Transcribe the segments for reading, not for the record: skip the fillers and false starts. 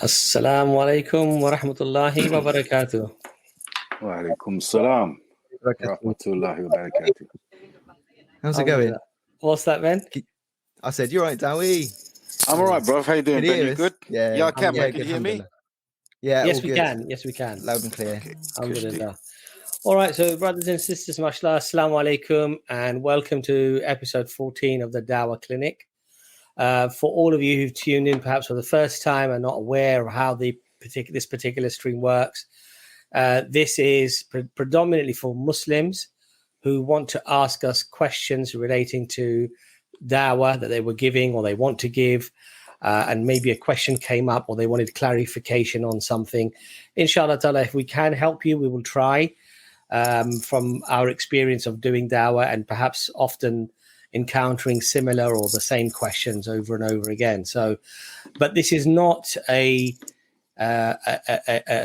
Assalamu alaikum wa rahmatullahi wa barakatuh. Wa alaikum salam wa rahmatullahi wa barakatuh. How's it going? What's that, man? I said, you're right, Dowie. I'm all right, bro. How you doing, Can you Ben? hear You us? good? Yeah, I can, yeah, man. Can good, you hear me? alhamdulillah. Yeah, Yes, all we good. can. Yes, we can. Loud and clear. Okay. Alhamdulillah. All right, so brothers and sisters, mashallah, assalamu alaikum, and welcome to episode 14 of the Dawah Clinic. For all of you who've tuned in perhaps for the first time and not aware of how this particular stream works, this is predominantly for Muslims who want to ask us questions relating to dawah that they were giving or they want to give, and maybe a question came up or they wanted clarification on something. Inshallah ta'ala, if we can help you, we will try, from our experience of doing dawah and perhaps often encountering similar or the same questions over and over again. So, but this is not a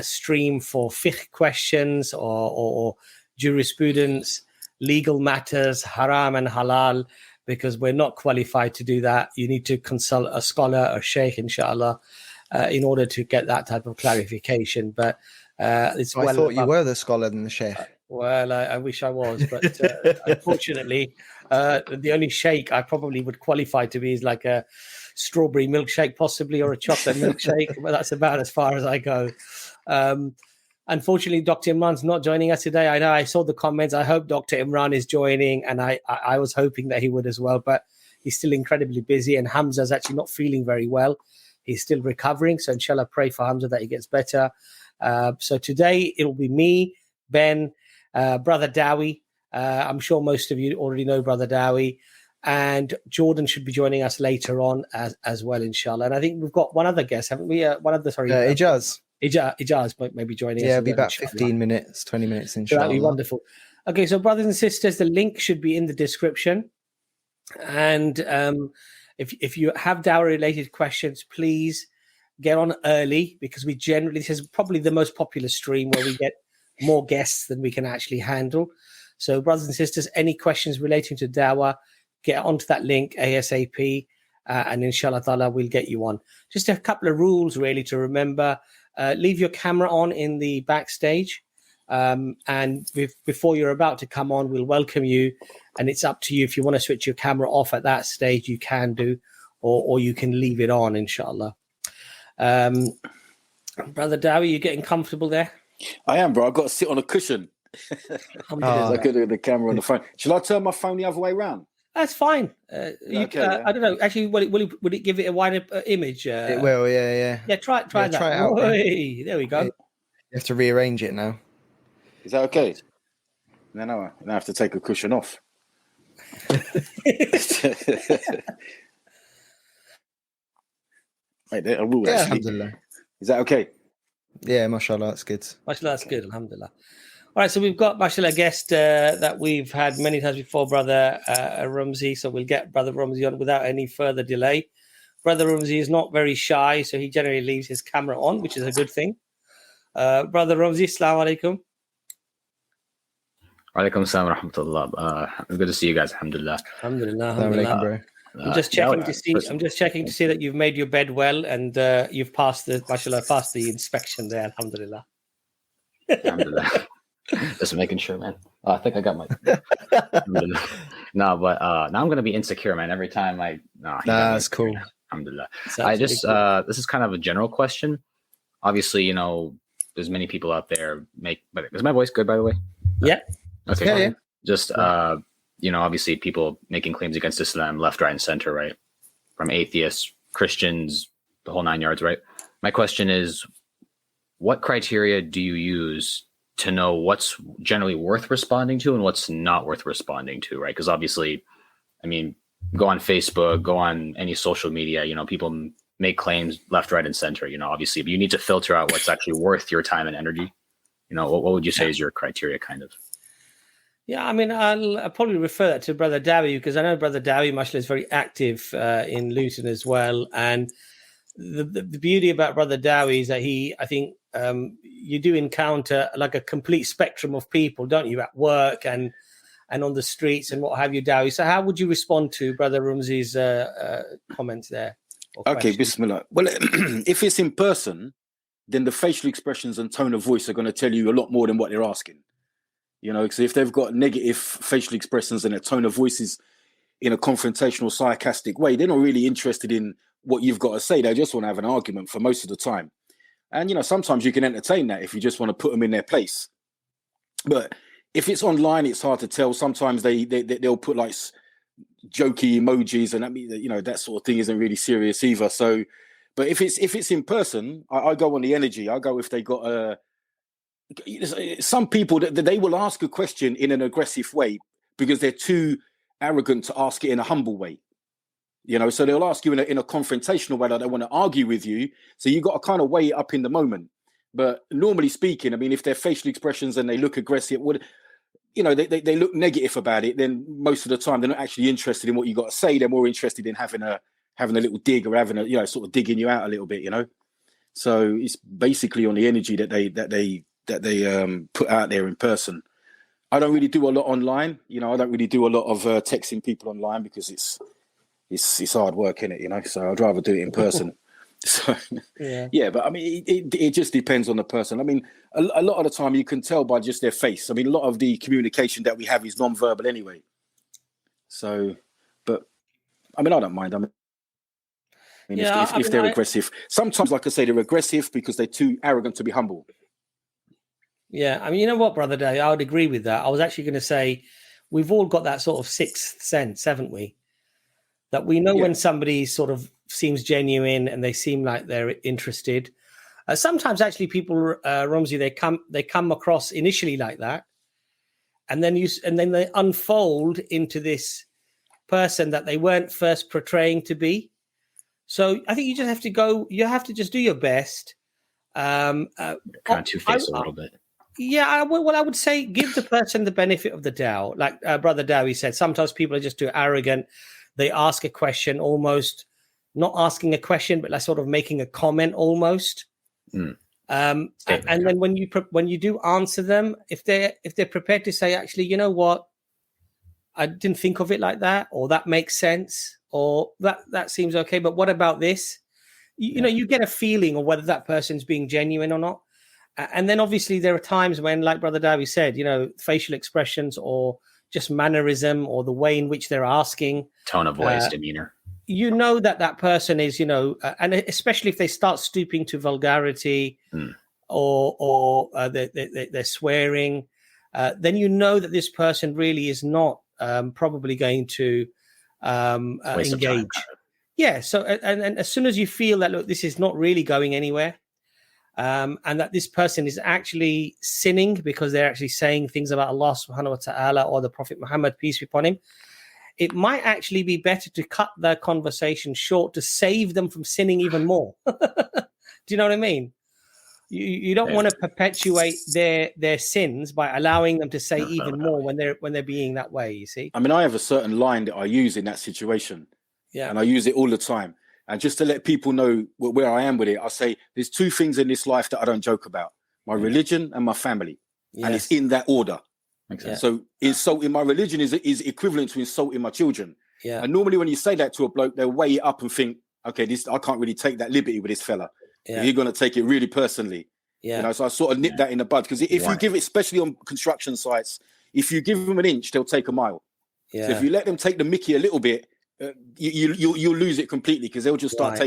stream for fiqh questions or jurisprudence, legal matters, haram and halal, because we're not qualified to do that. You need to consult a scholar or sheikh, inshallah, in order to get that type of clarification. But it's I thought you were the scholar and the sheikh. Well, I wish I was, but unfortunately, the only shake I probably would qualify to be is like a strawberry milkshake, possibly, or a chocolate milkshake. But that's about as far as I go. Unfortunately, Dr. Imran's not joining us today. I know I saw the comments. I hope Dr. Imran is joining, and I was hoping that he would as well, but he's still incredibly busy, and Hamza's actually not feeling very well. He's still recovering, so inshallah, pray for Hamza that he gets better. So today, it will be me, Ben, Brother Dowie. I'm sure most of you already know Brother Dowie, and Jordan should be joining us later on as well, inshallah. And I think we've got one other guest, haven't we? Ijaz. Ijaz might be joining us. Yeah, it'll be about 15 minutes, 20 minutes, inshallah. That'd be wonderful. Okay, so brothers and sisters, the link should be in the description. And if you have dawah-related questions, please get on early, because this is probably the most popular stream where we get more guests than we can actually handle. So brothers and sisters, any questions relating to dawah, get onto that link ASAP, and inshallah ta'ala we'll get you on. Just a couple of rules really to remember. Leave your camera on in the backstage, and before you're about to come on, we'll welcome you, and it's up to you. If you want to switch your camera off at that stage, you can do, or you can leave it on, inshallah. Brother Dowie, you getting comfortable there? I am, bro. I've got to sit on a cushion. I could do the camera on the phone. Shall I turn my phone the other way around? That's fine. Okay, I don't know. Actually, will it give it a wider image? It will, yeah. Yeah, try that. Try it out. There we go. You have to rearrange it now. Is that okay? No, I have to take a cushion off. Wait, I will Yeah, actually. alhamdulillah. Is that okay? Yeah, mashallah, that's good. Mashallah, that's good. Alhamdulillah. All right, so we've got, mashallah, a guest that we've had many times before, Brother Rumzi. So we'll get Brother Rumzi on without any further delay. Brother Rumzi is not very shy, so he generally leaves his camera on, which is a good thing. Brother Rumzi, assalamu alaikum. Alaikum salam wa rahmatullah. Good to see you guys, alhamdulillah. Alhamdulillah. Assalamu alaikum, Alhamdulillah. bro. I'm just checking to see that you've made your bed well, and you've passed the inspection there. Alhamdulillah. Alhamdulillah. Just making sure, man. I think I got my. No, but now I'm gonna be insecure, man. Every time that's cool. Alhamdulillah. This is kind of a general question. Obviously, there's many people out there is my voice good, by the way? Yeah. Okay. Yeah. Just obviously people making claims against Islam, left, right, and center, right? From atheists, Christians, the whole 9 yards, right? My question is, what criteria do you use to know what's generally worth responding to and what's not worth responding to, right? Because obviously, go on Facebook, go on any social media, people make claims left, right, and center, obviously, but you need to filter out what's actually worth your time and energy. What would you say is your criteria, kind of? Yeah, I'll probably refer that to Brother Dowie, because I know Brother Dowie, mashallah, is very active in Luton as well. And the beauty about Brother Dowie is that I think you do encounter like a complete spectrum of people, don't you, at work and on the streets and what have you, Dowie. So how would you respond to Brother Rumzi's comments there? Okay, Bismillah. Well, if it's in person, then the facial expressions and tone of voice are going to tell you a lot more than what they're asking. You know, because if they've got negative facial expressions and a tone of voice is in a confrontational, sarcastic way, they're not really interested in what you've got to say. They just want to have an argument for most of the time. And, you know, sometimes you can entertain that if you just want to put them in their place. But if it's online, it's hard to tell. Sometimes they'll put like jokey emojis, and that means that, you know, that sort of thing isn't really serious either. So, but if it's in person, I go on the energy. I go if they got some people that they will ask a question in an aggressive way because they're too arrogant to ask it in a humble way. You know, so they'll ask you in a confrontational way that they want to argue with you. So you got to kind of weigh it up in the moment. But normally speaking, I mean, if their facial expressions and they look aggressive, you know, they look negative about it, then most of the time they're not actually interested in what you got to say. They're more interested in having a little dig or having a, you know, sort of digging you out a little bit, you know. So it's basically on the energy that they put out there in person. I don't really do a lot online. You know, I don't really do a lot of texting people online because it's hard work, innit, you know. So I'd rather do it in person. So yeah, but I mean, it just depends on the person. I mean, a lot of the time you can tell by just their face. I mean, a lot of the communication that we have is non-verbal anyway. So, but I mean, I don't mind. I mean, if they're aggressive, sometimes, like I say, they're aggressive because they're too arrogant to be humble. Yeah, I mean, you know what, Brother Day, I would agree with that. I was actually going to say, we've all got that sort of sixth sense, haven't we? That we know when somebody sort of seems genuine and they seem like they're interested. Sometimes, actually, people, Ramsey, they come across initially like that, and then they unfold into this person that they weren't first portraying to be. So I think you just have to go. You have to just do your best. Kind of two-faced a little bit. Yeah, I would say give the person the benefit of the doubt. Like Brother Dowie said, sometimes people are just too arrogant. They ask a question almost not asking a question, but like sort of making a comment almost. And then when you do answer them, if they're prepared to say, actually, you know what, I didn't think of it like that, or that makes sense, or that seems okay, but what about this? You know, you get a feeling of whether that person's being genuine or not. And then obviously there are times when, like Brother Dowie said, you know, facial expressions or just mannerism or the way in which they're asking. Tone of voice, demeanor. You know that person is, you know, and especially if they start stooping to vulgarity or they're swearing, then you know that this person really is not probably going to engage. Yeah. So, and as soon as you feel that, look, this is not really going anywhere, and that this person is actually sinning because they're actually saying things about Allah subhanahu wa ta'ala or the Prophet Muhammad, peace be upon him, it might actually be better to cut their conversation short to save them from sinning even more. Do you know what I mean? You don't want to perpetuate their sins by allowing them to say even more when they're being that way, you see? I mean, I have a certain line that I use in that situation. Yeah. And I use it all the time. And just to let people know where I am with it, I say there's two things in this life that I don't joke about: my religion and my family. Yes. And it's in that order. Exactly. So insulting my religion is equivalent to insulting my children. Yeah. And normally when you say that to a bloke, they'll weigh it up and think, okay, I can't really take that liberty with this fella. Yeah. You're going to take it really personally. Yeah. You know, so I sort of nip that in the bud, because if you give it, especially on construction sites, if you give them an inch, they'll take a mile. Yeah. So if you let them take the mickey a little bit, you'll lose it completely, because they'll just start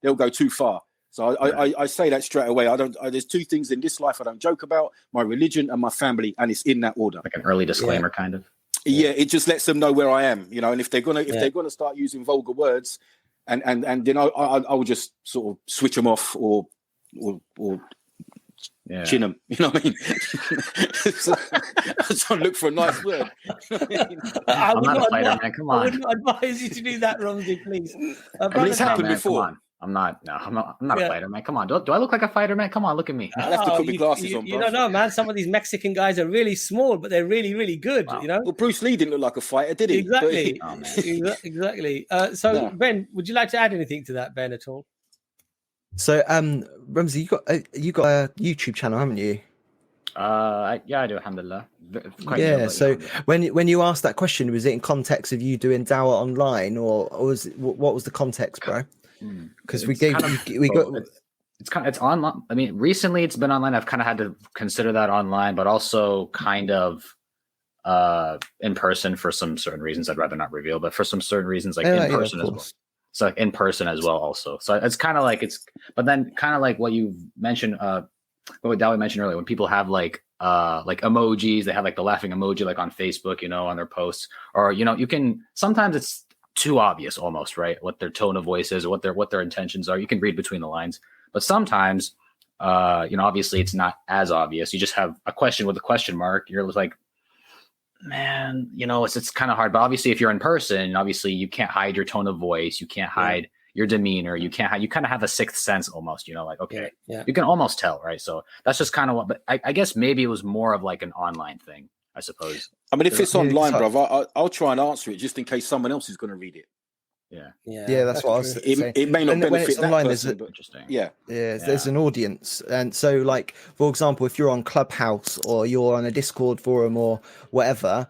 they'll go too far. So I say that straight away. There's two things in this life I don't joke about: my religion and my family, and it's in that order. Like an early disclaimer, kind of. Yeah, it just lets them know where I am, you know. And if they're gonna start using vulgar words, and then I will just sort of switch them off or chin them. You know what I mean? So, I'm trying to look for a nice word. I'm not a fighter, man. Come on. I wouldn't advise you to do that, Ramsey, please. I mean, it's happened before. Come on. I'm not a fighter, man. Come on. Do I look like a fighter, man? Come on, look at me. I'll have to put my glasses on, bro. You don't know, man. Some of these Mexican guys are really small, but they're really, really good, you know? Well, Bruce Lee didn't look like a fighter, did he? Exactly. Exactly. So, Ben, would you like to add anything to that, Ben, at all? So, Ramsey, you got a YouTube channel, haven't you? Yeah, I do. Alhamdulillah. So when you asked that question, was it in context of you doing Dawah online, or what was the context, bro? because we got it's online. I mean, recently it's been online. I've kind of had to consider that online, but also kind of in person for some certain reasons. I'd rather not reveal, but for some certain reasons, like in person as well. So in person as well, also. So it's kind of like but then kind of like what you mentioned, what Dawah mentioned earlier, when people have like emojis, they have like the laughing emoji, like on Facebook, on their posts, or you can sometimes it's too obvious almost, right? What their tone of voice is, or what their intentions are. You can read between the lines, but sometimes, obviously it's not as obvious. You just have a question with a question mark. You're like, man, it's kind of hard. But obviously, if you're in person, obviously you can't hide your tone of voice. You can't hide your demeanor. You can't you kind of have a sixth sense almost, like, okay, you can almost tell, right? So that's just kind of what, but I guess maybe it was more of like an online thing, I suppose. I mean, if it's online, brother, I'll try and answer it just in case someone else is going to read it. Yeah, that's what I was saying. It may not benefit when it's that online, person, but interesting. There's an audience, and so like for example, if you're on Clubhouse or you're on a Discord forum or whatever,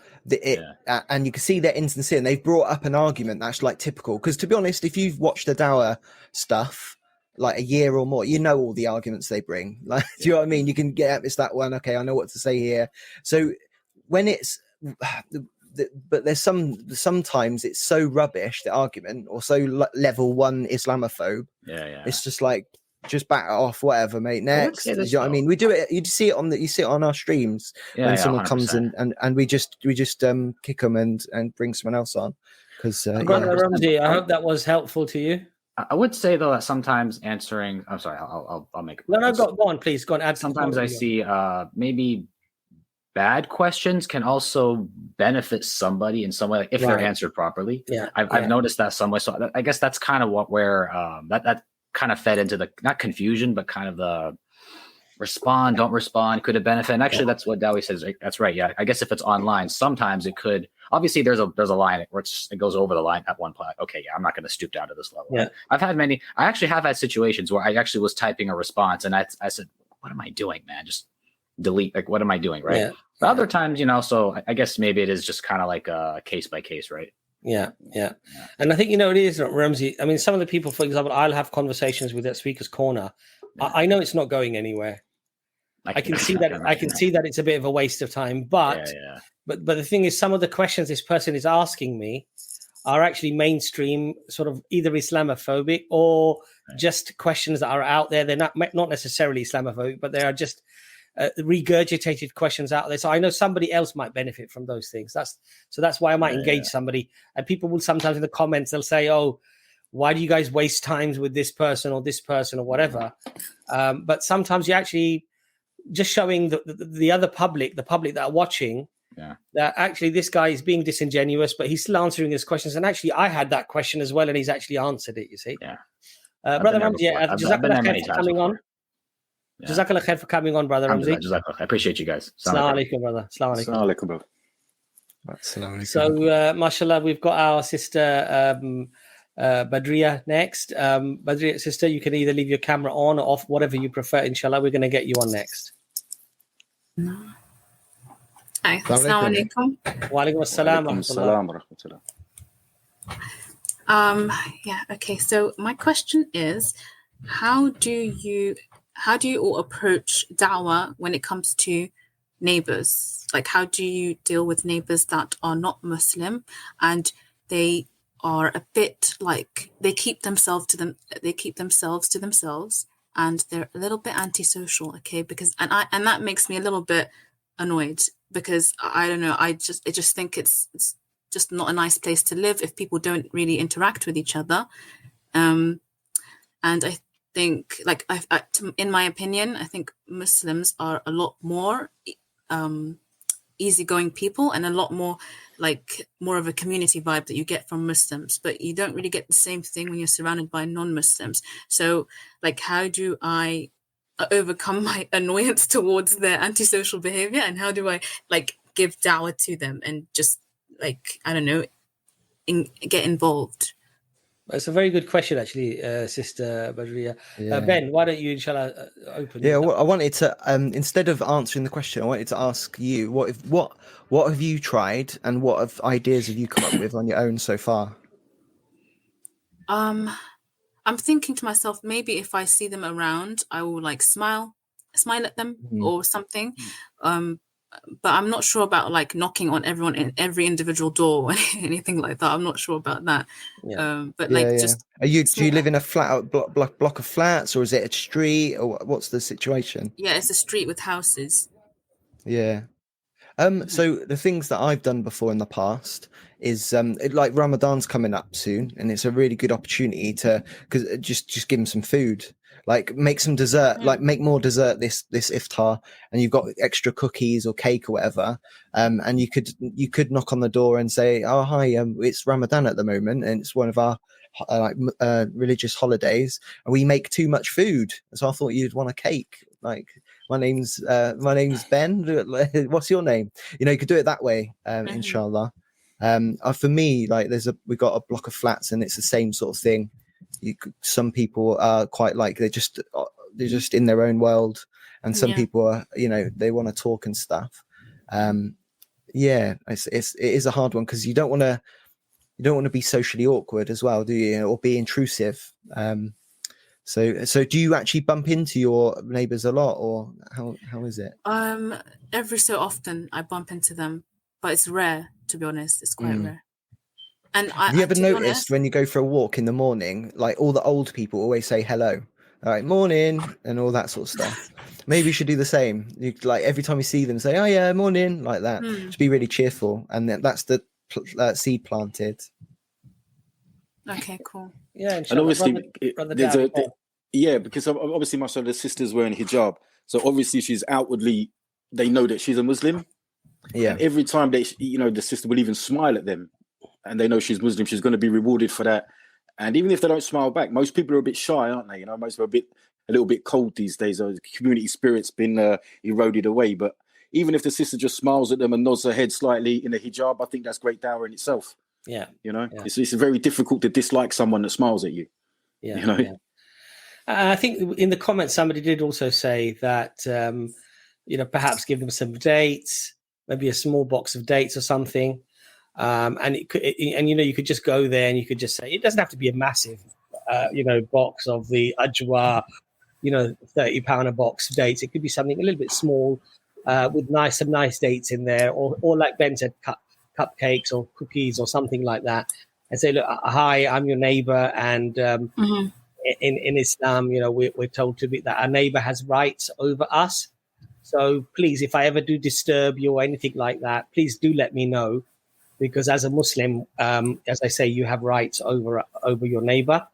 and you can see they're insincere, and they've brought up an argument that's like typical. Because to be honest, if you've watched the Dawah stuff like a year or more, all the arguments they bring. Like, do you know what I mean? You can get it's that one. Okay, I know what to say here. So when it's but there's sometimes it's so rubbish, the argument, or so level 1 Islamophobe. It's just like, just back it off, whatever, mate. Next, you know what I mean? We do it. You see it on our streams when someone 100%. Comes in, and we just kick them and bring someone else on. Because Brother Ramzi, I hope that was helpful to you. I would say though that sometimes answering. I'm sorry, I'll make. No, go on, please. Go on. Add. Sometimes I see maybe bad questions can also benefit somebody in some way, like if they're answered properly. I've noticed that some way. So I guess that's kind of where that kind of fed into the, not confusion, but kind of the respond, don't respond, could it benefit? And actually that's what Dawah says. That's right. Yeah. I guess if it's online, sometimes it could, obviously there's a line where it goes over the line at one point. Okay. Yeah. I'm not going to stoop down to this level. Yeah. I actually have had situations where I actually was typing a response and I said, what am I doing, man? Just delete, like, what am I doing? Right. But other times, so I guess maybe it is just kind of like a case by case, right? Yeah. And I think, it is, Ramzi. I mean, some of the people, for example, I'll have conversations with that Speaker's Corner. I know it's not going anywhere. I can see that. I can see that it's a bit of a waste of time. But the thing is, some of the questions this person is asking me are actually mainstream, sort of either Islamophobic or just questions that are out there. They're not necessarily Islamophobic, but they are just regurgitated questions out there. So I know somebody else might benefit from those things. That's why I might engage somebody. And people will sometimes in the comments, they'll say, oh, why do you guys waste times with this person or whatever? But sometimes you actually just showing the other public, the public that are watching, that actually this guy is being disingenuous, but he's still answering his questions. And actually I had that question as well, and he's actually answered it, you see. Brother Ramzi, Jazakallah khair for coming on. Jazakallah khair for coming on, Brother Ramzi. I appreciate you guys. Assalamu alaikum, brother. Assalamu alaikum, brother. So, mashallah, we've got our sister Badriya next. Badriya, sister, you can either leave your camera on or off, whatever you prefer. Inshallah, we're going to get you on next. Hi, assalamu alaikum. Wa alaikum assalam. Okay, so my question is, how do you all approach da'wah when it comes to neighbors? Like, how do you deal with neighbors that are not Muslim and they are a bit like they keep themselves to themselves and they're a little bit antisocial, okay? Because and that makes me a little bit annoyed, because I don't know, I just think it's just not a nice place to live if people don't really interact with each other. And I think, like, in my opinion, I think Muslims are a lot more easygoing people and a lot more more of a community vibe that you get from Muslims, but you don't really get the same thing when you're surrounded by non-Muslims. So, like, how do I overcome my annoyance towards their antisocial behavior, and how do I give da'wah to them and just I don't know, get involved? It's a very good question, actually, Sister Badriya. Ben, why don't you, inshallah, open? Yeah, well, I wanted to, instead of answering the question, I wanted to ask you, what have you tried, and what ideas have you come up with on your own so far? I'm thinking to myself, maybe if I see them around, I will like smile at them or something. But I'm not sure about like knocking on everyone in every individual door or anything like that. I'm not sure about that. But just do you live in a flat block of flats, or is it a street, or what's the situation? Yeah, it's a street with houses. Yeah. So the things that I've done before in the past is like Ramadan's coming up soon, and it's a really good opportunity to just give them some food, like make some dessert, like make more dessert this iftar, and you've got extra cookies or cake or whatever, and you could knock on the door and say, oh hi, it's Ramadan at the moment, and it's one of our religious holidays, and we make too much food, so I thought you'd want a cake. Like, my name's Ben. What's your name? You know, you could do it that way, inshallah. For me, like, we got a block of flats, and it's the same sort of thing. Some people are quite like they're just in their own world, and some people are, you know, they want to talk and stuff. It is a hard one, because you don't want to be socially awkward as well, do you? Or be intrusive. So do you actually bump into your neighbors a lot, or how is it? Every so often I bump into them, but it's rare, to be honest. It's quite rare. And have you ever noticed when you go for a walk in the morning, like all the old people always say hello, all right, morning, and all that sort of stuff? Maybe you should do the same. You, like, every time you see them, say, oh yeah, morning, like that. Just be really cheerful, and that's the seed planted. Okay, cool. Yeah, and obviously because obviously my son, the sister's wearing hijab, so obviously she's outwardly, they know that she's a Muslim. Yeah. And every time the sister will even smile at them, and they know she's Muslim, she's going to be rewarded for that. And even if they don't smile back, most people are a bit shy, aren't they? You know, most are a little bit cold these days. The community spirit's been eroded away. But even if the sister just smiles at them and nods her head slightly in a hijab, I think that's great dawah in itself. Yeah. You know, it's very difficult to dislike someone that smiles at you. Yeah. You know? Yeah. I think in the comments, somebody did also say that, perhaps give them some dates, maybe a small box of dates or something. And you could just go there and you could just say, it doesn't have to be a massive, box of the ajwa, £30 a box of dates. It could be something a little bit small, with some nice dates in there, or like Ben said, cupcakes or cookies or something like that, and say, look, hi, I'm your neighbor, and in Islam, we're told that our neighbor has rights over us. So please, if I ever do disturb you or anything like that, please do let me know, because as a Muslim, as I say, you have rights over your neighbor.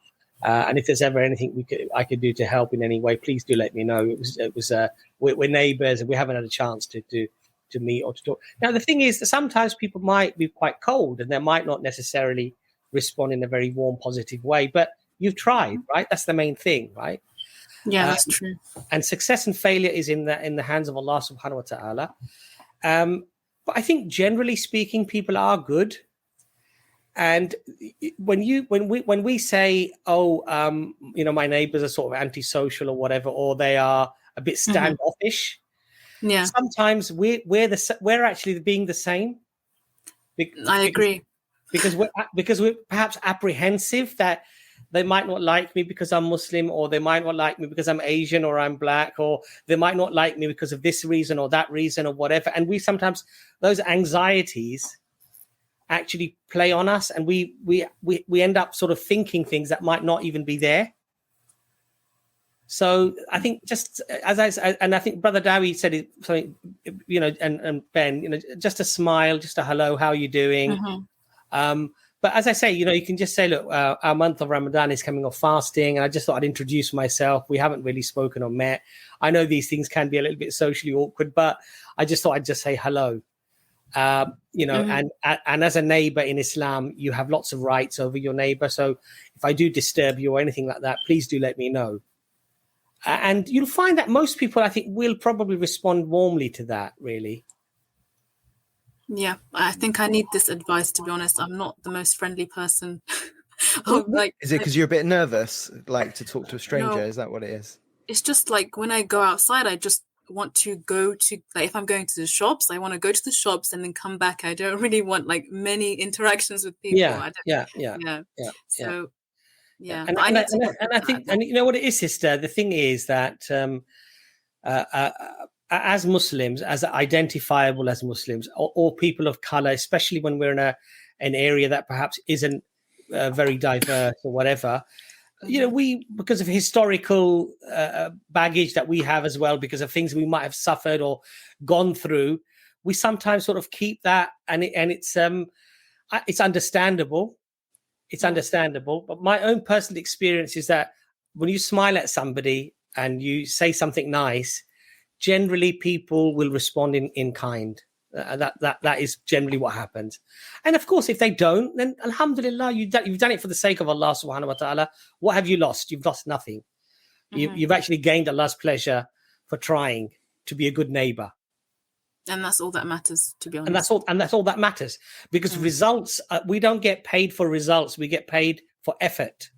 And if there's ever anything I could do to help in any way, please do let me know. We're neighbors, and we haven't had a chance to meet or to talk. Now, the thing is that sometimes people might be quite cold, and they might not necessarily respond in a very warm, positive way, but you've tried, right? That's the main thing, right? Yeah, that's true. And success and failure is in the hands of Allah subhanahu wa ta'ala. But I think generally speaking, people are good. And when we say, my neighbors are sort of antisocial or whatever, or they are a bit standoffish, sometimes we're actually being the same. I agree. Because we're perhaps apprehensive that they might not like me because I'm Muslim, or they might not like me because I'm Asian or I'm black, or they might not like me because of this reason or that reason or whatever. And we sometimes, those anxieties actually play on us, and we end up sort of thinking things that might not even be there. So I think just I think Brother Dawi said it, something, and Ben, just a smile, just a hello, how are you doing? But as I say, you can just say, look, our month of Ramadan is coming off fasting, and I just thought I'd introduce myself. We haven't really spoken or met. I know these things can be a little bit socially awkward, but I just thought I'd just say hello. And as a neighbor in Islam, you have lots of rights over your neighbor. So if I do disturb you or anything like that, please do let me know. And you'll find that most people, I think, will probably respond warmly to that, really. Yeah, I think I need this advice, to be honest. I'm not the most friendly person. Is it because you're a bit nervous, like, to talk to a stranger? No, is that what it is? It's just like when I go outside, I just want to go to, like, if I'm going to the shops, I want to go to the shops and then come back. I don't really want like many interactions with people. Yeah. So Yeah. And I think, and you know what it is, sister? The thing is that as Muslims, as identifiable as Muslims, or people of color, especially when we're in an area that perhaps isn't very diverse or whatever, you know, we, because of historical baggage that we have as well, because of things we might have suffered or gone through, we sometimes sort of keep that, and it's understandable. It's understandable. But my own personal experience is that when you smile at somebody and you say something nice, generally people will respond in kind. That is generally what happens. And of course, if they don't, then alhamdulillah, you've done it for the sake of Allah subhanahu wa ta'ala. What have you lost? You've lost nothing. You've actually gained Allah's pleasure for trying to be a good neighbor. And that's all that matters, to be honest. And that's all that matters, because results, we don't get paid for results. We get paid for effort.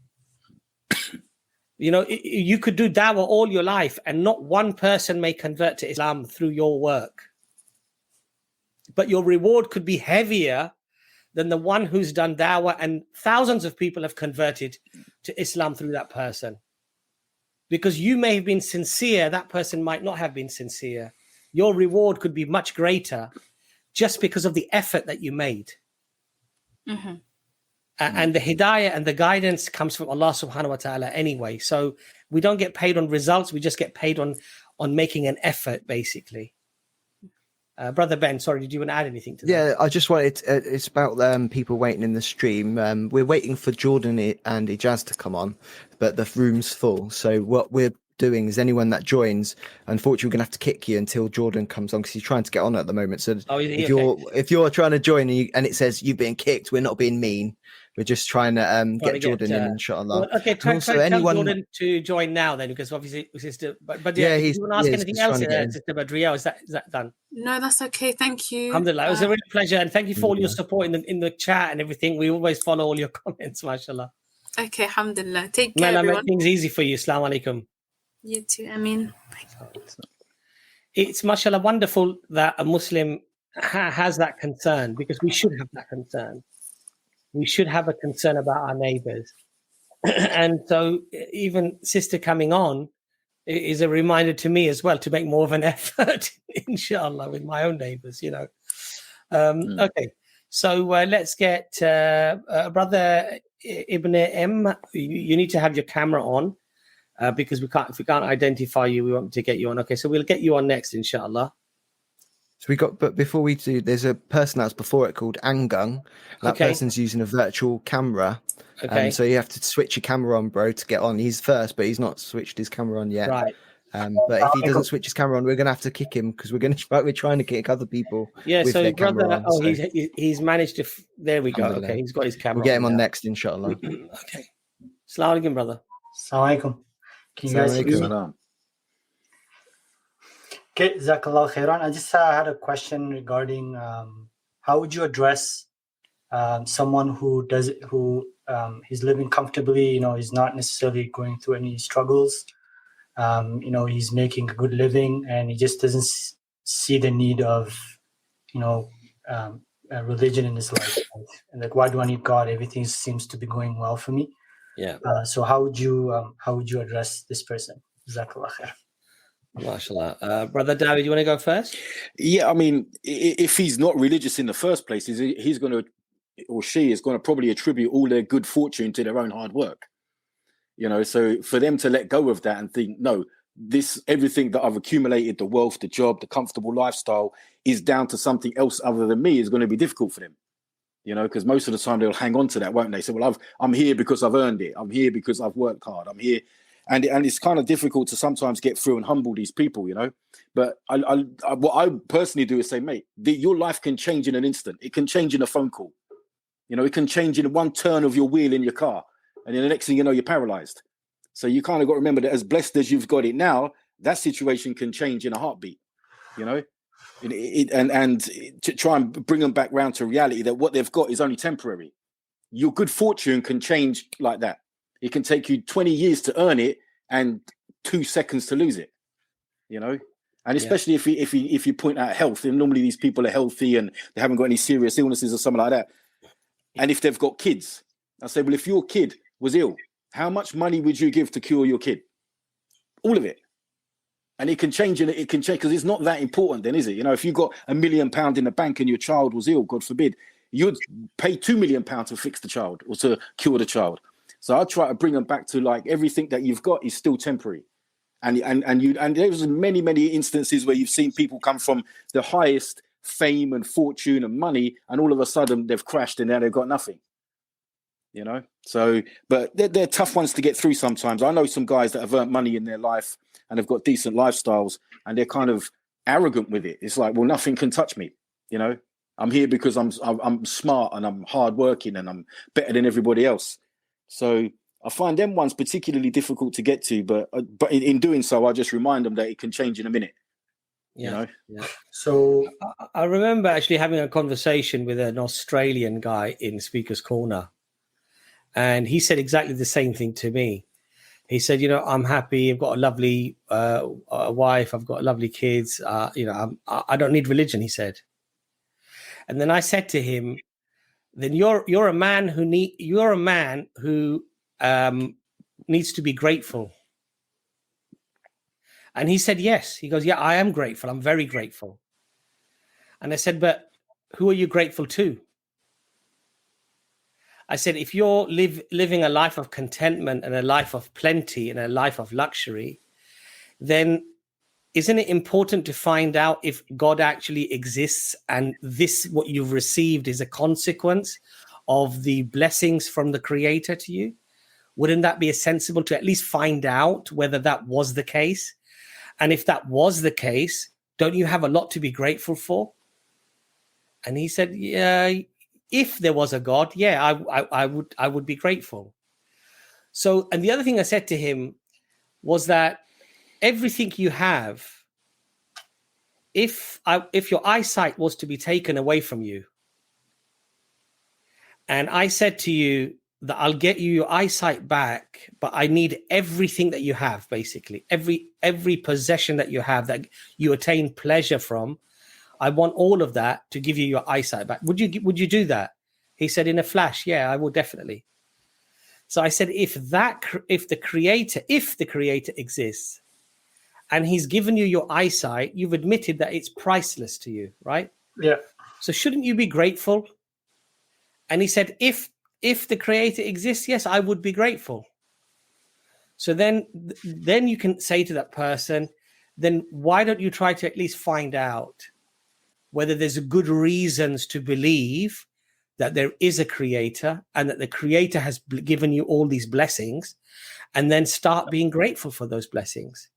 You know, you could do dawah all your life and not one person may convert to Islam through your work. But your reward could be heavier than the one who's done dawah and thousands of people have converted to Islam through that person. Because you may have been sincere, that person might not have been sincere. Your reward could be much greater just because of the effort that you made. And the hidayah and the guidance comes from Allah subhanahu wa ta'ala anyway. So we don't get paid on results. We just get paid on making an effort, basically. Brother Ben, sorry, did you want to add anything to that? Yeah, I just wanted, it's about people waiting in the stream. We're waiting for Jordan and Ijaz to come on, but the room's full. So what we're doing is anyone that joins, unfortunately, we're going to have to kick you until Jordan comes on because he's trying to get on at the moment. So if you're trying to join and it says you've been kicked, we're not being mean. We're just trying to get Jordan in, inshallah. Well, okay, try tell Jordan to join now then, because obviously, sister. But yeah, do you want to ask anything else, Sister Badriya? Is that done? No, that's okay. Thank you. Alhamdulillah, it was a real pleasure, and thank you for all your support in the chat and everything. We always follow all your comments, mashallah. Okay, alhamdulillah. Take care, everyone. Make things easy for you. Assalamu alaikum. You too, Amin. It's mashallah wonderful that a Muslim has that concern, because we should have that concern. We should have a concern about our neighbors. And so even sister coming on is a reminder to me as well to make more of an effort, inshallah, with my own neighbors, you know. Okay, so let's get Brother Ibn M. You need to have your camera on because if we can't identify you, we want to get you on. Okay, so we'll get you on next, inshallah. So but before we do, there's a person that's before it called Angung. That person's using a virtual camera. Okay. So you have to switch your camera on, bro, to get on. He's first, but he's not switched his camera on yet. Right. But if he doesn't switch his camera on, we're going to have to kick him because we're trying to kick other people. Yeah. So brother, he's managed to. There we go. Okay, he's got his camera. We'll get him on next, inshallah. Okay. Assalamu alaikum, brother. Assalamu alaikum. Can you guys hear me? Okay, Jazakallah khairan. I just had a question regarding how would you address someone who he's living comfortably, you know, he's not necessarily going through any struggles, you know, he's making a good living and he just doesn't see the need of, you know, religion in his life. And like, why do I need God? Everything seems to be going well for me. Yeah. So how would you address this person? Jazakallah khair. MashaAllah. Brother David, you want to go first? Yeah, I mean, if he's not religious in the first place, he's going to, or she is going to probably attribute all their good fortune to their own hard work. You know, so for them to let go of that and think, no, everything that I've accumulated, the wealth, the job, the comfortable lifestyle is down to something else other than me, is going to be difficult for them. You know, because most of the time they'll hang on to that, won't they? So, well, I'm here because I've earned it. I'm here because I've worked hard. I'm here. And it's kind of difficult to sometimes get through and humble these people, you know. But what I personally do is say, mate, your life can change in an instant. It can change in a phone call. You know, it can change in one turn of your wheel in your car. And then the next thing you know, you're paralyzed. So you kind of got to remember that as blessed as you've got it now, that situation can change in a heartbeat, you know. And to try and bring them back round to reality that what they've got is only temporary. Your good fortune can change like that. It can take you 20 years to earn it and 2 seconds to lose it, you know? And especially if you point out health, and normally these people are healthy and they haven't got any serious illnesses or something like that. And if they've got kids, I say, well, if your kid was ill How much money would you give to cure your kid? All of it. And it can change, and it can change because it's not that important then, is it? You know, if you got £1 million in the bank and your child was ill, God forbid, you'd pay £2 million to fix the child or to cure the child. So I try to bring them back to like everything that you've got is still temporary. And there's many instances where you've seen people come from the highest fame and fortune and money, and all of a sudden they've crashed and now they've got nothing. You know, so but they're tough ones to get through sometimes. I know some guys that have earned money in their life and have got decent lifestyles, and they're kind of arrogant with it. It's like, well, nothing can touch me. You know, I'm here because I'm smart and I'm hardworking and I'm better than everybody else. So I find them ones particularly difficult to get to, but in doing so, I just remind them that it can change in a minute. Yeah. You know? Yeah. So I remember actually having a conversation with an Australian guy in Speaker's Corner, and he said exactly the same thing to me. He said, you know, I'm happy. I've got a lovely wife. I've got lovely kids. You know, I don't need religion, he said. And then I said to him, then you're a man who needs to be grateful. And he said, yes. He goes, yeah, I am grateful. I'm very grateful. And I said, but who are you grateful to? I said, if you're living a life of contentment and a life of plenty and a life of luxury, then isn't it important to find out if God actually exists and this, what you've received, is a consequence of the blessings from the Creator to you? Wouldn't that be sensible to at least find out whether that was the case? And if that was the case, don't you have a lot to be grateful for? And he said, yeah, if there was a God, yeah, I would be grateful. So, and the other thing I said to him was that everything you have, if your eyesight was to be taken away from you, and I said to you that I'll get you your eyesight back, but I need everything that you have, basically, every possession that you have that you attain pleasure from, I want all of that to give you your eyesight back. Would you do that? He said, in a flash, yeah, I will definitely. So I said, if the creator exists and he's given you your eyesight, you've admitted that it's priceless to you, right? Yeah. So shouldn't you be grateful? And he said, if the creator exists, yes, I would be grateful. So then you can say to that person, then why don't you try to at least find out whether there's good reasons to believe that there is a creator and that the creator has given you all these blessings, and then start being grateful for those blessings.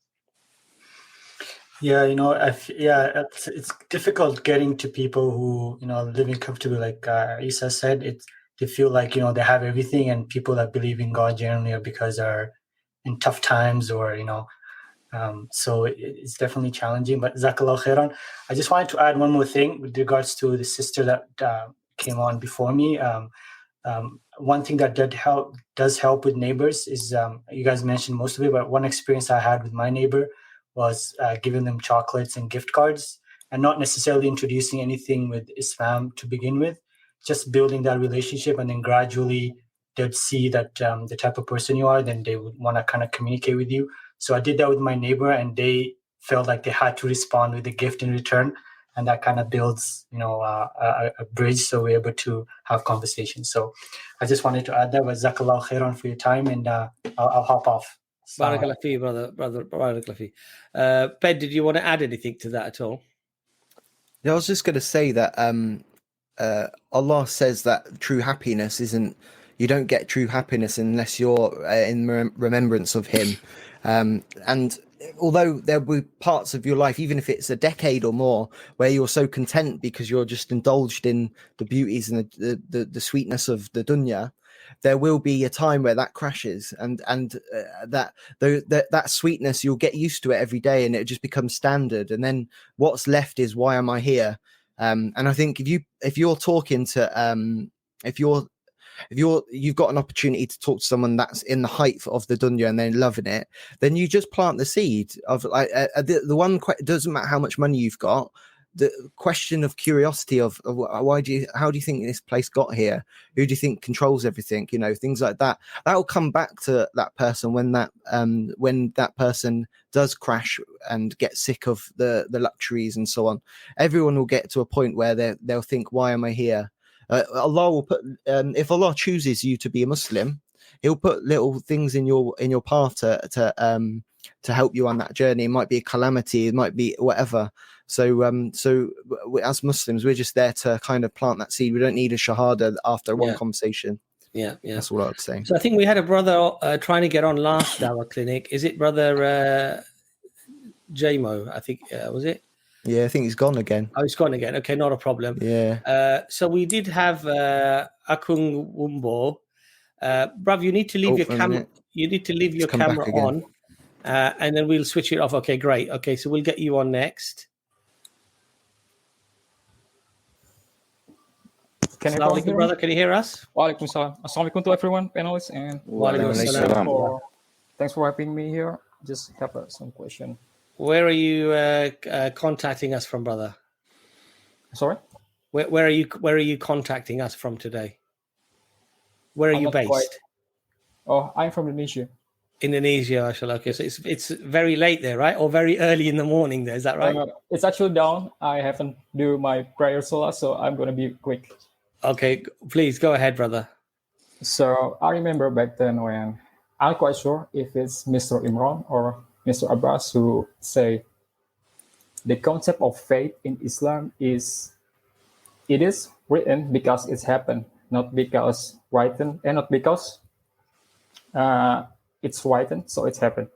Yeah, you know, it's difficult getting to people who, you know, living comfortably, like Isa said. They feel like, you know, they have everything, and people that believe in God generally are because they're in tough times, or, you know, so it's definitely challenging. But Jazakallah khairan. I just wanted to add one more thing with regards to the sister that came on before me. One thing that does help with neighbors is, you guys mentioned most of it, but one experience I had with my neighbor was giving them chocolates and gift cards, and not necessarily introducing anything with Islam to begin with, just building that relationship, and then gradually they'd see that the type of person you are, then they would want to kind of communicate with you. So I did that with my neighbor, and they felt like they had to respond with a gift in return, and that kind of builds, you know, a bridge, so we're able to have conversations. So I just wanted to add that. Jazakallah khairan for your time, and I'll hop off. Barakallah fi, brother. Barakallah fi. Ben, did you want to add anything to that at all? Yeah, I was just going to say that Allah says that true happiness isn't, you don't get true happiness unless you're in remembrance of Him. And although there will be parts of your life, even if it's a decade or more, where you're so content because you're just indulged in the beauties and the sweetness of the dunya, there will be a time where that crashes, and that sweetness, you'll get used to it every day, and it just becomes standard. And then what's left is, why am I here? And I think if you're talking to you've got an opportunity to talk to someone that's in the height of the dunya and they're loving it, then you just plant the seed of like the one. It doesn't matter how much money you've got. the question of curiosity of how do you think this place got here? Who do you think controls everything? You know, things like that. That will come back to that person when that person does crash and get sick of the luxuries and so on. Everyone will get to a point where they'll think, why am I here? Allah will put, if Allah chooses you to be a Muslim, He'll put little things in your path to help you on that journey. It might be a calamity, it might be whatever. So as Muslims, we're just there to kind of plant that seed. We don't need a shahada after one conversation. Yeah, that's all I would say. So I think we had a brother trying to get on last Dawah Clinic. Is it brother Jamo? I think was it? Yeah, I think he's gone again. Oh, he's gone again. Okay, not a problem. Yeah. So we did have Akung Wumbo. Bruv, you need to leave your camera. You need to leave your camera on, and then we'll switch it off. Okay, great. Okay, so we'll get you on next. Assalamu alaikum, brother. Can you hear us? Walaikum salam. Assalamu alaikum to everyone, panelists, and thanks for having me here. Just have some question. Where are you contacting us from, brother? Sorry? Where are you contacting us from today? Where are you based? I'm from Indonesia. Indonesia, mashallah. Okay, so it's very late there, right? Or very early in the morning there, is that right? It's actually down. I haven't do my prayer salah, so I'm going to be quick. Okay, please go ahead, brother. So I remember back then when I'm quite sure if it's Mr. Imran or Mr. Abbas who say the concept of faith in Islam is written because it's happened, not because written, and not because it's written, so it's happened.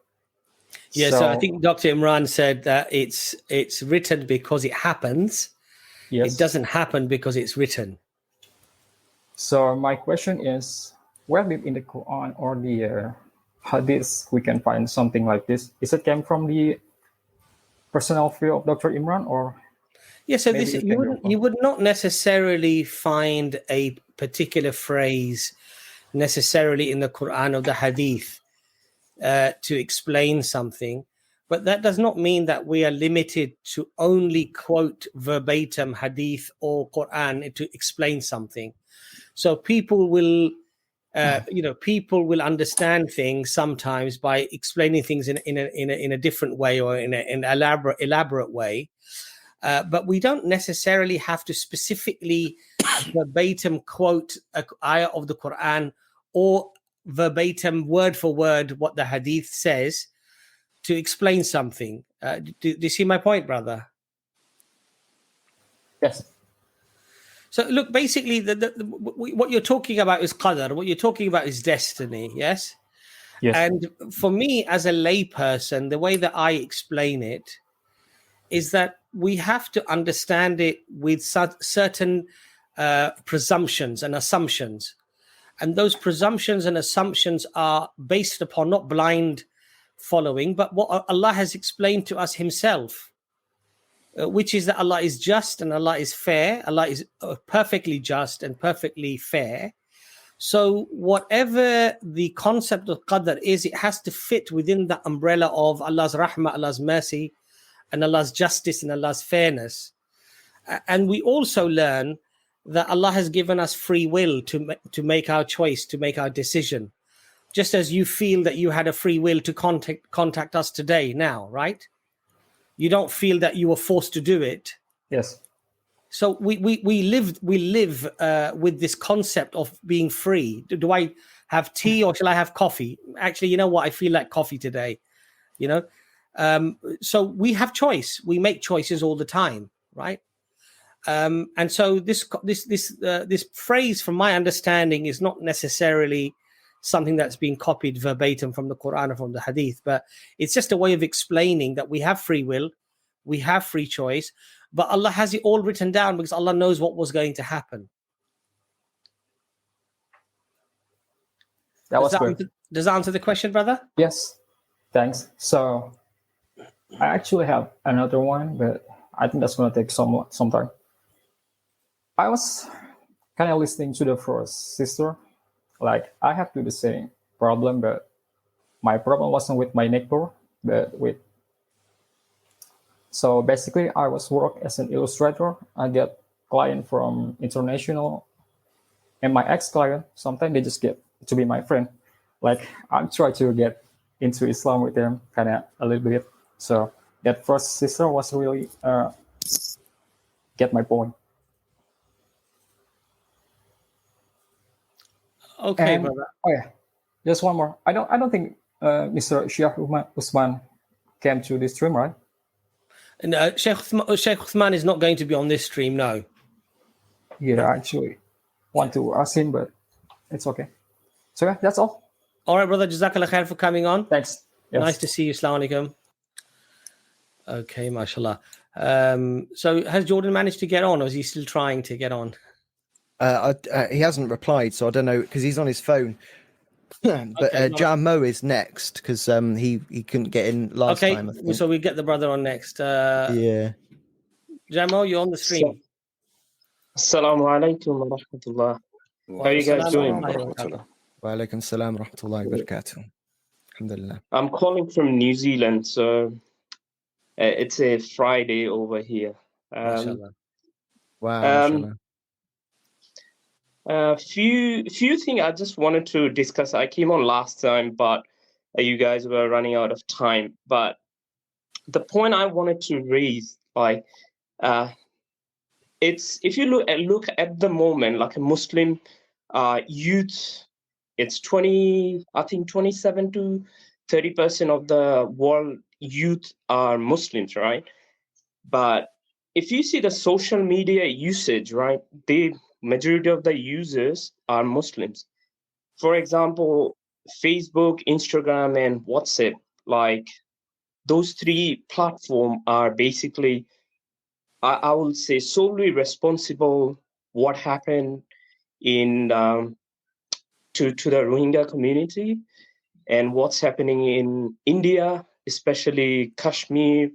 Yeah, so I think Dr. Imran said that it's written because it happens. Yes. It doesn't happen because it's written. So my question is, where in the Quran or the Hadith we can find something like this? Is it came from the personal view of Dr. Imran, or? Yeah, so this you would not necessarily find a particular phrase necessarily in the Quran or the Hadith to explain something, but that does not mean that we are limited to only quote verbatim Hadith or Quran to explain something. So people will, people will understand things sometimes by explaining things in a different way or in an elaborate way. But we don't necessarily have to specifically verbatim quote an ayah of the Quran or verbatim word for word what the Hadith says to explain something. Do you see my point, brother? Yes. So look, basically, what you're talking about is qadar. What you're talking about is destiny. Yes. Yes. And for me, as a layperson, the way that I explain it is that we have to understand it with certain presumptions and assumptions. And those presumptions and assumptions are based upon not blind following, but what Allah has explained to us Himself, which is that Allah is just and Allah is fair. Allah is perfectly just and perfectly fair. So whatever the concept of qadr is, it has to fit within the umbrella of Allah's rahmah, Allah's mercy, and Allah's justice and Allah's fairness. And we also learn that Allah has given us free will to make our choice, to make our decision. Just as you feel that you had a free will to contact us today now, right? You don't feel that you were forced to do it. Yes. So we live with this concept of being free. Do I have tea or shall I have coffee? Actually, you know what? I feel like coffee today. So we have choice. We make choices all the time, right? And so this phrase, from my understanding, is not necessarily something that's been copied verbatim from the Quran or from the Hadith, but it's just a way of explaining that we have free will, we have free choice, but Allah has it all written down because Allah knows what was going to happen. Does that answer the question, brother? Yes, thanks. So I actually have another one, but I think that's going to take some time. I was kind of listening to the first sister. Like, I have the same problem, but my problem wasn't with my neighbor, but with So basically, I was work as an illustrator. I get client from international, and my ex-client, sometimes they just get to be my friend. Like, I'm trying to get into Islam with them, kind of a little bit. So that first sister was really get my point. Okay, And, brother. oh yeah, just one more. I don't think Mr. Sheikh Usman came to this stream, right? And Sheikh Uthman is not going to be on this stream, no. Yeah, I actually want to ask him, but it's okay. So yeah, that's all. All right, brother. Jazakallah khair for coming on. Thanks. Yes. Nice to see you. Assalamu alaikum. Okay, mashallah. So has Jordan managed to get on, or is he still trying to get on? He hasn't replied, so I don't know, because he's on his phone. But Okay, Jamo is next, because he couldn't get in last time, I think. So we get the brother on next. Yeah. Jamo, you're on the stream. Assalamu alaikum wa rahmatullah. How are you guys doing? Wa alaikum salam wa rahmatullahi wa barakatuh. Alhamdulillah. I'm calling from New Zealand, so it's a Friday over here. Mashallah. Wow. Few things I just wanted to discuss. I came on last time, but you guys were running out of time. But the point I wanted to raise, like, it's if you look at the moment, like a Muslim youth, it's 27 to 30% of the world youth are Muslims, right? But if you see the social media usage, right, the majority of the users are Muslims. For example, Facebook, Instagram, and WhatsApp, like those three platforms are basically, I would say, solely responsible what happened in to the Rohingya community and what's happening in India, especially Kashmir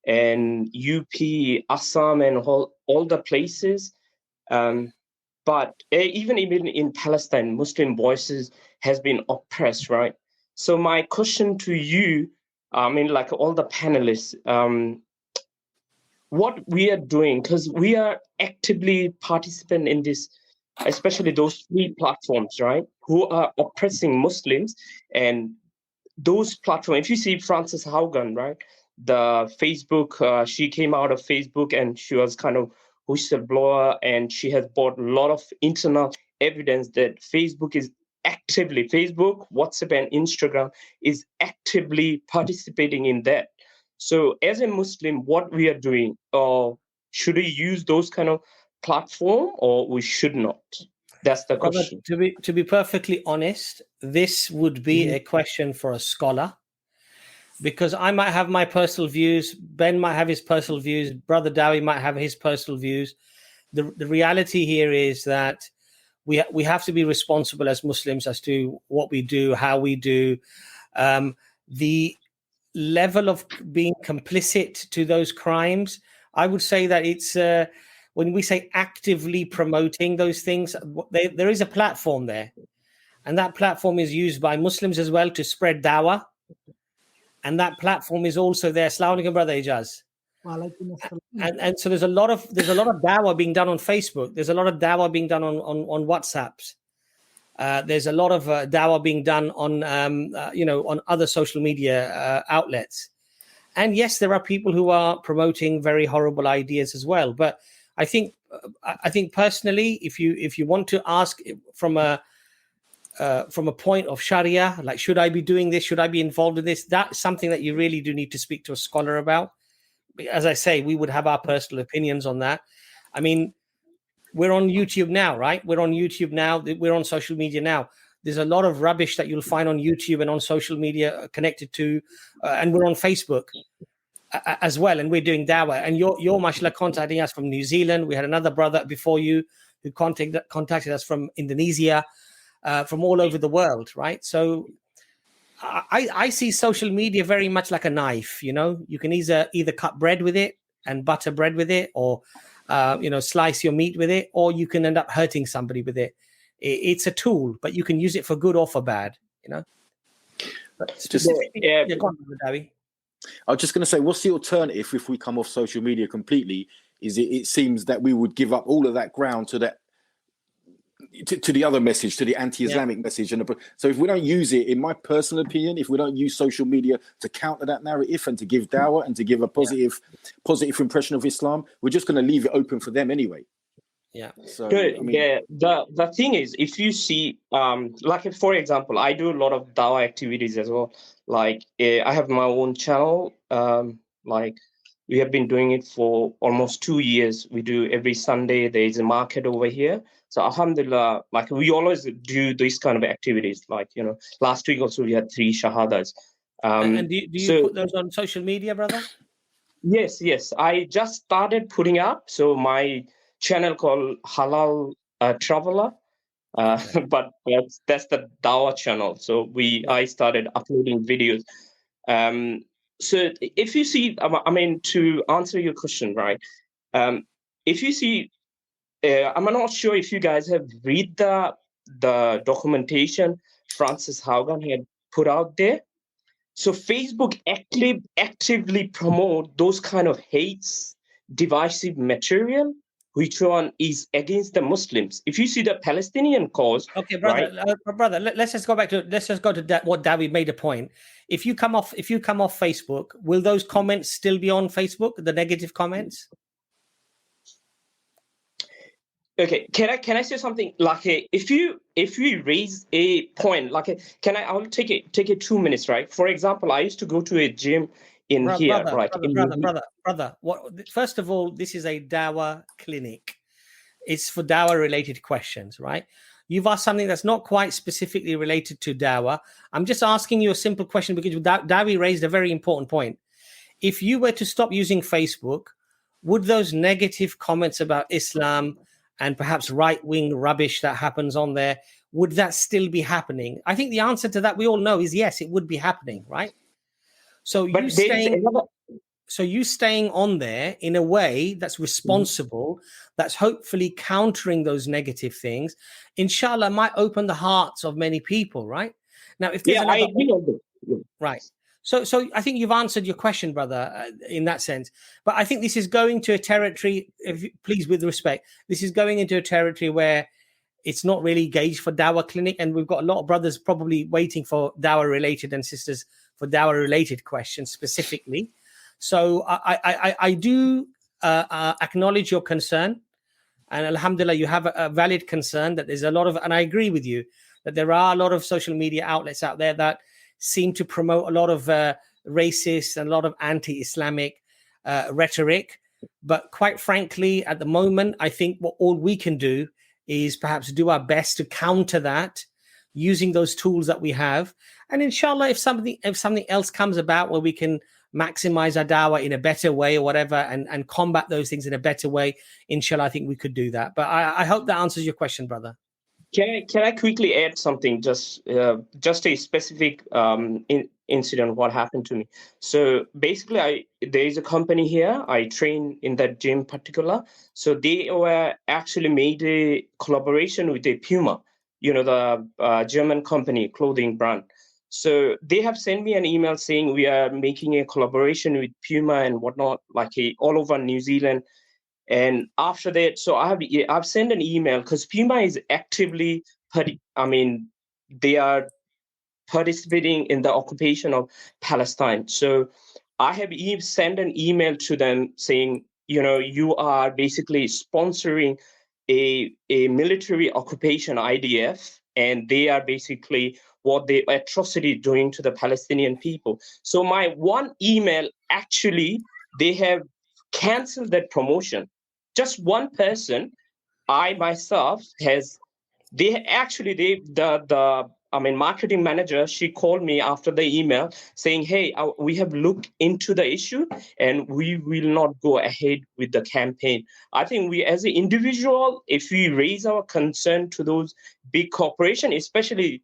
and UP, Assam, and all the places. But even in Palestine, Muslim voices has been oppressed, right? So my question to you, like all the panelists, what we are doing, because we are actively participant in this, especially those three platforms, right, who are oppressing Muslims. And those platforms, if you see Frances Haugen, right, the Facebook, she came out of Facebook and she was kind of whistleblower, and she has brought a lot of internal evidence that Facebook, WhatsApp, and Instagram is actively participating in that. So as a Muslim, what we are doing, should we use those kind of platform or we should not? That's the question. To be perfectly honest, this would be a question for a scholar, because I might have my personal views, Ben might have his personal views, Brother Dawi might have his personal views. The reality here is that we have to be responsible as Muslims as to what we do, how we do. The level of being complicit to those crimes, I would say that it's when we say actively promoting those things, there is a platform there, and that platform is used by Muslims as well to spread dawah, and that platform is also there. Assalamu alaikum, Brother Ijaz. And so there's a lot of dawah being done on Facebook. There's a lot of dawah being done on WhatsApps. There's a lot of dawah being done on on other social media outlets. And yes, there are people who are promoting very horrible ideas as well. But I think personally, if you want to ask from a point of Sharia, like, should I be doing this? Should I be involved in this? That's something that you really do need to speak to a scholar about. As I say, we would have our personal opinions on that. I mean, we're on YouTube now, right? We're on YouTube now. We're on social media now. There's a lot of rubbish that you'll find on YouTube and on social media connected to, and we're on Facebook as well. And we're doing dawah. And you're mashallah contacting us from New Zealand. We had another brother before you who contacted us from Indonesia, from all over the world, right? So I see social media very much like a knife. You can either cut bread with it and butter bread with it, or slice your meat with it, or you can end up hurting somebody with it. It's a tool, but you can use it for good or for bad. Just Yeah. Go on, Dawi. I was just going to say, what's the alternative if we come off social media completely? Is it seems that we would give up all of that ground to that, to the other message, to the anti-Islamic message. And so if we don't use it, in my personal opinion, if we don't use social media to counter that narrative and to give dawah and to give a positive impression of Islam, we're just going to leave it open for them anyway. Yeah. So Good. I mean, the thing is, if you see, like for example, I do a lot of dawah activities as well. Like I have my own channel. Like we have been doing it for almost 2 years. We do every Sunday. There is a market over here. So alhamdulillah, like we always do these kind of activities. Like, you know, last week also we had 3 shahadas. And do you put those on social media, brother? Yes. I just started putting up. So my channel called Halal Traveler, but that's the Dawah channel. So I started uploading videos. So if you see, I mean, to answer your question, right? If you see, I'm not sure if you guys have read the documentation Francis Haugen had put out there. So Facebook actively promote those kind of hates, divisive material, which one is against the Muslims. If you see the Palestinian cause, okay, brother, right? Brother, let's just go back to what David made a point. If you come off Facebook, will those comments still be on Facebook? The negative comments? Okay, can I say something? Like if you raise a point, like I'll take it 2 minutes, right? For example, I used to go to a gym in here, right? Brother. What? First of all, this is a dawah clinic. It's for dawah related questions, right? You've asked something that's not quite specifically related to dawah. I'm just asking you a simple question because Dawi raised a very important point. If you were to stop using Facebook, would those negative comments about Islam and perhaps right-wing rubbish that happens on there, would that still be happening? I think the answer to that we all know is yes, it would be happening, right? So you staying on there in a way that's responsible, that's hopefully countering those negative things, inshallah, might open the hearts of many people, right? Now, if there's I agree on that. Right. So I think you've answered your question, brother, in that sense. But I think this is going to a territory, please, with respect, this is going into a territory where it's not really gauged for dawah clinic. And we've got a lot of brothers probably waiting for dawah related and sisters for dawah related questions specifically. So I do acknowledge your concern. And alhamdulillah, you have a valid concern that there's a lot of, and I agree with you, that there are a lot of social media outlets out there that seem to promote a lot of racist and a lot of anti-Islamic rhetoric. But quite frankly, at the moment, I think what all we can do is perhaps do our best to counter that using those tools that we have. And inshallah, if something else comes about where we can maximize our dawah in a better way or whatever and combat those things in a better way, inshallah, I think we could do that. But I hope that answers your question, brother. Can I quickly add something? Just a specific incident what happened to me. So basically, there is a company here. I train in that gym particular. So they were actually made a collaboration with a Puma, the German company clothing brand. So they have sent me an email saying we are making a collaboration with Puma and whatnot, like all over New Zealand. And after that, so I've sent an email because Puma is actively, they are participating in the occupation of Palestine. So I have sent an email to them saying, you are basically sponsoring a military occupation, IDF, and they are basically what the atrocity doing to the Palestinian people. So my one email, actually, they have canceled that promotion. Just one person, I myself marketing manager, she called me after the email saying, hey, we have looked into the issue and we will not go ahead with the campaign. I think we as an individual, if we raise our concern to those big corporations, especially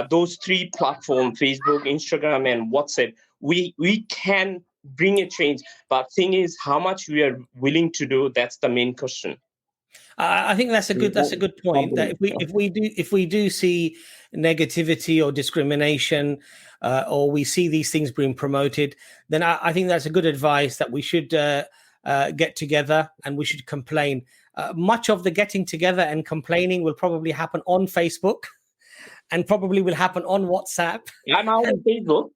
those 3 platforms, Facebook, Instagram, and WhatsApp, we can bring a change. But thing is, how much we are willing to do, that's the main question. I think that's a good point. That if we do see negativity or discrimination, or we see these things being promoted, then I think that's a good advice that we should get together and we should complain. Much of the getting together and complaining will probably happen on Facebook, and probably will happen on WhatsApp. Yeah, I'm out on Facebook.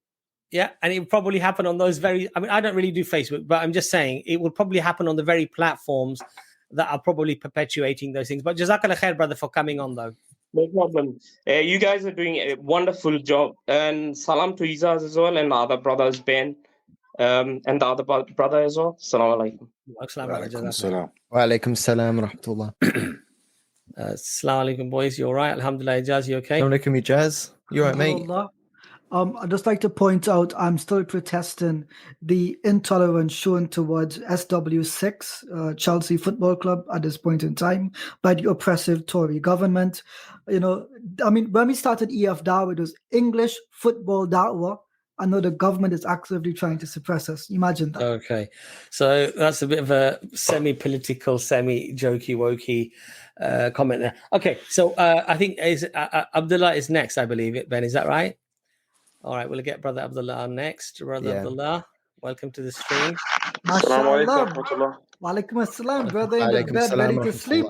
Yeah, and it will probably happen on those I mean, I don't really do Facebook, but I'm just saying it will probably happen on the very platforms that are probably perpetuating those things. But Jazakallah khair, brother, for coming on, though. No problem. You guys are doing a wonderful job. And salam to Izaz as well, and the other brothers, Ben, and the other brother as well. Assalamu alaikum. Wa alaikum salam wa rahmatullah. Assalamu alaikum, boys. You all right? Alhamdulillah, Ijaz, you okay? Assalamu alaikum, Ijaz. You all right, mate? I'd just like to point out I'm still protesting the intolerance shown towards SW6, Chelsea Football Club, at this point in time by the oppressive Tory government. You know, I mean, when we started EFDawah, it was English football da'wah. I know the government is actively trying to suppress us. Imagine that. Okay. So that's a bit of a semi-political, semi-jokey-wokey comment there. Okay. So I think Abdullah is next, I believe. Ben, is that right? All right, we'll get Brother Abdullah on next. Brother Abdullah, welcome to the stream. MashaAllah. Wa alaikum assalam, brother, in the bed, ready to sleep.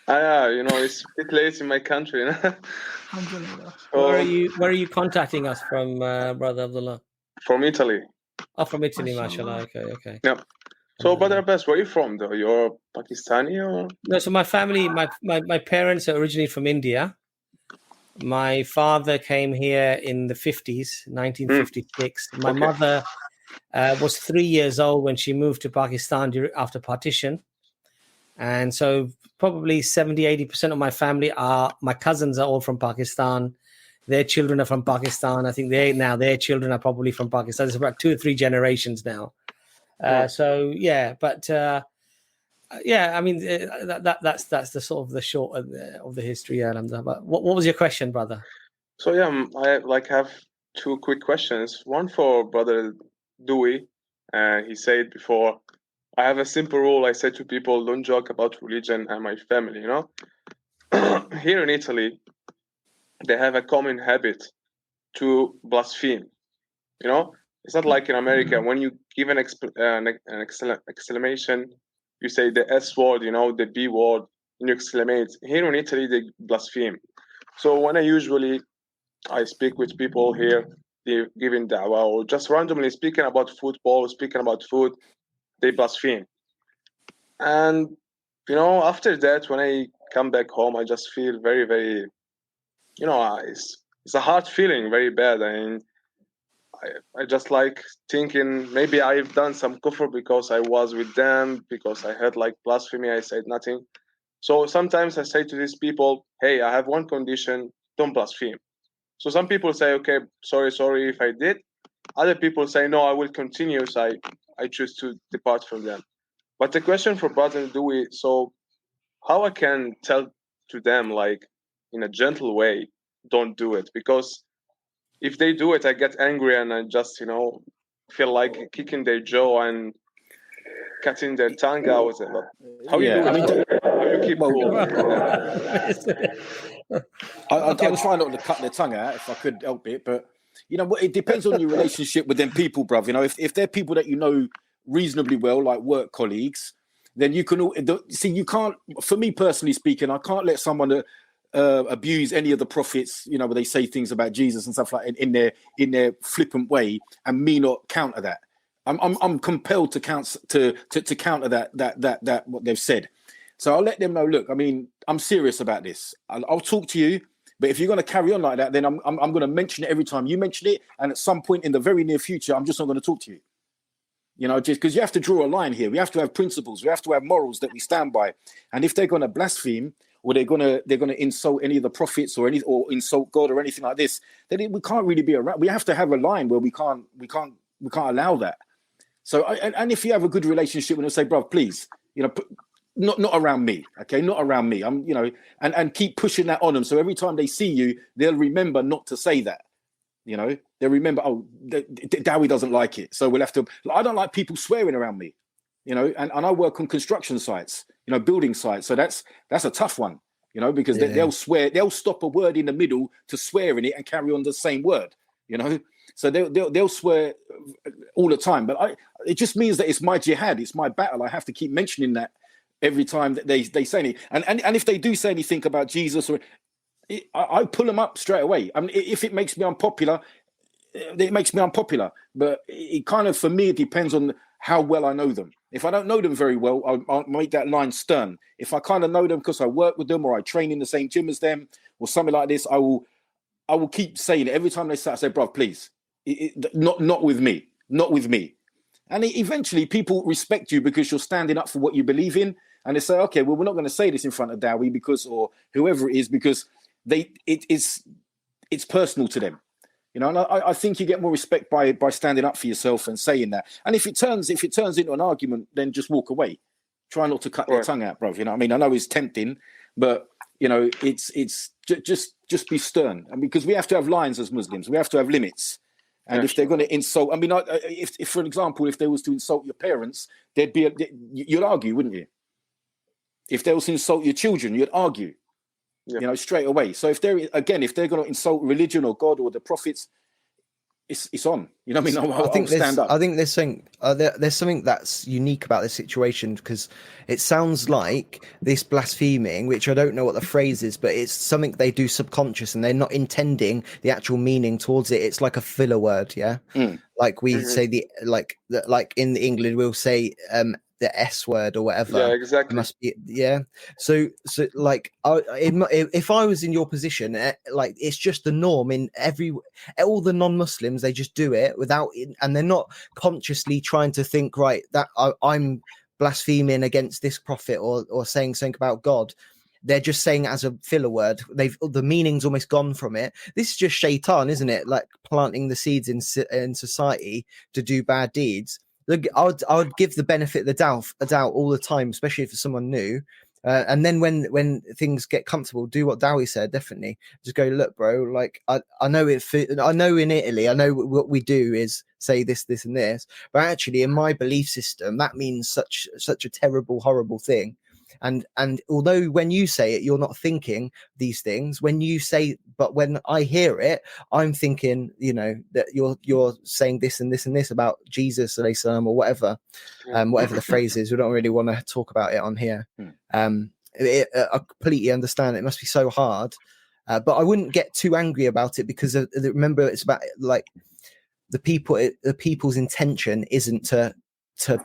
You know, it's a bit late in my country. Alhamdulillah. Where are you contacting us from, Brother Abdullah? From Italy. Oh, from Italy, mashallah. Okay. Yeah. So, Brother Abbas, where are you from, though? You're Pakistani or? No, so my family, my parents are originally from India. My father came here in the 50s, 1956. My mother was 3 years old when she moved to Pakistan after partition. And so probably 70-80% of my family my cousins are all from Pakistan. Their children are from Pakistan. I think their children are probably from Pakistan. It's about 2 or 3 generations now. So, yeah, but... I mean that's the sort of the short of the history. But what was your question, brother? So I have 2 quick questions. One for Brother Dewey. He said before, I have a simple rule. I say to people, don't joke about religion and my family. You know, here in Italy, they have a common habit to blaspheme. You know, it's not like in America when you give an exclamation. You say the S word, you know, the B word, and you exclamate. Here in Italy, they blaspheme. So when I speak with people here, they're giving da'wah or just randomly speaking about football, speaking about food, they blaspheme. And, you know, after that, when I come back home, I just feel very, very, you know, it's a hard feeling, very bad. I mean, I just like thinking maybe I've done some kufr because I was with them, because I heard like blasphemy, I said nothing. So sometimes I say to these people, hey, I have one condition, don't blaspheme. So some people say, okay, sorry if I did. Other people say, no, I will continue. So I choose to depart from them. But the question for Brother Dewey, so how I can tell to them, like in a gentle way, don't do it? Because if they do it, I get angry and I just, you know, feel like kicking their jaw and cutting their tongue out. How you do it? How you keep cool? I was trying not to cut their tongue out if I could help it, but you know, it depends on your relationship with them people, bruv. You know, if they're people that you know reasonably well, like work colleagues, then you can see. You can't. For me personally speaking, I can't let someone abuse any of the prophets, you know, where they say things about Jesus and stuff like in their flippant way, and me not counter that. I'm compelled to counter that what they've said. So I'll let them know. Look, I mean, I'm serious about this. I'll talk to you, but if you're going to carry on like that, then I'm going to mention it every time you mention it, and at some point in the very near future, I'm just not going to talk to you. You know, just because you have to draw a line here. We have to have principles. We have to have morals that we stand by. And if they're going to blaspheme, or they're gonna insult any of the prophets or insult God or anything like this, then we can't really be around. We have to have a line where we can't allow that. So and if you have a good relationship, when they say, bro, please, you know, not around me, okay, not around me. I'm, you know, and keep pushing that on them. So every time they see you, they'll remember not to say that. You know, they remember, oh, Dowie doesn't like it, so we'll have to. I don't like people swearing around me. you know, and I work on construction sites, you know, building sites. So that's a tough one, you know, because they'll swear, they'll stop a word in the middle to swear in it and carry on the same word, you know. So they'll swear all the time. But it just means that it's my jihad, it's my battle. I have to keep mentioning that every time that they say anything. And if they do say anything about Jesus, or I pull them up straight away. I mean, if it makes me unpopular, it makes me unpopular. But it kind of, for me, it depends on how well I know them. If I don't know them very well, I'll make that line stern. If I kind of know them because I work with them or I train in the same gym as them or something like this, I will keep saying it every time they say, I say, bro, please, not with me, not with me. And eventually people respect you because you're standing up for what you believe in. And they say, okay, well, we're not going to say this in front of Dawi because, or whoever it is, because it's personal to them. You know, and I think you get more respect by standing up for yourself and saying that. And if it turns into an argument, then just walk away. Try not to cut your tongue out, bro. You know what I mean? I know it's tempting, but you know, it's just be stern. And because we have to have lines as Muslims, we have to have limits. And if they're going to insult, I mean, if for example, if they was to insult your parents, you'd argue, wouldn't you? If they was to insult your children, you'd argue. You know, straight away. So if they're going to insult religion or God or the prophets, it's on. You know what I mean? I think stand up. I think there's something that's unique about this situation, because it sounds like this blaspheming, which I don't know what the phrase is, but it's something they do subconscious and they're not intending the actual meaning towards it. It's like a filler word, yeah. Like we say like in England we'll say the S word or whatever. Yeah, exactly. It must be, yeah. So like, if I was in your position, like it's just the norm in all the non-Muslims. They just do it without, and they're not consciously trying to think, right, that I'm blaspheming against this prophet or saying something about God. They're just saying it as a filler word. The meaning's almost gone from it. This is just shaitan, isn't it? Like planting the seeds in society to do bad deeds. Look, I would give the benefit of the doubt all the time, especially if it's someone new. And then when things get comfortable, do what Dawi said. Definitely, just go, look, bro. Like I know I know in Italy, I know what we do is say this, and this, but actually, in my belief system, that means such a terrible, horrible thing. And although when you say it, you're not thinking these things. When you say, but when I hear it, I'm thinking, you know, that you're saying this and this and this about Jesus alayhi salam or whatever, whatever the phrase is. We don't really want to talk about it on here. I completely understand. It must be so hard, but I wouldn't get too angry about it because remember, it's about like the people's intention isn't to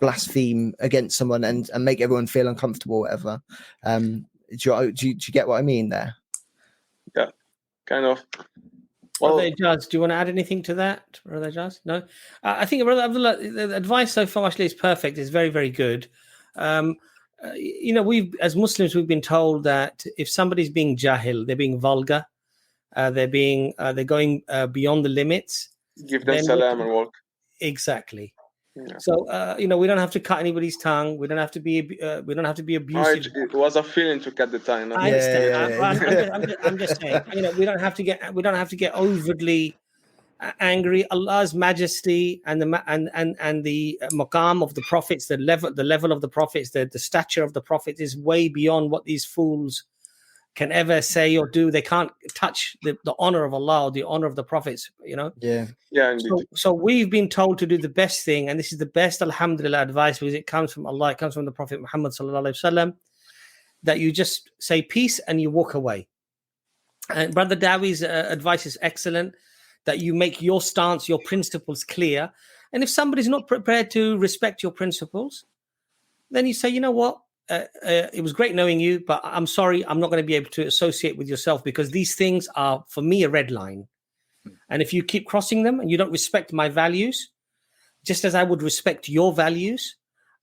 blaspheme against someone and make everyone feel uncomfortable or whatever. Do you get what I mean there? Yeah, kind of. Well, Brother Ijaz, do you want to add anything to that, Brother Ijaz? No? I think, Brother Abdullah, the advice so far actually is perfect. It's very, very good. You know, as Muslims, we've been told that if somebody's being jahil, they're being vulgar, they're going beyond the limits. Give them salam and walk. Exactly. Yeah. So you know, we don't have to cut anybody's tongue. We don't have to be abusive. It was a feeling to cut the tongue. No? I understand. I'm just saying. You know, we don't have to get overly angry. Allah's majesty and the maqam of the prophets, the level of the prophets, the stature of the prophets is way beyond what these fools can ever say or do. They can't touch the honor of Allah or the honor of the prophets, you know? Yeah, indeed. So we've been told to do the best thing, and this is the best, alhamdulillah, advice, because it comes from Allah, it comes from the Prophet Muhammad sallallahu alaihi wasallam, that you just say peace and you walk away. And Brother Dawi's advice is excellent, that you make your stance, your principles clear. And if somebody's not prepared to respect your principles, then you say, you know what? It was great knowing you, but I'm sorry, I'm not going to be able to associate with yourself because these things are, for me, a red line. And if you keep crossing them and you don't respect my values, just as I would respect your values,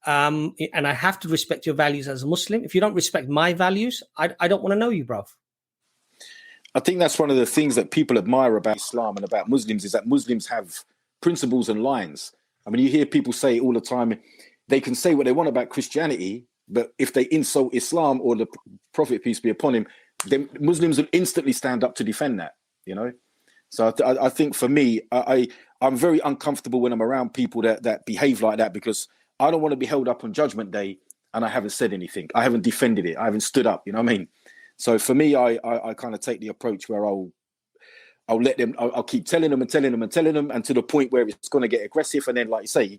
and I have to respect your values as a Muslim, if you don't respect my values, I don't want to know you, bro. I think that's one of the things that people admire about Islam and about Muslims is that Muslims have principles and lines. I mean, you hear people say all the time, they can say what they want about Christianity, but if they insult Islam or the Prophet, peace be upon him, then Muslims will instantly stand up to defend that, you know? So I think for me, I'm very uncomfortable when I'm around people that behave like that because I don't want to be held up on Judgment Day and I haven't said anything. I haven't defended it. I haven't stood up. You know what I mean? So for me, I kind of take the approach where I'll let them. I'll keep telling them and to the point where it's going to get aggressive. And then, like you say, you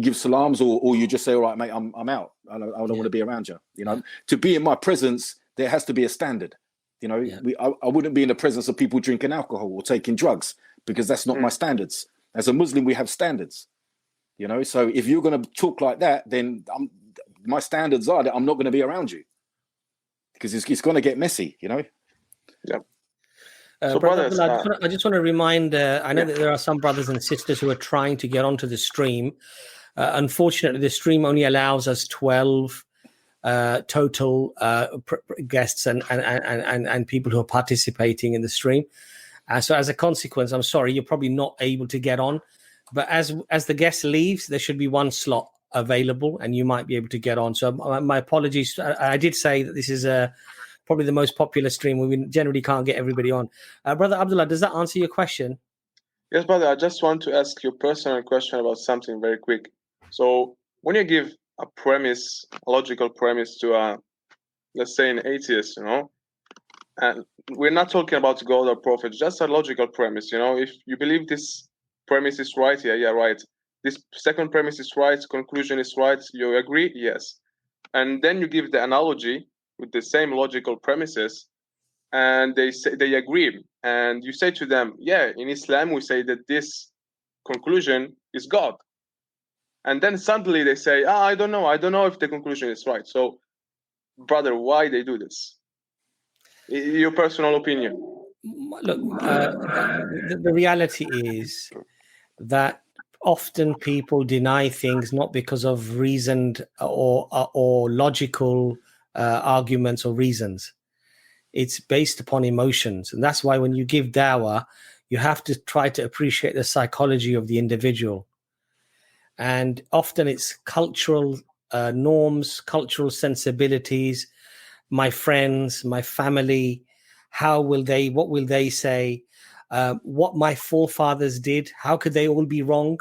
give salams, or you just say, "All right, mate, I'm out. I don't want to be around you." You know, to be in my presence, there has to be a standard. You know, I wouldn't be in the presence of people drinking alcohol or taking drugs because that's not my standards. As a Muslim, we have standards. You know, so if you're going to talk like that, then my standards are that I'm not going to be around you because it's going to get messy. You know. Yeah. So brothers, I just want to remind, I know that there are some brothers and sisters who are trying to get onto the stream. Unfortunately, the stream only allows us 12 total guests and people who are participating in the stream. So as a consequence, I'm sorry, you're probably not able to get on. But as the guest leaves, there should be one slot available and you might be able to get on. So my apologies. I did say that this is probably the most popular stream where we generally can't get everybody on. Brother Abdullah, does that answer your question? Yes, brother. I just want to ask you a personal question about something very quick. So when you give a premise, a logical premise to let's say an atheist, you know, and we're not talking about God or prophet, just a logical premise, you know, if you believe this premise is right, yeah, right. This second premise is right, conclusion is right, you agree? Yes. And then you give the analogy with the same logical premises, and they agree. And you say to them, yeah, in Islam, we say that this conclusion is God. And then suddenly they say, I don't know if the conclusion is right. So, brother, why they do this? Your personal opinion. Look, the reality is that often people deny things not because of reasoned or logical arguments or reasons. It's based upon emotions. And that's why when you give dawah, you have to try to appreciate the psychology of the individual. And often it's cultural norms, cultural sensibilities, my friends, my family, what will they say, what my forefathers did, how could they all be wrong?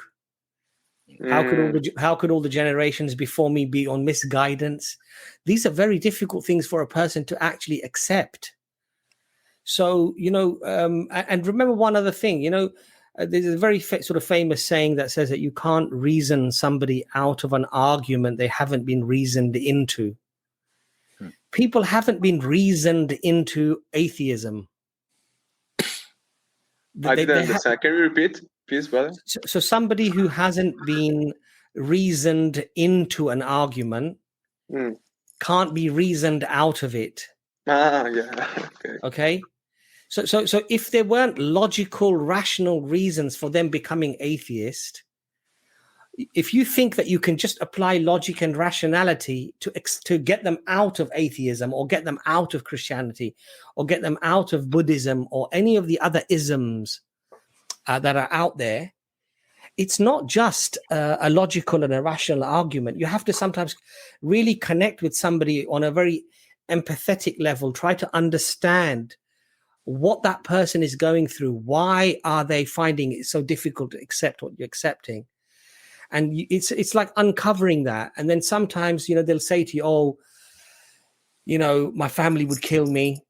How could all the generations before me be on misguidance? These are very difficult things for a person to actually accept. So, you know, and remember one other thing, you know, there's a very sort of famous saying that says that you can't reason somebody out of an argument they haven't been reasoned into. People haven't been reasoned into atheism. I didn't understand. Can you repeat, please, brother? So somebody who hasn't been reasoned into an argument can't be reasoned out of it. Yeah. Okay. So if there weren't logical, rational reasons for them becoming atheist, if you think that you can just apply logic and rationality to get them out of atheism or get them out of Christianity or get them out of Buddhism or any of the other isms that are out there, it's not just a logical and a rational argument. You have to sometimes really connect with somebody on a very empathetic level, try to understand what that person is going through. Why are they finding it so difficult to accept what you're accepting? And it's like uncovering that. And then sometimes, you know, they'll say to you, oh, you know, my family would kill me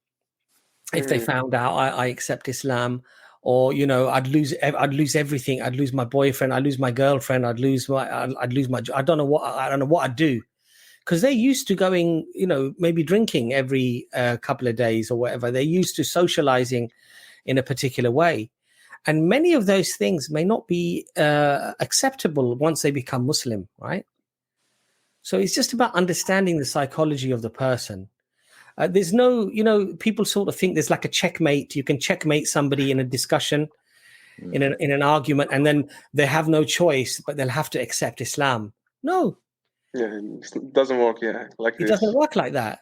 if they found out I accept Islam. Or, you know, I'd lose everything. I'd lose my boyfriend. I'd lose my girlfriend. I'd lose my, I don't know what I'd do. Because they're used to going, you know, maybe drinking every couple of days or whatever. They're used to socializing in a particular way. And many of those things may not be acceptable once they become Muslim, right? So it's just about understanding the psychology of the person. There's no, you know, people sort of think there's like a checkmate. You can checkmate somebody in a discussion, in an argument, and then they have no choice, but they'll have to accept Islam. No. Yeah, it doesn't work. Yeah, like it doesn't work like that.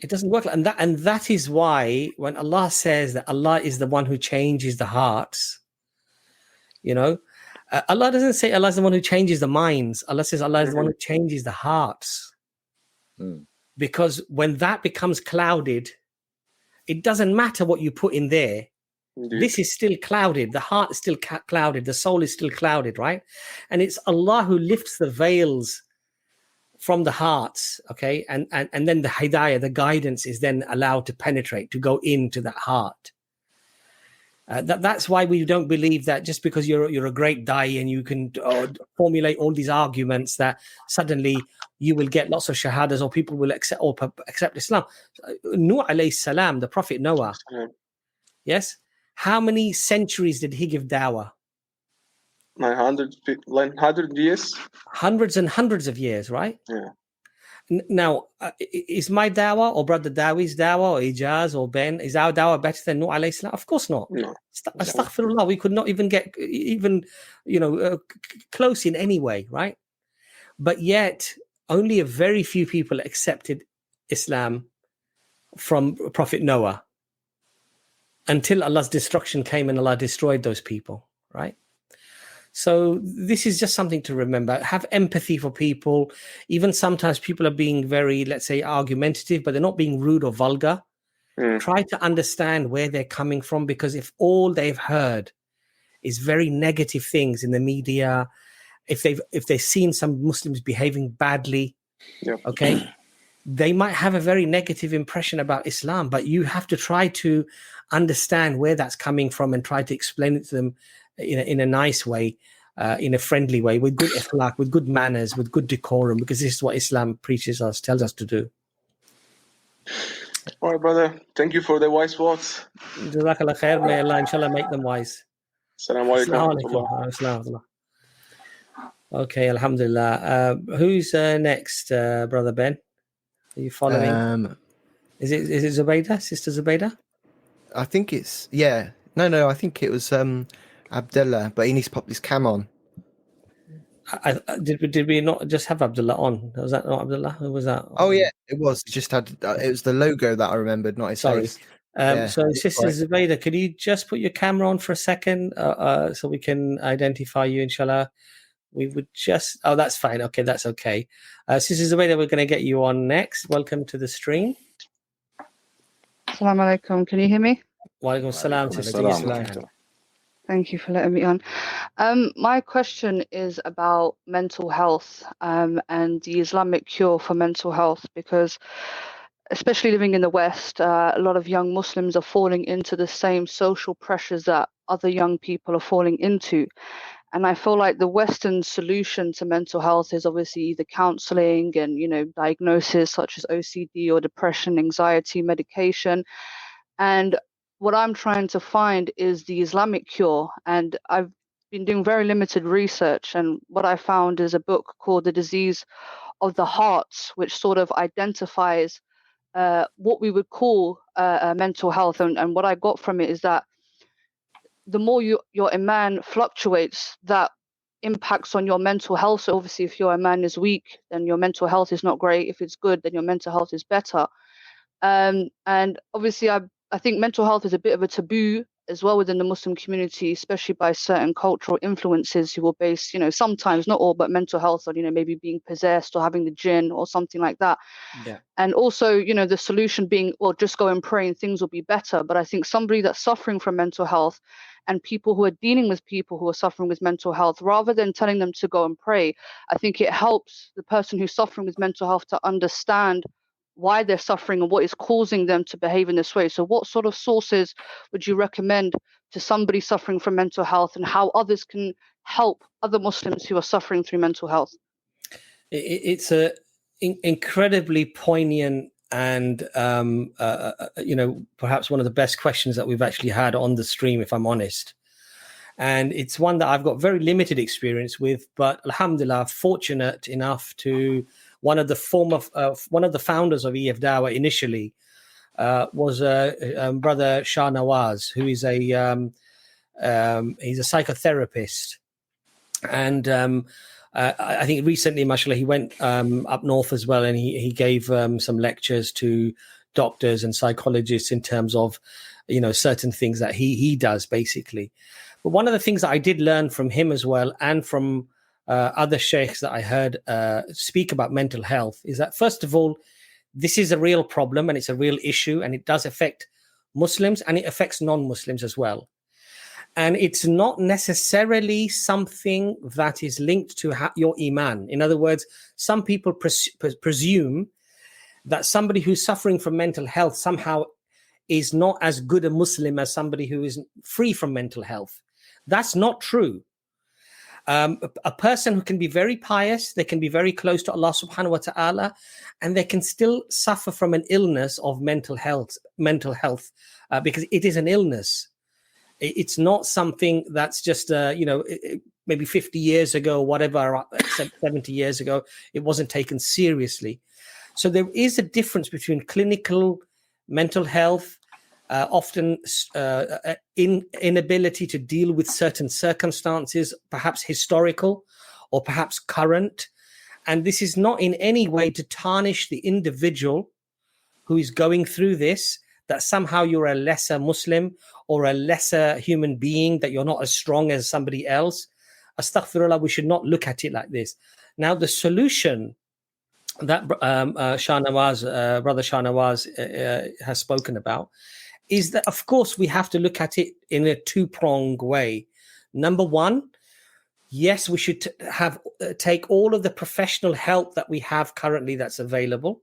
It doesn't work like that. And that is why when Allah says that Allah is the one who changes the hearts, you know, Allah doesn't say Allah is the one who changes the minds. Allah says Allah is the one who changes the hearts. Because when that becomes clouded, it doesn't matter what you put in there. Indeed. This is still clouded. The heart is still clouded. The soul is still clouded, right? And it's Allah who lifts the veils from the hearts, okay? And then the hidayah, the guidance, is then allowed to penetrate, to go into that heart. That's why we don't believe that just because you're a great da'i and you can formulate all these arguments that suddenly you will get lots of shahadas or people will accept Islam. Nuh alayhi salam, the Prophet Noah, yes? How many centuries did he give dawah? 900 years. Hundreds and hundreds of years, right? Yeah. Now, is my dawah or Brother Dawi's dawah or Ijaz or Ben, is our dawah better than Nuh alayhi salam? Of course not. No. Astaghfirullah, we could not even get close in any way, right? But yet, only a very few people accepted Islam from Prophet Noah until Allah's destruction came and Allah destroyed those people, right? So this is just something to remember. Have empathy for people. Even sometimes people are being very, let's say, argumentative, but they're not being rude or vulgar. Try to understand where they're coming from, because if all they've heard is very negative things in the media, if they've seen some Muslims behaving badly, okay, they might have a very negative impression about Islam, but you have to try to understand where that's coming from and try to explain it to them in a nice way, in a friendly way, with good akhlaq, with good manners, with good decorum, because this is what Islam tells us to do. All right, brother. Thank you for the wise words. Jazakallah khair. May Allah inshallah make them wise. Assalamu alaikum. Assalamu alaikum. Okay, alhamdulillah. Who's next, Brother Ben? Are you following? Is it Zubaydah, Sister Zubaydah? I think it's No, I think it was Abdullah, but he needs to pop his cam on. Did we not just have Abdullah on? Was that not Abdullah? Who was that? Oh yeah, it was. It just had it was the logo that I remembered, not his face. So Sister Zubaydah, could you just put your camera on for a second, so we can identify you, inshallah? We would just... Oh, that's fine. Okay, that's okay. Sister Zubaydah, we're going to get you on next. Welcome to the stream. Assalamu alaikum. Can you hear me? Wa alaikum salam. Thank you for letting me on. My question is about mental health and the Islamic cure for mental health, because especially living in the West, a lot of young Muslims are falling into the same social pressures that other young people are falling into. And I feel like the Western solution to mental health is obviously either counseling and, diagnosis such as OCD or depression, anxiety, medication. And what I'm trying to find is the Islamic cure. And I've been doing very limited research. And what I found is a book called The Disease of the Heart, which sort of identifies what we would call mental health. And what I got from it is that the more your iman fluctuates, that impacts on your mental health. So obviously, if your iman is weak, then your mental health is not great. If it's good, then your mental health is better. And obviously, I think mental health is a bit of a taboo as well within the Muslim community, especially by certain cultural influences who will base, sometimes, not all, but mental health on, maybe being possessed or having the jinn or something like that. Yeah. And also, the solution being, well, just go and pray and things will be better. But I think somebody that's suffering from mental health and people who are dealing with people who are suffering with mental health, rather than telling them to go and pray, I think it helps the person who's suffering with mental health to understand why they're suffering and what is causing them to behave in this way. So what sort of sources would you recommend to somebody suffering from mental health, and how others can help other Muslims who are suffering through mental health? It's a incredibly poignant and perhaps one of the best questions that we've actually had on the stream, if I'm honest. And it's one that I've got very limited experience with, but alhamdulillah, fortunate enough to... One of the founders of EFDawah initially was Brother Shah Nawaz, who is he's a psychotherapist, and I think recently, mashallah, he went up north as well, and he gave some lectures to doctors and psychologists in terms of certain things that he does basically. But one of the things that I did learn from him as well, and from other sheikhs that I heard speak about mental health, is that first of all, this is a real problem and it's a real issue, and it does affect Muslims and it affects non-Muslims as well. And it's not necessarily something that is linked to your iman. In other words, some people presume that somebody who's suffering from mental health somehow is not as good a Muslim as somebody who is free from mental health. That's not true. A person who can be very pious, they can be very close to Allah subhanahu wa ta'ala, and they can still suffer from an illness of mental health, because it is an illness. It's not something that's just, maybe 50 years ago, whatever, 70 years ago, it wasn't taken seriously. So there is a difference between clinical mental health, often inability to deal with certain circumstances, perhaps historical or perhaps current. And this is not in any way to tarnish the individual who is going through this, that somehow you're a lesser Muslim or a lesser human being, that you're not as strong as somebody else. Astaghfirullah, we should not look at it like this. Now, the solution that Brother Shahnawaz has spoken about is that, of course, we have to look at it in a two-pronged way. Number one, yes, we should take all of the professional help that we have currently that's available.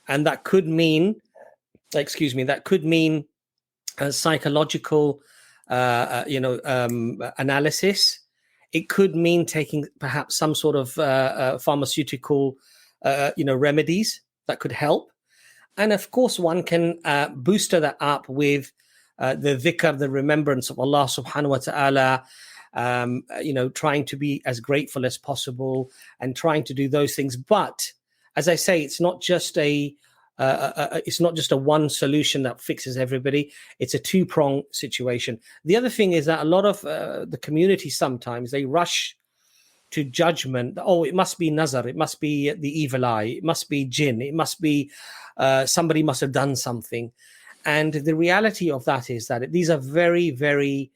And that could mean, psychological, analysis. It could mean taking perhaps some sort of pharmaceutical, remedies that could help. And of course, one can booster that up with the dhikr, the remembrance of Allah subhanahu wa ta'ala, trying to be as grateful as possible and trying to do those things. But as I say, it's not just a one solution that fixes everybody. It's a two-pronged situation. The other thing is that a lot of the community, sometimes they rush to judgment. Oh, it must be nazar. It must be the evil eye. It must be jinn. It must be somebody must have done something. And the reality of that is that these are very, very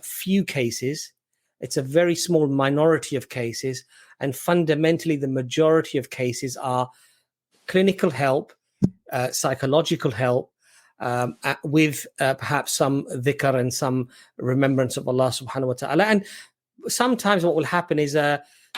few cases. It's a very small minority of cases. And fundamentally, the majority of cases are clinical help, psychological help, with perhaps some dhikr and some remembrance of Allah subhanahu wa ta'ala. And sometimes what will happen is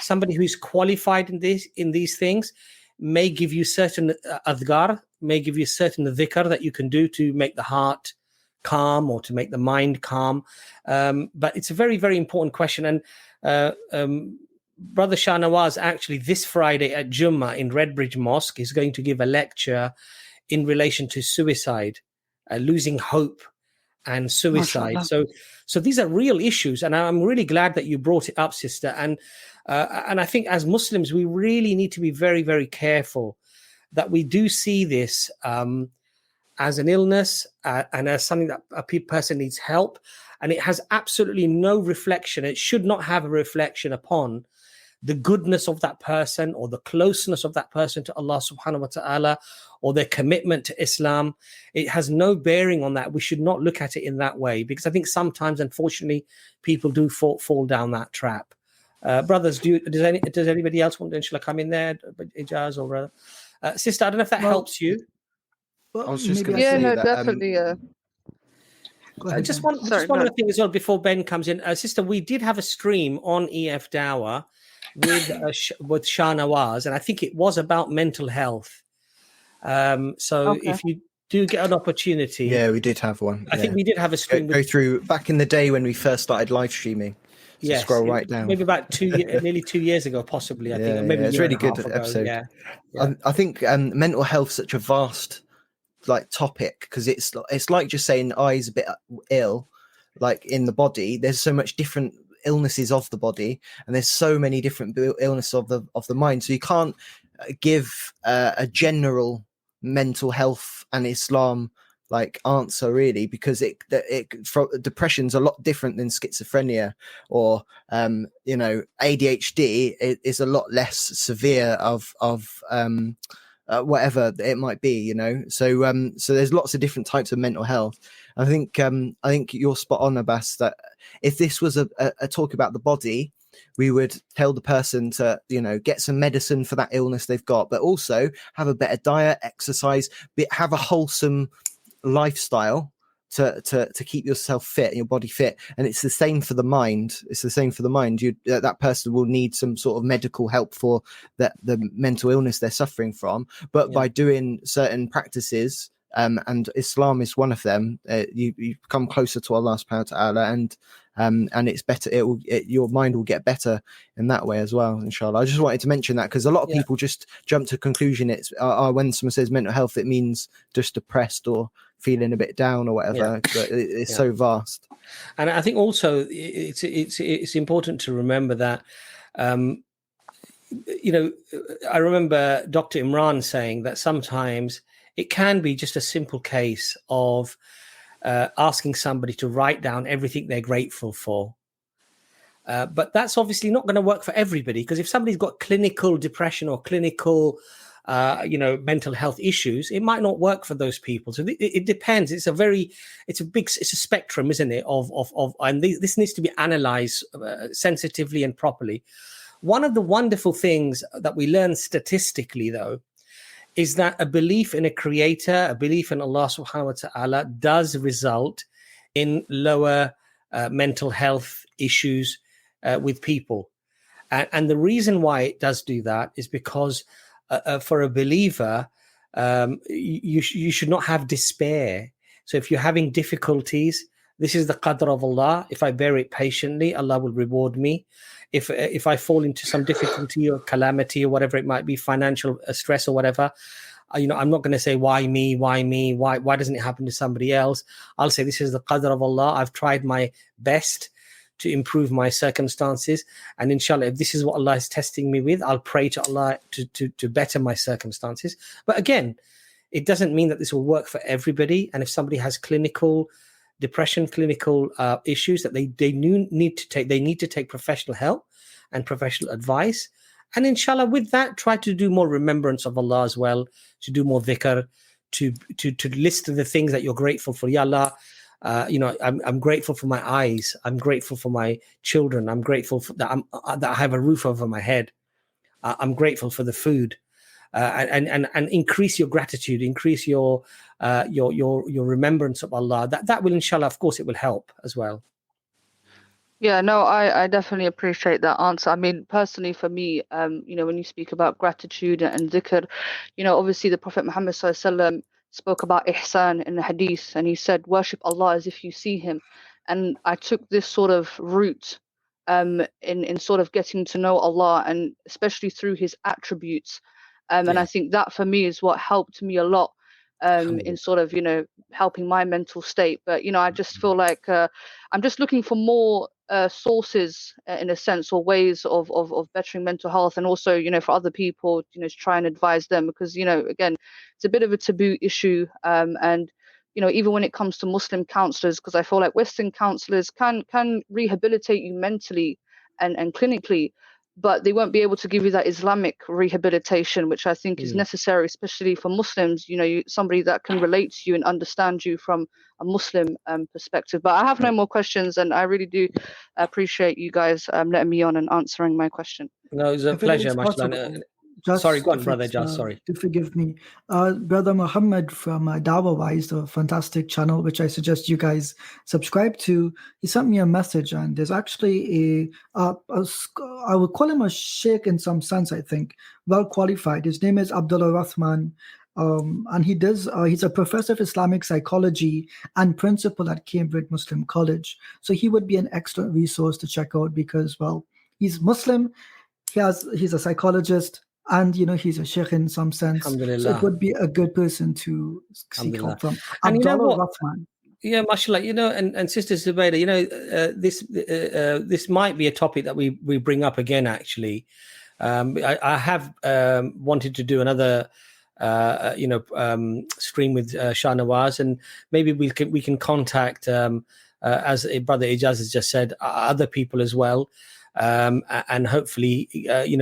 somebody who is qualified in these things may give you certain adhkar, may give you certain dhikr that you can do to make the heart calm or to make the mind calm. But it's a very, very important question. And Brother Shahnawaz, actually this Friday at Jummah in Redbridge Mosque, is going to give a lecture in relation to suicide, losing hope and suicide. So these are real issues, and I'm really glad that you brought it up, sister. And I think as Muslims, we really need to be very, very careful that we do see this as an illness and as something that a person needs help. And it has absolutely no reflection. It should not have a reflection upon the goodness of that person or the closeness of that person to Allah subhanahu wa ta'ala or their commitment to Islam. It has no bearing on that. We should not look at it in that way, because I think sometimes, unfortunately, people do fall down that trap. Brothers, does anybody else want to, shall I come in there? Ijaz or sister, I don't know if that helps you. I was just going to yeah, say no, that, definitely, yeah. Just one other thing as well before Ben comes in. Sister, we did have a stream on EFDawah with Shahnawaz, and I think it was about mental health. If you do get an opportunity, yeah, we did have one. I think we did have a stream. Go through back in the day when we first started live streaming. So yes, scroll right down. Maybe about nearly 2 years ago, possibly. I think maybe it's a really good episode. I think mental health is such a vast topic, because it's like just saying I's a bit ill, like in the body. There's so much different illnesses of the body, and there's so many different illnesses of the mind. So you can't give a general mental health and Islam answer, really, because depression's a lot different than schizophrenia, or ADHD is a lot less severe of whatever it might be, so there's lots of different types of mental health. I think you're spot on, Abbas, that if this was a talk about the body, we would tell the person to get some medicine for that illness they've got, but also have a better diet, exercise, have a wholesome lifestyle to keep yourself fit and your body fit. And it's the same for the mind. It's the same for the mind. That person will need some sort of medical help for the mental illness they're suffering from. But by doing certain practices, and Islam is one of them, you come closer to Allah subhanahu wa ta'ala, and it's better. Your mind will get better in that way as well, inshallah. I just wanted to mention that because a lot of people just jump to conclusion it's when someone says mental health, it means just depressed or feeling a bit down or whatever. But it's so vast. And I think also it's important to remember that I remember Dr. Imran saying that sometimes it can be just a simple case of asking somebody to write down everything they're grateful for. But that's obviously not going to work for everybody, because if somebody's got clinical depression or clinical, mental health issues, it might not work for those people. So it depends. It's a spectrum, isn't it? And this needs to be analyzed sensitively and properly. One of the wonderful things that we learn statistically, though, is that a belief in a creator, a belief in Allah subhanahu wa ta'ala does result in lower mental health issues with people. And the reason why it does do that is because for a believer, you should not have despair. So if you're having difficulties, this is the qadr of Allah. If I bear it patiently, Allah will reward me. If I fall into some difficulty or calamity or whatever it might be, financial stress or whatever, I'm not going to say, why me? Why doesn't it happen to somebody else? I'll say, this is the qadr of Allah. I've tried my best to improve my circumstances. And inshallah, if this is what Allah is testing me with, I'll pray to Allah to better my circumstances. But again, it doesn't mean that this will work for everybody. And if somebody has clinical depression, clinical issues that they need to take professional help and professional advice. And inshallah, with that, try to do more remembrance of Allah as well, to do more dhikr, to list the things that you're grateful for. Ya Allah, I'm grateful for my eyes. I'm grateful for my children. I'm grateful that I have a roof over my head. I'm grateful for the food. And increase your gratitude, increase your remembrance of Allah. That will, inshallah, of course, it will help as well. Yeah, no, I definitely appreciate that answer. I mean, personally for me, when you speak about gratitude and dhikr, obviously the Prophet Muhammad ﷺ spoke about ihsan in the hadith, and he said, worship Allah as if you see him. And I took this sort of route in sort of getting to know Allah, and especially through his attributes. And I think that for me is what helped me a lot in sort of, helping my mental state. But, I just feel like I'm just looking for more sources in a sense, or ways of bettering mental health, and also, for other people, to try and advise them, because, again, it's a bit of a taboo issue. And, even when it comes to Muslim counselors, because I feel like Western counselors can rehabilitate you mentally and clinically, but they won't be able to give you that Islamic rehabilitation, which I think is necessary, especially for Muslims, somebody that can relate to you and understand you from a Muslim perspective. But I have no more questions, and I really do appreciate you guys letting me on and answering my question. No, it's a pleasure, Mashlan. Sorry, go on, brother Jas, sorry. To forgive me. Brother Muhammad from Dawah Wise, a fantastic channel, which I suggest you guys subscribe to. He sent me a message, and there's actually I would call him a sheikh in some sense, I think, well qualified. His name is Abdullah Rahman. And he's a professor of Islamic psychology and principal at Cambridge Muslim College. So he would be an excellent resource to check out, because, well, he's Muslim, he's a psychologist, and he's a sheikh in some sense. So it would be a good person to seek help from. And Abdullah Rahman. Yeah, mashallah, and Sister Zubaydah, this might be a topic that we bring up again, actually. I have wanted to do another stream with Shah Nawaz, and maybe we can contact, as Brother Ijaz has just said, other people as well, and hopefully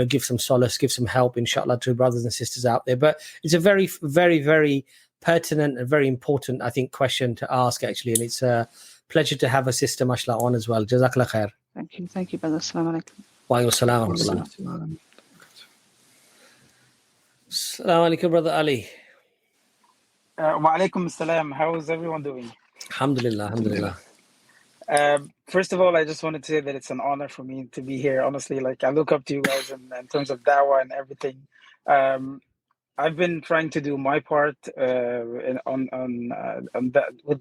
give some solace, give some help, inshallah, to brothers and sisters out there. But it's a very, very, very pertinent and very important, I think, question to ask, actually, and it's a pleasure to have a sister, mashallah, on as well. Jazakallah khair. Thank you, brother. Assalamu alaikum. Wa alaikum assalam wa rahmatullah. Assalamu alaikum, Brother Ali. Wa alaikum assalam. How is everyone doing? Alhamdulillah, alhamdulillah. First of all, I just wanted to say that it's an honor for me to be here. Honestly, like I look up to you guys in terms of dawah and everything. I've been trying to do my part with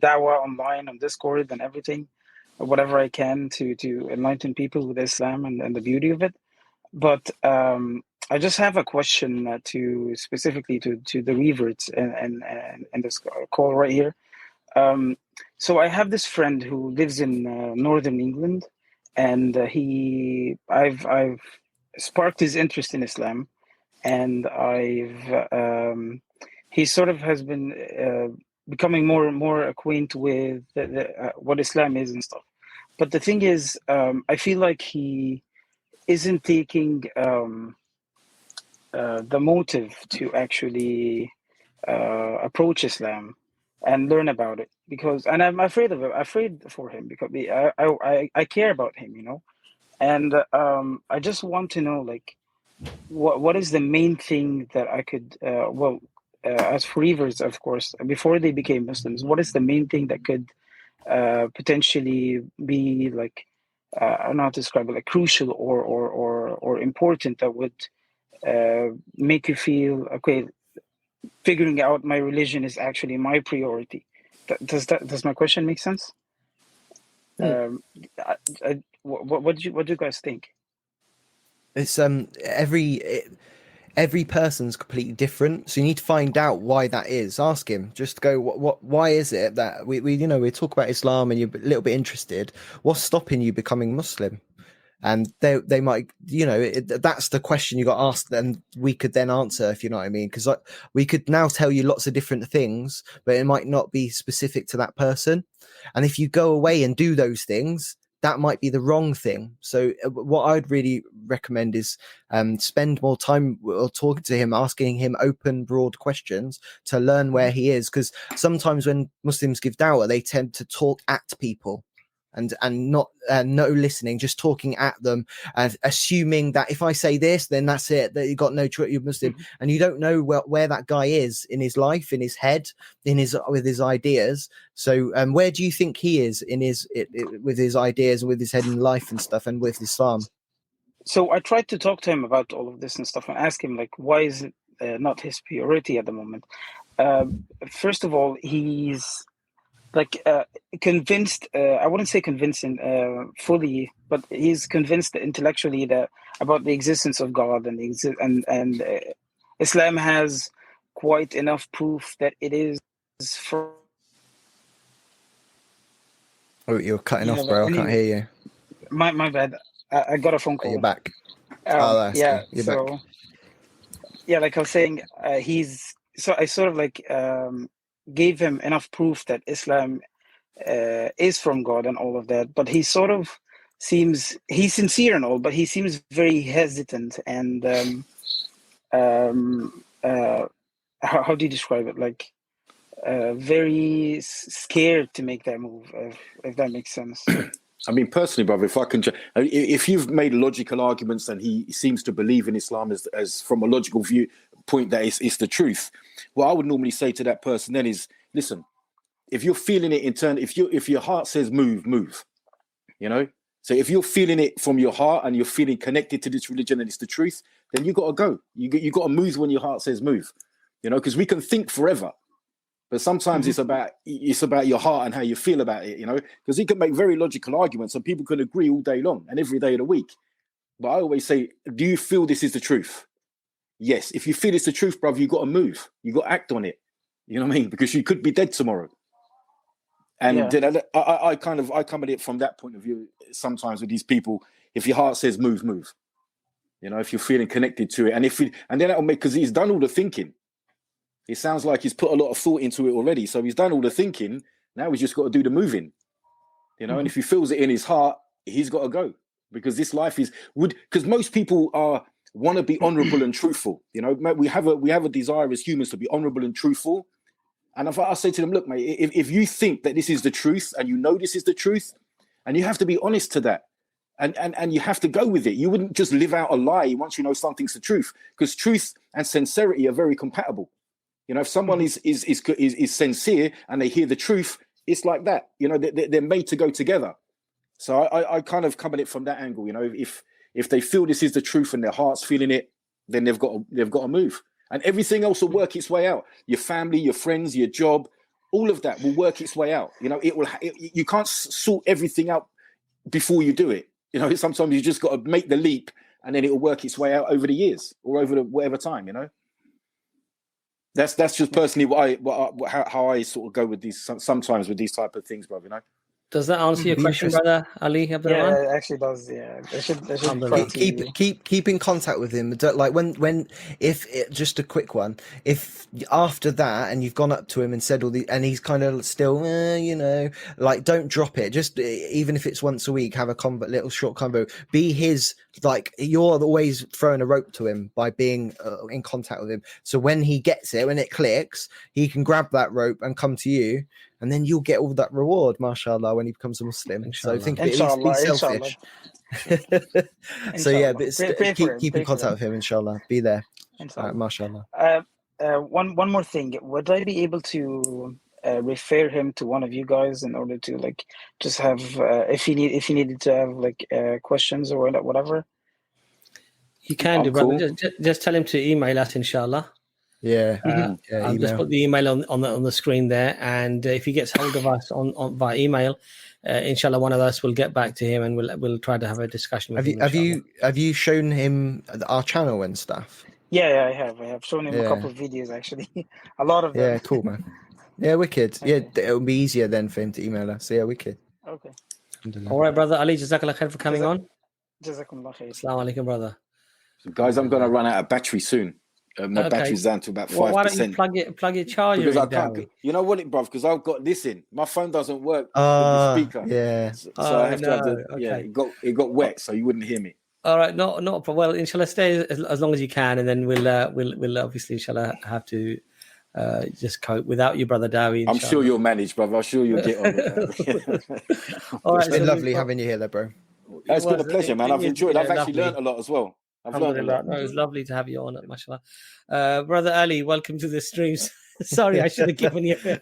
dawah online on Discord and everything, whatever I can to enlighten people with Islam and the beauty of it. But I just have a question specifically to the reverts and this call right here. So I have this friend who lives in northern England, and I've sparked his interest in Islam, and he sort of has been becoming more and more acquainted with what Islam is and stuff. But the thing is, I feel like he isn't taking the motive to actually approach Islam and learn about it, and I'm afraid for him because I care about him, you know, and I just want to know, like, what is the main thing that I could as for reverts, of course, before they became Muslims, what is the main thing that could potentially be like I don't know how to describe it, like crucial or important, that would make you feel okay, figuring out my religion is actually my priority. Does my question make sense? What do you guys think? It's every person's completely different, so you need to find out why that is. Ask him. Just go, why is it that we talk about Islam and you're a little bit interested? What's stopping you becoming Muslim? And they might, that's the question you got asked, and we could then answer, if you know what I mean, because we could now tell you lots of different things, but it might not be specific to that person. And if you go away and do those things, that might be the wrong thing. So what I'd really recommend is spend more time talking to him, asking him open, broad questions to learn where he is. Because sometimes when Muslims give dawah, they tend to talk at people and not no listening, just talking at them and assuming that if I say this, then that's it, that you got no choice, you're Muslim. And you don't know where that guy is in his life, in his head, with his ideas. So where do you think he is with his ideas and with his head in life and stuff, and with Islam? So I tried to talk to him about all of this and stuff and ask him, like, why is it not his priority at the moment? First of all, he's like convinced, I wouldn't say convincing fully, but he's convinced intellectually about the existence of God and Islam has quite enough proof that it is for. Oh, you're cutting off, bro. I can't hear you. My bad. I got a phone call. You're back. That's cool. You're back. Yeah, like I was saying, I sort of like gave him enough proof that Islam is from God and all of that, but he sort of seems, he's sincere and all, but he seems very hesitant and how do you describe it? Like very scared to make that move, if that makes sense. I mean, personally, brother, if you've made logical arguments and he seems to believe in Islam as from a logical viewpoint that it's the truth, what I would normally say to that person then is, listen, if you're feeling it in turn, if your heart says move, you know? So if you're feeling it from your heart and you're feeling connected to this religion and it's the truth, then you got to go. You got to move when your heart says move, you know, because we can think forever. But sometimes it's about your heart and how you feel about it, you know, because he can make very logical arguments and people can agree all day long and every day of the week. But I always say, do you feel this is the truth? Yes. If you feel it's the truth, brother, you got to move. You got to act on it. You know what I mean? Because you could be dead tomorrow. And then I come at it from that point of view sometimes with these people. If your heart says move. You know, if you're feeling connected to it. And then that'll make, because he's done all the thinking. It sounds like he's put a lot of thought into it already. So he's done all the thinking. Now he's just got to do the moving. You know, and if he feels it in his heart, he's got to go. Because this life because most people want to be honorable and truthful. You know, we have a desire as humans to be honorable and truthful. And if I say to them, look, mate, if you think that this is the truth and you know this is the truth, and you have to be honest to that, and you have to go with it. You wouldn't just live out a lie once you know something's the truth, because truth and sincerity are very compatible. You know, if someone is sincere and they hear the truth, it's like that. You know, they're made to go together. So I kind of come at it from that angle. You know, if they feel this is the truth and their heart's feeling it, then they've got to move, and everything else will work its way out. Your family, your friends, your job, all of that will work its way out. You know, you can't sort everything out before you do it. You know, sometimes you just got to make the leap, and then it will work its way out over the years or over whatever time. You know, that's just personally how I sort of go with these sometimes with these type of things, brother. You know. Does that answer your question, brother Ali? Yeah, it actually does. Yeah, I should keep in contact with him. Like just a quick one. If after that and you've gone up to him and said and he's kind of still, you know, like don't drop it. Just even if it's once a week, have a little short convo. Be his, like, you're always throwing a rope to him by being in contact with him. So when he gets it, when it clicks, he can grab that rope and come to you. And then you'll get all that reward, mashallah, when he becomes a Muslim. Inshallah. So think of it, at least be selfish. So yeah, but keep in contact with him, inshallah. Be there. Mashallah. One more thing. Would I be able to refer him to one of you guys in order to like just have if he needed to have like questions or whatever? You can do, brother. Just tell him to email us, inshallah. Yeah, I'll just put the email on the screen there, and if he gets hold of us on via email, inshallah, one of us will get back to him and we'll try to have a discussion with him. Have you shown him our channel and stuff? Yeah, I have shown him a couple of videos actually, a lot of them. Yeah, cool, man. Yeah, wicked. Okay. Yeah, it'll be easier then for him to email us. So yeah, wicked. Okay. All right, brother Ali, jazakallah khair for coming on. Jazakumullah khair. Assalamu alaikum, brother. So guys, I'm gonna run out of battery soon. My battery's down to about 5%. Why don't you plug your charger because in, I can't. You know what, bruv? Because I've got this in. My phone doesn't work with the speaker. Yeah. So I have to have the. Okay. Yeah, it got wet, so you wouldn't hear me. All right, not a problem. Well, inshallah, stay as long as you can, and then we'll obviously inshallah have to just cope without you, brother Dawi. I'm sure you'll manage, brother. I'm sure you'll get on with that. All right, it's been lovely having you here, though, bro. It's been a pleasure, man. I've enjoyed. I've actually learned a lot as well. I've learned a lot. No, it was lovely to have you on, mashallah. Brother Ali, welcome to the streams. Sorry, I should have given you a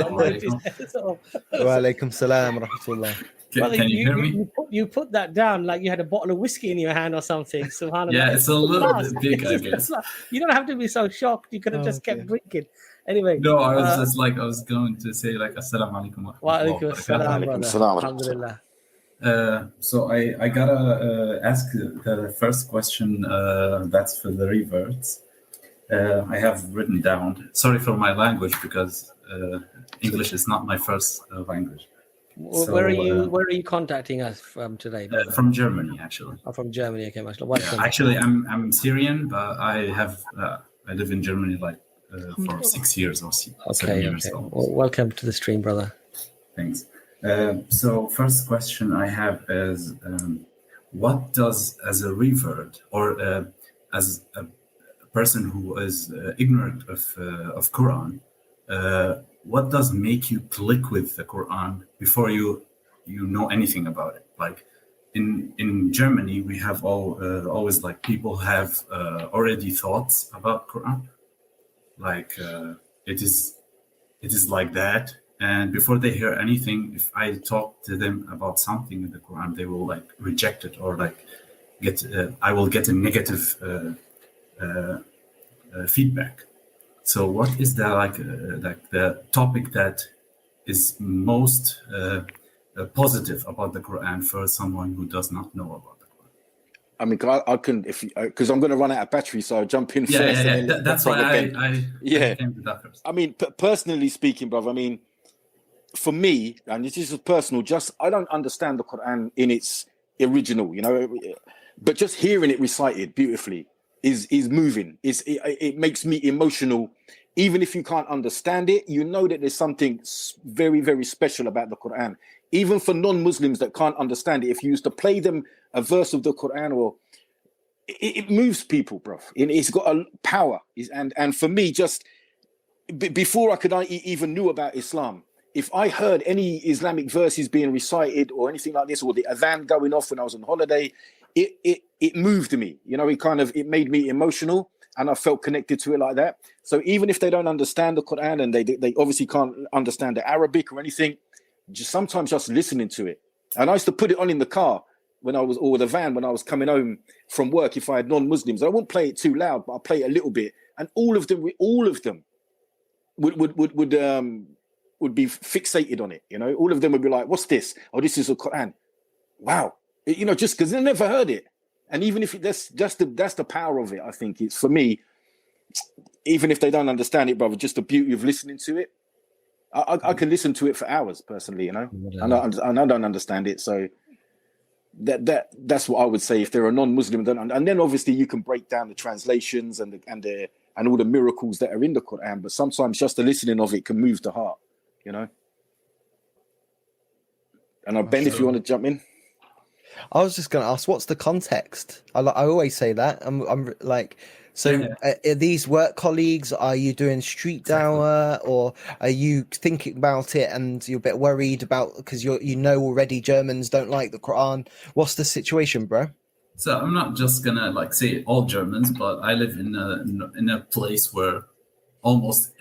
notice. Wa alaikum salam wa rahmatullah. Can you hear me? You put that down like you had a bottle of whiskey in your hand or something. Subhanallah. Yeah, it's a little bit big, I guess. You don't have to be so shocked. You could have just kept drinking. Anyway. No, I was going to say like assalamu alaikum wa alaikum assalam. Alhamdulillah. So I gotta ask the first question. That's for the reverts. I have written down. Sorry for my language because English is not my first language. So, where are you contacting us from today? From Germany, actually. Oh, from Germany, okay, mashallah. Actually, I'm Syrian, but I live in Germany like for 6 years or 7 years. Okay. Well, welcome to the stream, brother. Thanks. So first question I have is, what does, as a revert or as a person who is ignorant of Quran, what does make you click with the Quran before you know anything about it? Like in Germany, we have always like people have already thoughts about Quran, like it is like that. And before they hear anything, if I talk to them about something in the Quran, they will like reject it or like I will get a negative feedback. So what is the topic that is most positive about the Quran for someone who does not know about the Quran? I mean, I can because I'm going to run out of battery, so I'll jump in first. Yeah. That's why I came to that first. I mean, personally speaking, brother, I mean, for me, and this is personal, I don't understand the Quran in its original, you know, but just hearing it recited beautifully is moving. It makes me emotional. Even if you can't understand it, you know that there's something very, very special about the Quran. Even for non-Muslims that can't understand it, if you used to play them a verse of the Quran, or it moves people, bro. It's got a power. And for me, just before I even knew about Islam, if I heard any Islamic verses being recited or anything like this, or the adhan going off when I was on holiday, it moved me. You know, it made me emotional. and I felt connected to it like that. So even if they don't understand the Quran and they obviously can't understand the Arabic or anything, sometimes just listening to it. And I used to put it on in the car or the van when I was coming home from work. If I had non-Muslims, I wouldn't play it too loud, but I'll play it a little bit. And all of them would be fixated on it. You know, all of them would be like, "What's this? Oh, this is a Quran." Wow, you know, just because they never heard it. And even if that's the power of it, I think it's, for me, even if they don't understand it, brother, just the beauty of listening to it. I can listen to it for hours personally, you know, and I don't understand it. So that's what I would say if they're a non-Muslim. And then obviously you can break down the translations and all the miracles that are in the Quran. But sometimes just the listening of it can move the heart, you know. And Ben, if you want to jump in. I was just going to ask, what's the context? I always say that. I'm like, so are these work colleagues? Are you doing street dawah, or are you thinking about it and you're a bit worried about, because you know already Germans don't like the Quran? What's the situation, bro? So I'm not just gonna like say all Germans, but I live in a place where almost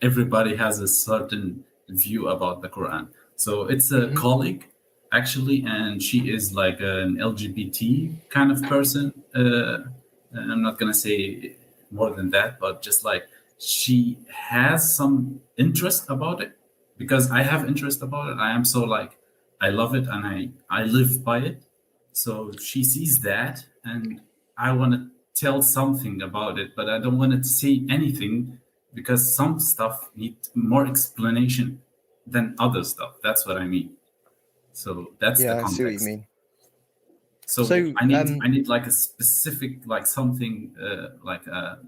everybody has a certain view about the Quran. So it's a colleague, actually, and she is like an LGBT kind of person. I'm not gonna say more than that, but just like she has some interest about it, because I have interest about it. I am so like, I love it and I live by it. So she sees that, and I want to tell something about it, but I don't want to say anything because some stuff needs more explanation than other stuff. That's what I mean. So that's the context. I see what you mean. So I need like a specific, like something like a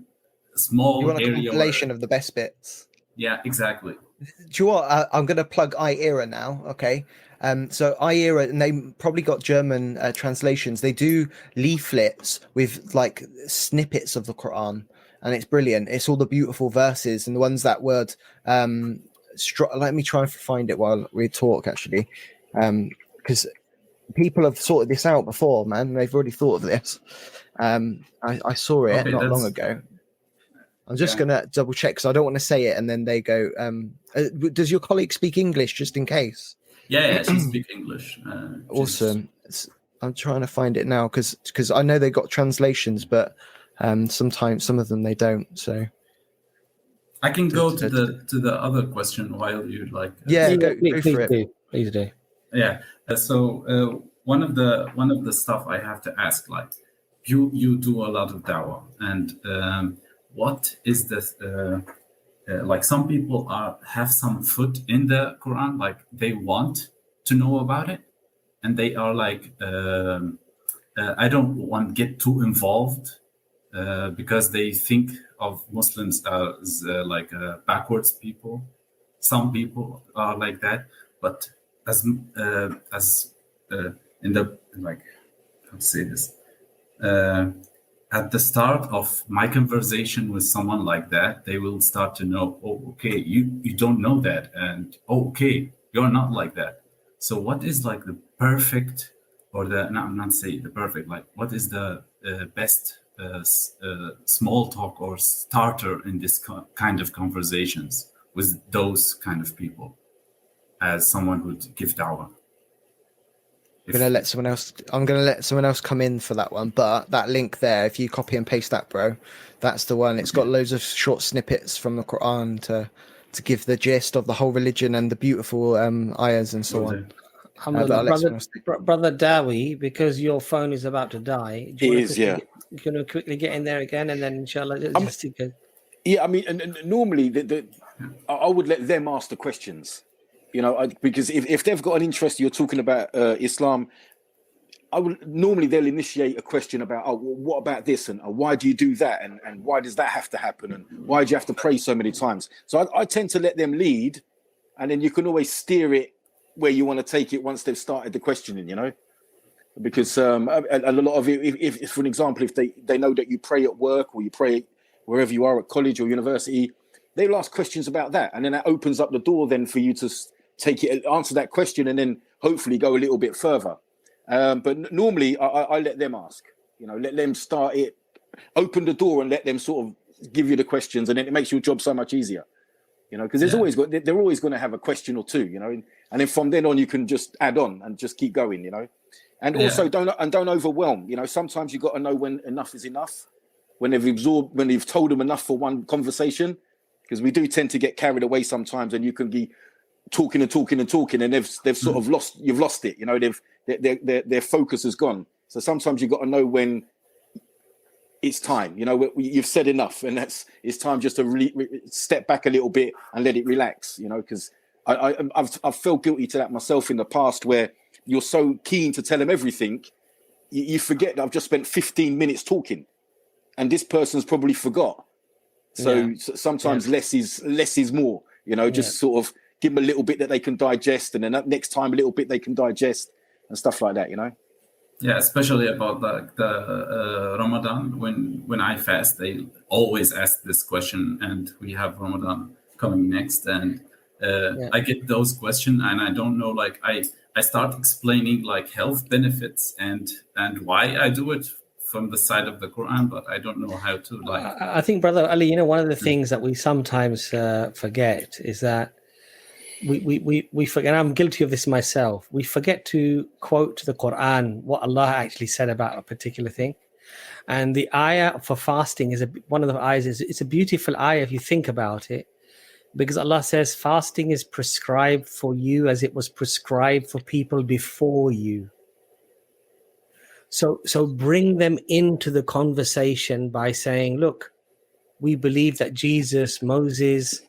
small you want a area compilation of the best bits. Yeah, exactly. Do you know what? I'm going to plug iEra now. Okay. So iEra, and they probably got German translations. They do leaflets with like snippets of the Quran, and it's brilliant. It's all the beautiful verses and the ones that word. Let me try and find it while we talk, actually, because people have sorted this out before, man. They've already thought of this. I saw it not long ago. I'm just going to double check because I don't want to say it and then they go, does your colleague speak English just in case? Yeah, she speaks English. Awesome. I'm trying to find it now because I know they got translations, but sometimes some of them they don't. So I can go to the other question while you like. Go for it. Please do. Yeah. So one of the stuff I have to ask, like, you do a lot of dawah, and what is this? Like some people have some foot in the Quran, like they want to know about it, and they are like, I don't want to get too involved because they think of Muslims as like backwards people. Some people are like that, but as in the like, how to say this? At the start of my conversation with someone like that, they will start to know, oh, okay, you don't know that. And, oh, okay, you're not like that. So what is like the perfect, or I'm not saying the perfect, like what is the best small talk or starter in this kind of conversations with those kind of people as someone who would give dawah? I'm going to let someone else come in for that one, but that link there, if you copy and paste that, bro, that's the one. It's got loads of short snippets from the Quran to give the gist of the whole religion and the beautiful ayahs and so on. Brother Dawi, because your phone is about to die, you're going to quickly get in there again, and then inshallah yeah, I mean, and normally I would let them ask the questions. You know, because if they've got an interest, you're talking about Islam, normally they'll initiate a question about, oh, well, what about this? And why do you do that? And why does that have to happen? And why do you have to pray so many times? So I tend to let them lead, and then you can always steer it where you want to take it once they've started the questioning, you know? Because a lot of it, if for an example, if they know that you pray at work or you pray wherever you are at college or university, they'll ask questions about that. And then that opens up the door then for you to take it, answer that question, and then hopefully go a little bit further. But normally I let them ask, you know, let them start it. open the door and let them sort of give you the questions, and then it makes your job so much easier. You know, because they're always going to have a question or two. You know, and then from then on you can just add on and just keep going. You know, and also don't overwhelm. You know, sometimes you got to know when enough is enough, when you've told them enough for one conversation, because we do tend to get carried away sometimes, and you can be talking, and they've sort of you've lost it. You know, their focus has gone. So sometimes you got to know when it's time. You know, you've said enough, and it's time just to step back a little bit and let it relax. You know, because I've felt guilty to that myself in the past, where you're so keen to tell them everything, you forget that I've just spent 15 minutes talking, and this person's probably forgot. So sometimes less is more. You know, just sort of give them a little bit that they can digest, and then next time a little bit they can digest, and stuff like that. You know. Yeah, especially about the Ramadan. When I fast, they always ask this question, and we have Ramadan coming next, and I get those questions, and I don't know. Like I start explaining like health benefits and why I do it from the side of the Quran, but I don't know how to. Like, I think, Brother Ali, you know, one of the things that we sometimes forget is that we forget, and I'm guilty of this myself, we forget to quote the Quran, what Allah actually said about a particular thing. And the ayah for fasting is one of the ayahs. It's a beautiful ayah if you think about it, because Allah says fasting is prescribed for you as it was prescribed for people before you. So bring them into the conversation by saying, look, we believe that Jesus, Moses,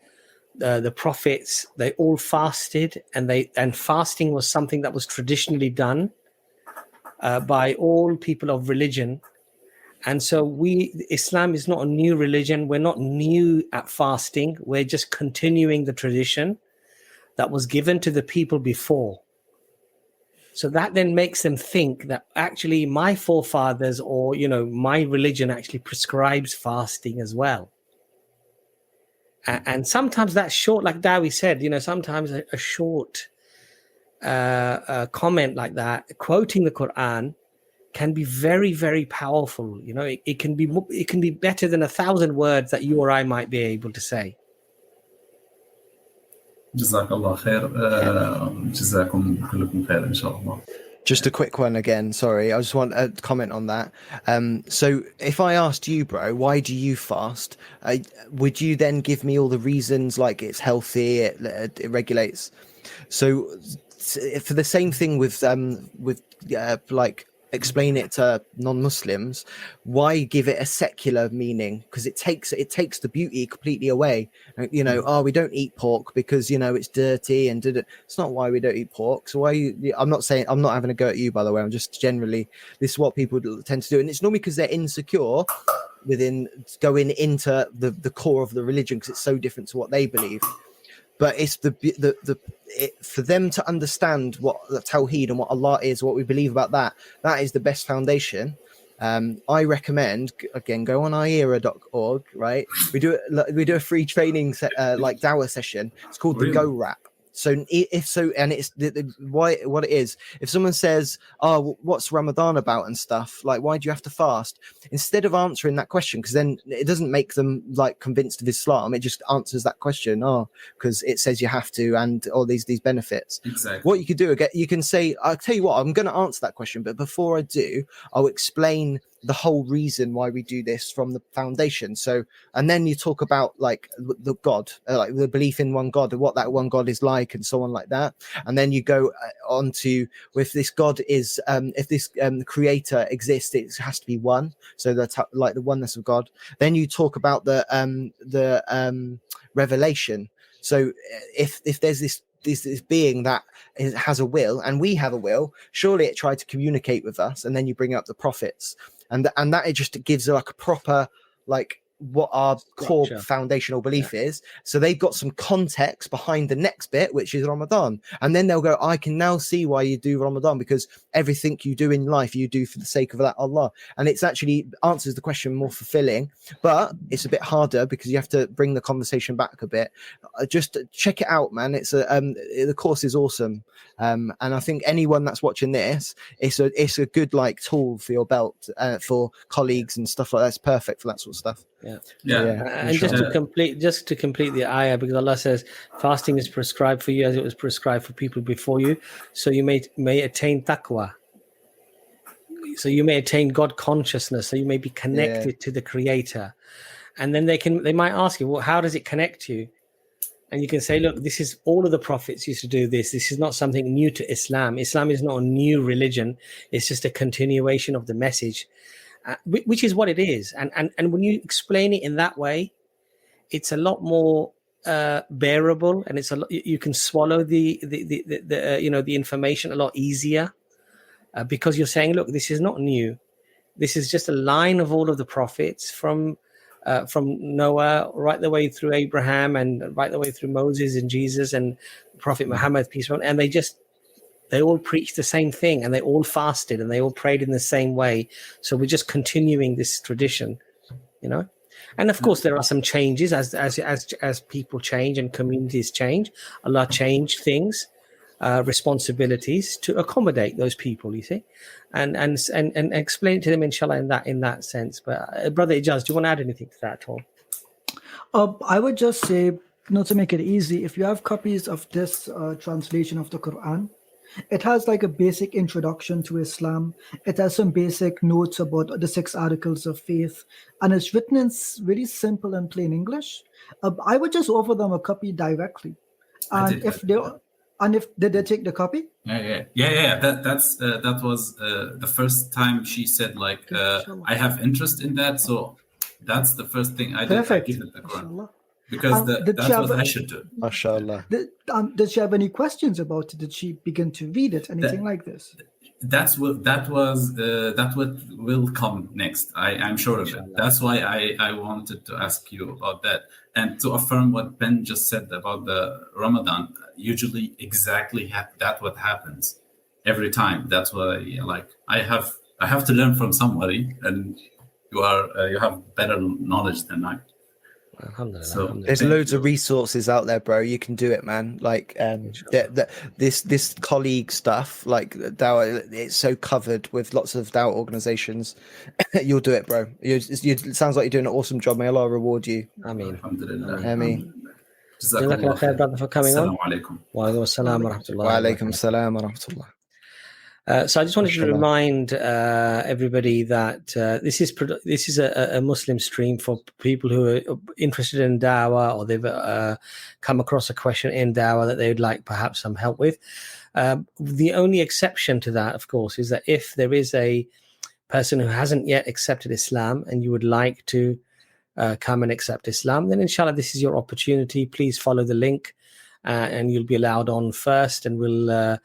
the prophets, they all fasted, and fasting was something that was traditionally done by all people of religion. And so Islam is not a new religion. We're not new at fasting. We're just continuing the tradition that was given to the people before. So that then makes them think that actually my forefathers, or, you know, my religion actually prescribes fasting as well. And sometimes that's short, like Dawi said, you know, sometimes a short comment like that, quoting the Quran, can be very, very powerful. You know, it can be better than 1,000 words that you or I might be able to say. Jazakallah khair. Jazakum kullukum khair, inshallah. Just a quick one again. Sorry, I just want a comment on that. So if I asked you, bro, why do you fast? Would you then give me all the reasons, like it's healthy, it regulates? So for the same thing with like explain it to non-Muslims, why give it a secular meaning? Because it takes the beauty completely away. You know, we don't eat pork because, you know, it's dirty, and it's not why we don't eat pork. So I'm not having a go at you, by the way. I'm just generally, this is what people tend to do, and it's normally because they're insecure within going into the core of the religion, because it's so different to what they believe. But it's for them to understand what the Tawheed and what Allah is, what we believe about that is the best foundation. I recommend, again, go on iera.org, right? We do a free training like Dawah session. It's called the Go Rap. So and it's what it is. If someone says, "Oh, what's Ramadan about?" and stuff, like, why do you have to fast? Instead of answering that question, because then it doesn't make them like convinced of Islam. It just answers that question, because it says you have to, and all these benefits. Exactly. What you could do, you can say, "I'll tell you what, I'm going to answer that question, but before I do, I'll explain the whole reason why we do this from the foundation." So, and then you talk about like the God, like the belief in one God, and what that one God is like, and so on like that. And then you go on to, if this God is, if this creator exists, it has to be one. So that's like the oneness of God. Then you talk about the revelation. So if there's this being that has a will, and we have a will, surely it tried to communicate with us. And then you bring up the prophets, and that it just gives like a proper like what our core Structure. foundational belief is. So they've got some context behind the next bit, which is Ramadan. And then they'll go, I can now see why you do Ramadan, because everything you do in life, you do for the sake of that Allah. And it's actually answers the question more fulfilling, but it's a bit harder because you have to bring the conversation back a bit. Just check it out, man. It's the course is awesome. And I think anyone that's watching this, it's a good like tool for your belt, for colleagues and stuff like that. It's perfect for that sort of stuff. And just to complete the ayah, because Allah says fasting is prescribed for you as it was prescribed for people before you, so you may attain taqwa, so you may attain God consciousness, so you may be connected to the Creator. And then they might ask you, well, how does it connect you? And you can say, look, this is all of the prophets used to do this. This is not something new to Islam. Islam is not a new religion. It's just a continuation of the message, which is what it is. And when you explain it in that way, it's a lot more bearable, and it's a lot, you can swallow the information a lot easier, because you're saying, look, this is not new. This is just a line of all of the prophets from Noah right the way through Abraham and right the way through Moses and Jesus and Prophet Muhammad, peace be upon him. And they all preached the same thing, and they all fasted, and they all prayed in the same way. So we're just continuing this tradition, And of course, there are some changes as people change and communities change. Allah changed things, responsibilities to accommodate those people. You see, and explain it to them, inshallah, in that sense. But Brother Ijaz, do you want to add anything to that at all? I would just say, to make it easy, if you have copies of this translation of the Quran, it has like a basic introduction to Islam. It has some basic notes about the 6 articles of faith, and it's written in really simple and plain English. I would just offer them a copy directly, and if did they take the copy? Yeah. That was the first time she said, like, I have interest in that, so that's the first thing I did. Perfect. I give it the Quran. Because that's what I should do. MashaAllah. Did she have any questions about it? Did she begin to read it? Anything like this? That what will come next. I'm sure of it. That's why I wanted to ask you about that, and to affirm what Ben just said about the Ramadan. Usually, exactly that what happens every time. That's why, like, I have to learn from somebody, and you have better knowledge than I. So there's loads of resources out there, bro. You can do it, man. Like this colleague stuff, like Dawah, it's so covered with lots of Dawah organizations. You'll do it, bro. It sounds like you're doing an awesome job. May Allah reward you. Ameen. Ameen. Jazakallah khair, brother, for coming on. Wa alaikum assalam wa rahmatullah. Wa alaikum assalam wa rahmatullah. So I just wanted to remind everybody that this is a Muslim stream for people who are interested in Dawah, or they've come across a question in Dawah that they would like perhaps some help with. The only exception to that, of course, is that if there is a person who hasn't yet accepted Islam and you would like to come and accept Islam, then inshallah this is your opportunity. Please follow the link and you'll be allowed on first, and we'll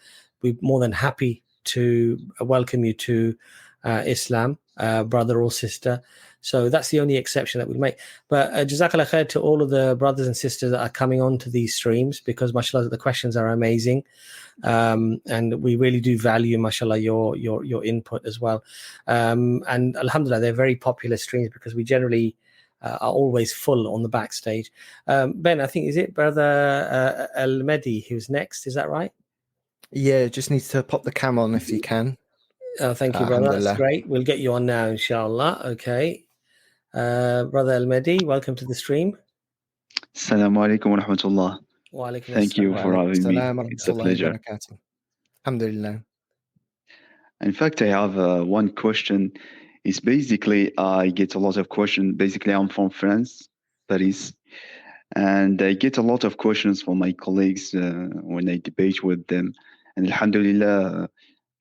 be more than happy to welcome you to Islam, brother or sister. So that's the only exception that we'll make. But Jazakallah khair to all of the brothers and sisters that are coming on to these streams, because mashallah the questions are amazing, and we really do value mashallah your input as well. And alhamdulillah, they're very popular streams because we generally are always full on the backstage. Ben, I think, is it Brother Al-Medi who's next? Is that right? Yeah, just needs to pop the cam on if you can. Oh, thank you, brother. That's great. We'll get you on now, inshallah. Okay. Brother Al-Medi, welcome to the stream. Assalamu alaikum wa rahmatullah. Wa alaikum Thank you for having me. It's a pleasure. Alhamdulillah. In fact, I have one question. It's basically, I get a lot of questions. Basically, I'm from France, Paris. And I get a lot of questions from my colleagues when I debate with them. And alhamdulillah,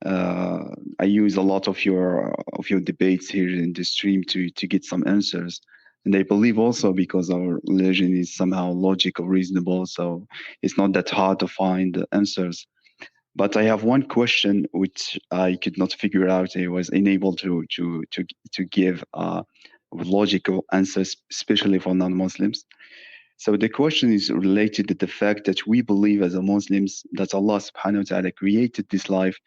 I use a lot of your debates here in the stream to get some answers. And I believe also because our religion is somehow logical, reasonable, so it's not that hard to find answers. But I have one question which I could not figure out. I was unable to give logical answers, especially for non-Muslims. So the question is related to the fact that we believe as a Muslims that Allah subhanahu wa ta'ala created this life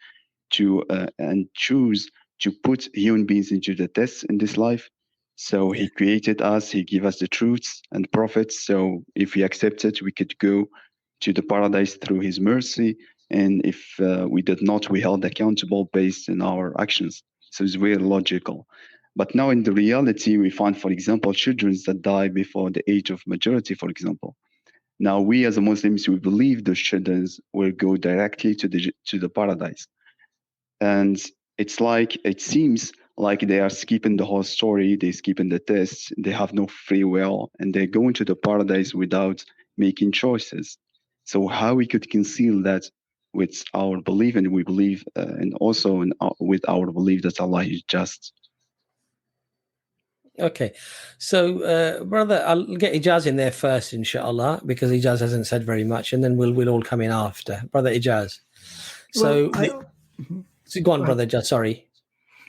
to and choose to put human beings into the test in this life. So he created us, he gave us the truths and prophets. So if we accept it, we could go to the paradise through his mercy. And if we did not, we held accountable based on our actions. So it's very logical. But now in the reality, we find, for example, children that die before the age of majority, for example. Now we as Muslims, we believe those children will go directly to the paradise. And it's like, it seems like they are skipping the whole story, they're skipping the tests, they have no free will, and they go into the paradise without making choices. So how we could conceal that with our belief, and we believe, and also with our belief that Allah is just. Okay, so brother, I'll get Ijaz in there first, inshallah, because Ijaz hasn't said very much, and then we'll all come in after. Brother Ijaz. So, so go on, brother Ijaz, sorry.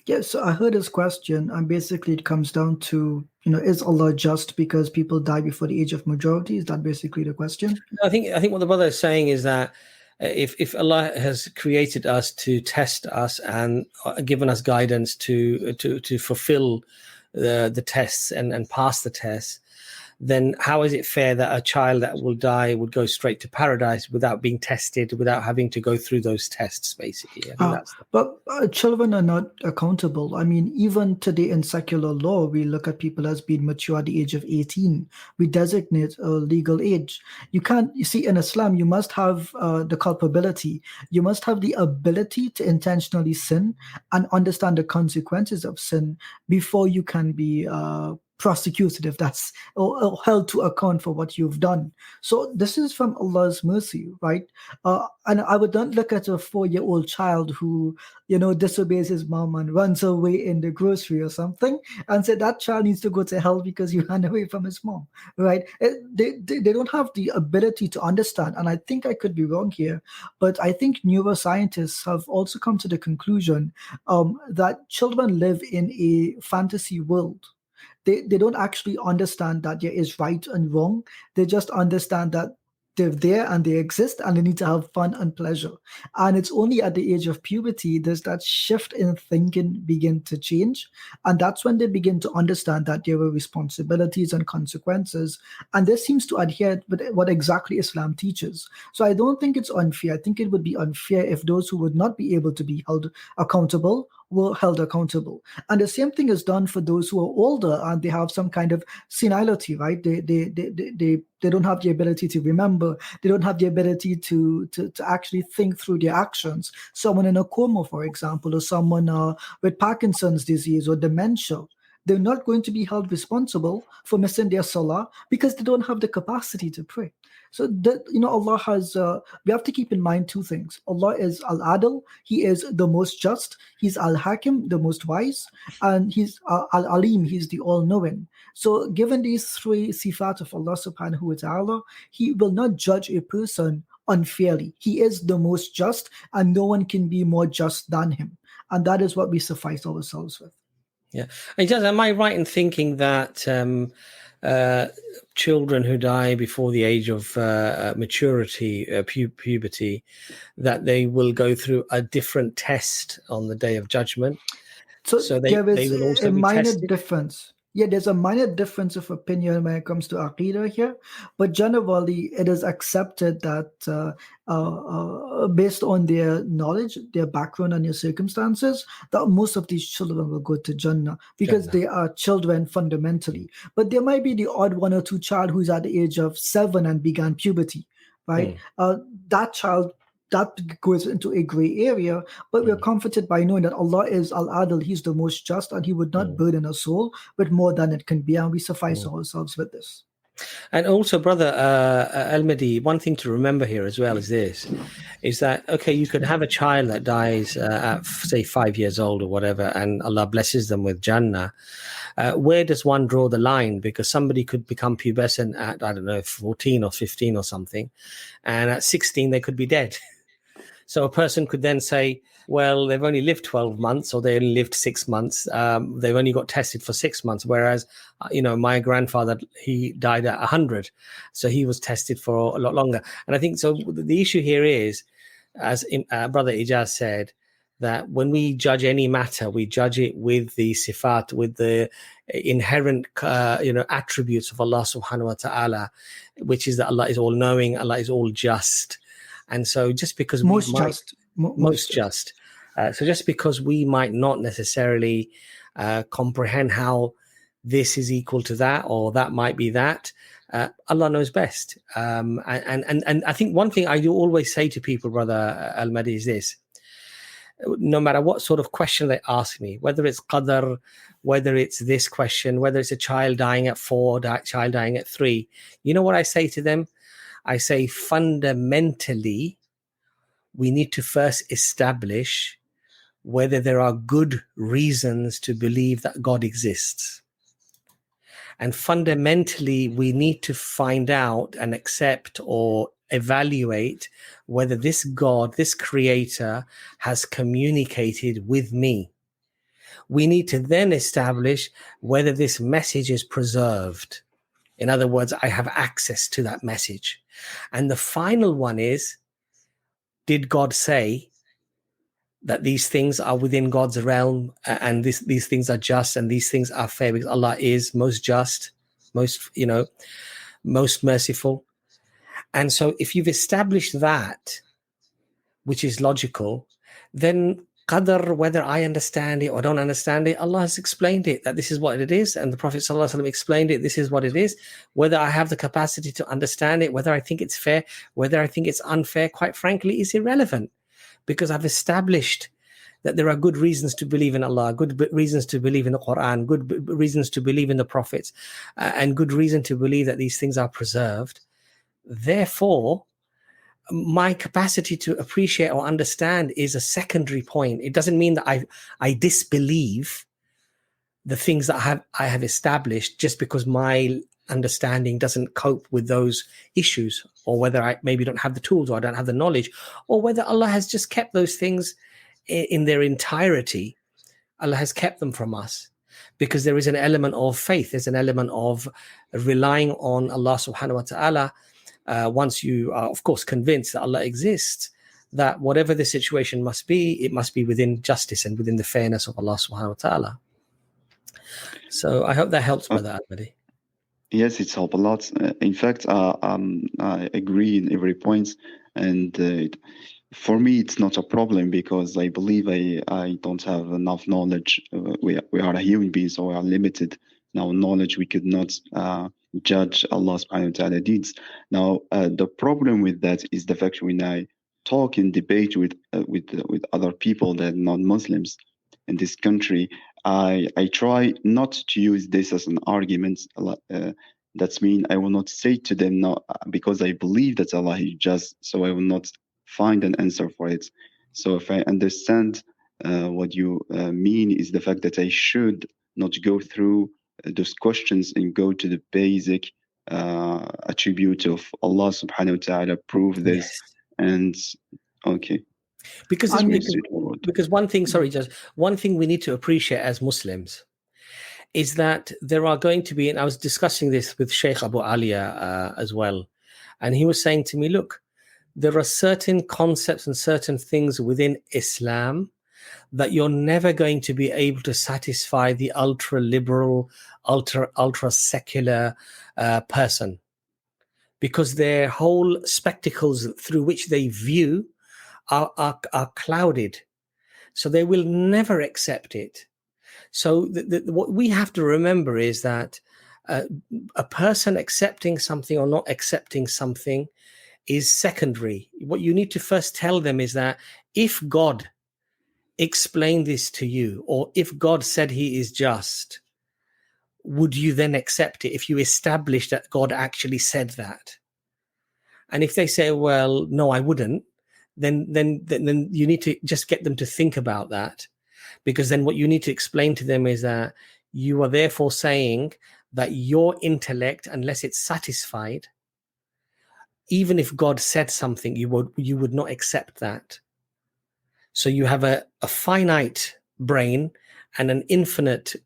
Yeah, so I heard his question, and basically it comes down to, is Allah just because people die before the age of majority? Is that basically the question? I think what the brother is saying is that if Allah has created us to test us and given us guidance to fulfill the tests and pass the tests, then how is it fair that a child that will die would go straight to paradise without being tested, without having to go through those tests, basically? I think that's but children are not accountable. I mean, even today in secular law, we look at people as being mature at the age of 18. We designate a legal age. You see, in Islam, you must have the culpability. You must have the ability to intentionally sin and understand the consequences of sin before you can be prosecuted, if that's or held to account for what you've done. So this is from Allah's mercy, right? And I would not look at a 4-year-old child who disobeys his mom and runs away in the grocery or something and say that child needs to go to hell because he ran away from his mom, right? They don't have the ability to understand, and I think I could be wrong here, but I think neuroscientists have also come to the conclusion that children live in a fantasy world. They don't actually understand that there is right and wrong. They just understand that they're there and they exist and they need to have fun and pleasure. And it's only at the age of puberty does that shift in thinking begin to change. And that's when they begin to understand that there are responsibilities and consequences. And this seems to adhere with what exactly Islam teaches. So I don't think it's unfair. I think it would be unfair if those who would not be able to be held accountable were held accountable. And the same thing is done for those who are older and they have some kind of senility, right? They don't have the ability to remember. They don't have the ability to actually think through their actions. Someone in a coma, for example, or someone with Parkinson's disease or dementia, they're not going to be held responsible for missing their salah because they don't have the capacity to pray. So Allah has, we have to keep in mind two things. Allah is Al-Adil, He is the most just, He's Al-Hakim, the most wise, and He's Al-Alim, He's the all-knowing. So given these three sifat of Allah subhanahu wa ta'ala, He will not judge a person unfairly. He is the most just, and no one can be more just than Him. And that is what we suffice ourselves with. Yeah. Am I right in thinking that children who die before the age of maturity, puberty, that they will go through a different test on the Day of Judgment? So they will also a minor tested? Difference. Yeah, there's a minor difference of opinion when it comes to Aqidah here, but generally it is accepted that based on their knowledge, their background and their circumstances, that most of these children will go to Jannah because they are children fundamentally. But there might be the odd one or two child who's at the age of 7 and began puberty, right? That child, that goes into a gray area, but we're comforted by knowing that Allah is Al-Adil, He's the most just, and He would not burden a soul with more than it can be, and we suffice ourselves with this. And also, brother Al-Mahdi, one thing to remember here as well is that, okay, you could have a child that dies at, say, 5 years old or whatever, and Allah blesses them with Jannah. Where does one draw the line? Because somebody could become pubescent at, 14 or 15 or something, and at 16 they could be dead. So a person could then say, well, they've only lived 12 months or they only lived 6 months. They've only got tested for 6 months. Whereas, my grandfather, he died at 100. So he was tested for a lot longer. And I think so. The issue here is, as Brother Ijaz said, that when we judge any matter, we judge it with the sifat, with the inherent, attributes of Allah subhanahu wa ta'ala, which is that Allah is all knowing, Allah is all just. And so just because most just. So just because we might not necessarily comprehend how this is equal to that, or that might be that, Allah knows best. And I think one thing I do always say to people, Brother Al-Mahdi, is this: no matter what sort of question they ask me, whether it's qadr, whether it's this question, whether it's a child dying at 4, child dying at 3, you know what I say to them? I say, fundamentally, we need to first establish whether there are good reasons to believe that God exists. And fundamentally, we need to find out and accept or evaluate whether this God, this creator, has communicated with me. We need to then establish whether this message is preserved. In other words, I have access to that message. And the final one is, did God say that these things are within God's realm, and these things are just, and these things are fair, because Allah is most just, most merciful. And so if you've established that, which is logical, then qadr, whether I understand it or don't understand it, Allah has explained it, that this is what it is. And the Prophet ﷺ explained it, this is what it is. Whether I have the capacity to understand it, whether I think it's fair, whether I think it's unfair, quite frankly, is irrelevant. Because I've established that there are good reasons to believe in Allah, good reasons to believe in the Quran, good reasons to believe in the prophets, and good reason to believe that these things are preserved. Therefore, my capacity to appreciate or understand is a secondary point. It doesn't mean that I disbelieve the things that I have established just because my understanding doesn't cope with those issues, or whether I maybe don't have the tools, or I don't have the knowledge, or whether Allah has just kept those things in their entirety. Allah has kept them from us because there is an element of faith. There's an element of relying on Allah subhanahu wa ta'ala. Once you are, of course, convinced that Allah exists, that whatever the situation must be, it must be within justice and within the fairness of Allah subhanahu wa ta'ala. So I hope that helps, Brother Al-Mahdi. Yes, it's helped a lot. In fact, I agree in every point. And for me, it's not a problem because I believe I don't have enough knowledge. We are human beings, so we are limited in our knowledge. We could not judge Allah subhanahu wa ta'ala deeds. Now, the problem with that is the fact when I talk and debate with other people that are not Muslims in this country, I try not to use this as an argument. That's mean I will not say to them no, because I believe that Allah is just, so I will not find an answer for it. So if I understand what you mean is the fact that I should not go through those questions and go to the basic attribute of Allah subhanahu wa ta'ala, prove this. Yes. And okay. Because one thing, just one thing we need to appreciate as Muslims is that there are going to be, and I was discussing this with Sheikh Abu Alia as well, and he was saying to me, look, there are certain concepts and certain things within Islam that you're never going to be able to satisfy the ultra-liberal, ultra-secular person, because their whole spectacles through which they view are clouded. So they will never accept it. So what we have to remember is that a person accepting something or not accepting something is secondary. What you need to first tell them is that if God explained this to you, or if God said he is just, would you then accept it if you establish that God actually said that? And if they say, well, no, I wouldn't, then you need to just get them to think about that. Because then what you need to explain to them is that you are therefore saying that your intellect, unless it's satisfied, even if God said something, you would not accept that. So you have a finite brain and an infinitely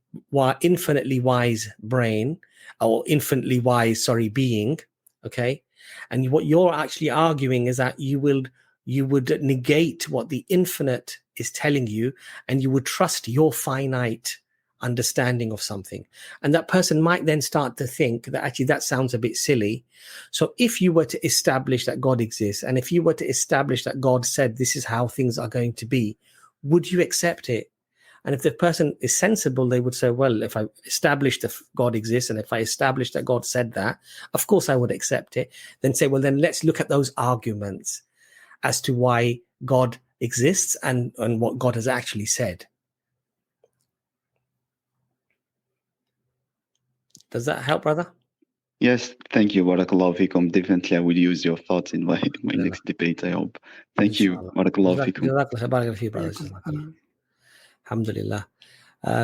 wise brain, or infinitely wise, being. Okay. And what you're actually arguing is that you would negate what the infinite is telling you, and you would trust your finite understanding of something. And that person might then start to think that actually that sounds a bit silly. So if you were to establish that God exists, and if you were to establish that God said this is how things are going to be, would you accept it? And if the person is sensible, they would say, well, if I establish that God exists, and if I establish that God said that, of course I would accept it. Then say, well, then let's look at those arguments as to why God exists and what God has actually said. Does that help, brother? Yes, thank you. Barakallahu fikum. Definitely, I will use your thoughts in my next debate, I hope. Thank you. Barakallahu fikum. Alhamdulillah.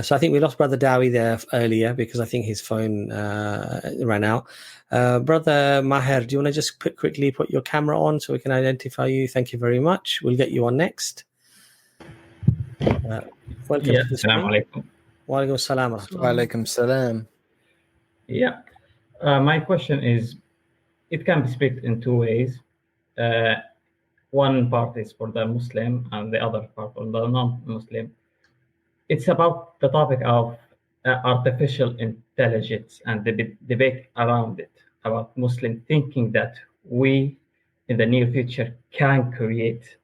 So I think we lost Brother Dawi there earlier because I think his phone ran out. Brother Maher, do you want to just quickly put your camera on so we can identify you? Thank you very much. We'll get you on next. Welcome to the screen. Assalamu alaikum. Wa alaikum salam. Wa alaikum salam. Yeah. My question is, it can be split in two ways. One part is for the Muslim and the other part for the non-Muslim. It's about the topic of artificial intelligence and the debate around it, about Muslim thinking that we, in the near future, can create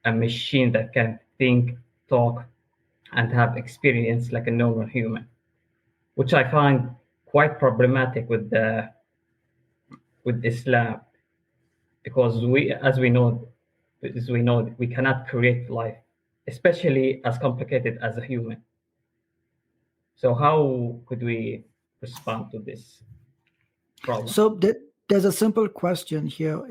a machine that can think, talk, and have experience like a normal human, which I find quite problematic with Islam, because we know we cannot create life, especially as complicated as a human. So how could we respond to this problem? So there's a simple question here.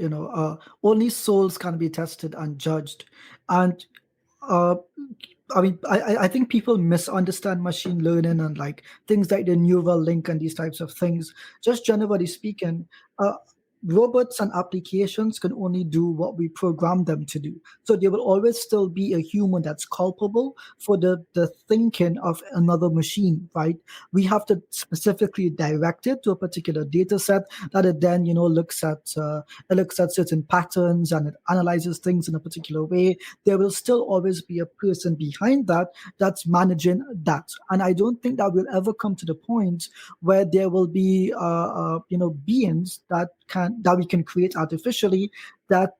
Only souls can be tested and judged, and I think people misunderstand machine learning and like things like the neural link and these types of things. Just generally speaking, robots and applications can only do what we program them to do. So there will always still be a human that's culpable for the thinking of another machine, right? We have to specifically direct it to a particular data set that it then, looks at certain patterns and it analyzes things in a particular way. There will still always be a person behind that that's managing that. And I don't think that we'll ever come to the point where there will be, beings that we can create artificially that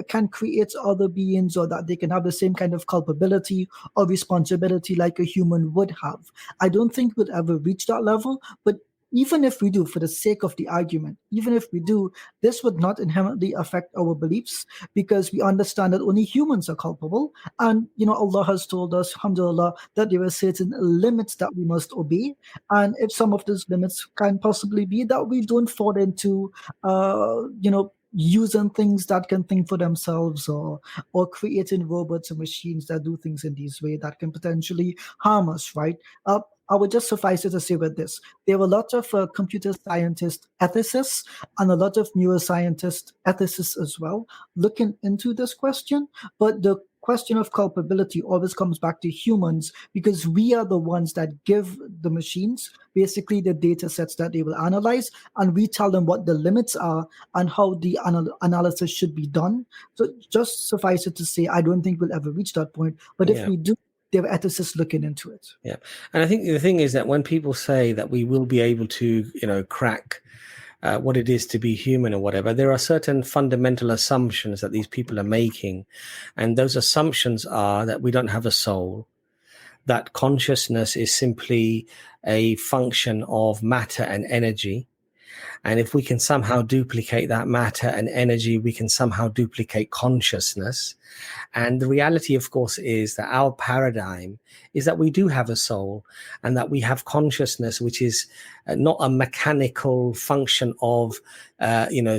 can create other beings, or that they can have the same kind of culpability or responsibility like a human would have. I don't think we'll ever reach that level, but even if we do, for the sake of the argument, even if we do, this would not inherently affect our beliefs, because we understand that only humans are culpable. And, Allah has told us, alhamdulillah, that there are certain limits that we must obey. And if some of those limits can possibly be that we don't fall into, using things that can think for themselves, or creating robots and machines that do things in this way that can potentially harm us, right? I would just suffice it to say with this. There were a lot of computer scientists, ethicists, and a lot of neuroscientists, ethicists as well, looking into this question. But the question of culpability always comes back to humans, because we are the ones that give the machines basically the data sets that they will analyze, and we tell them what the limits are and how the analysis should be done. So just suffice it to say, I don't think we'll ever reach that point. But if we do, there are ethicists looking into it. Yeah. And I think the thing is that when people say that we will be able to, crack what it is to be human or whatever, there are certain fundamental assumptions that these people are making. And those assumptions are that we don't have a soul, that consciousness is simply a function of matter and energy. And if we can somehow duplicate that matter and energy, we can somehow duplicate consciousness. And the reality, of course, is that our paradigm is that we do have a soul, and that we have consciousness, which is not a mechanical function of,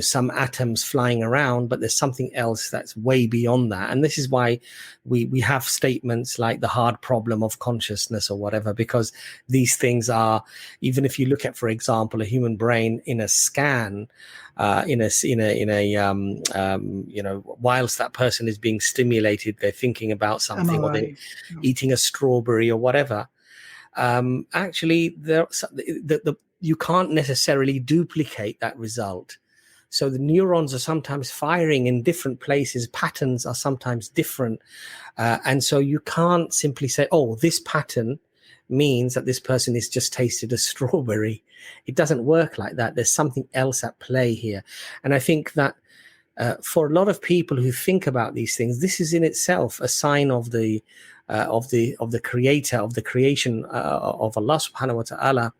some atoms flying around, but there's something else that's way beyond that. And this is why we have statements like the hard problem of consciousness or whatever, because these things are, even if you look at, for example, a human brain, in a scan, whilst that person is being stimulated, they're thinking about something, or they're eating a strawberry or whatever. Actually, you can't necessarily duplicate that result. So the neurons are sometimes firing in different places. Patterns are sometimes different. And so you can't simply say, oh, this pattern means that this person has just tasted a strawberry. It doesn't work like that. There's something else at play here. And I think that for a lot of people who think about these things, this is in itself a sign of the creator, of the creation of Allah subhanahu wa ta'ala,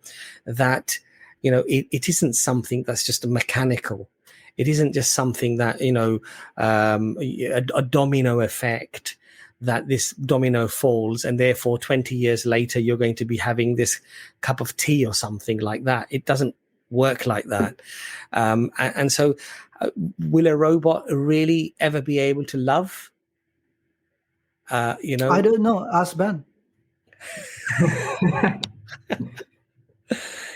that, it isn't something that's just a mechanical. It isn't just something that, a domino effect, that this domino falls and therefore 20 years later you're going to be having this cup of tea or something like that. It doesn't work like that. And so will a robot really ever be able to love? I don't know. Ask Ben.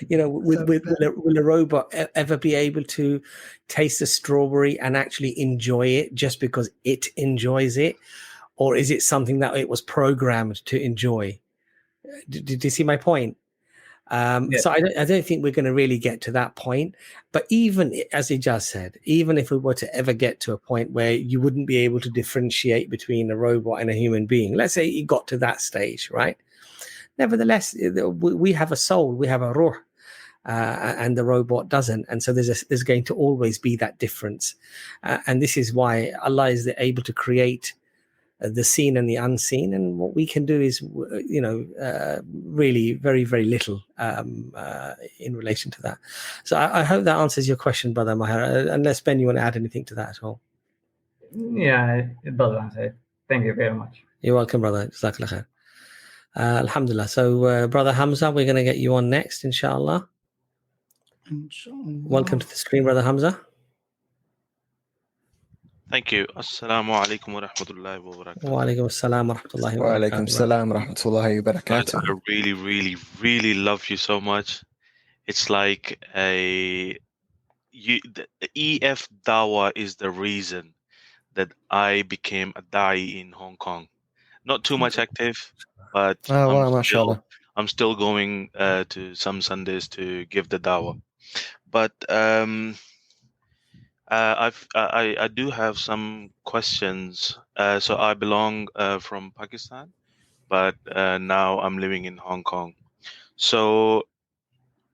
Will a robot ever be able to taste a strawberry and actually enjoy it just because it enjoys it? Or is it something that it was programmed to enjoy? Did you see my point? So I don't think we're going to really get to that point. But even, as he just said, even if we were to ever get to a point where you wouldn't be able to differentiate between a robot and a human being, let's say you got to that stage, right? Nevertheless, we have a soul, we have a ruh, and the robot doesn't. And so there's going to always be that difference. And this is why Allah is able to create the seen and the unseen, and what we can do is really very, very little in relation to that. So I hope that answers your question, brother Maher, unless Ben, you want to add anything to that at all. Yeah, it does answer it. Thank you very much. You're welcome, brother. Jazakallah khair. Alhamdulillah. So brother Hamza, we're going to get you on next, inshallah. Welcome to the screen, brother Hamza. Thank you. Assalamu alaikum wa rahmatullahi wa barakatuh. Wa alaikum assalam wa rahmatullahi wa barakatuh. Wa alaikum assalam wa rahmatullahi wa barakatuh. I really, really, really love you so much. It's like the EFDawah is the reason that I became a da'i in Hong Kong. Not too much active, but I'm still going to some Sundays to give the dawah. But I do have some questions. So I belong from Pakistan, but now I'm living in Hong Kong. So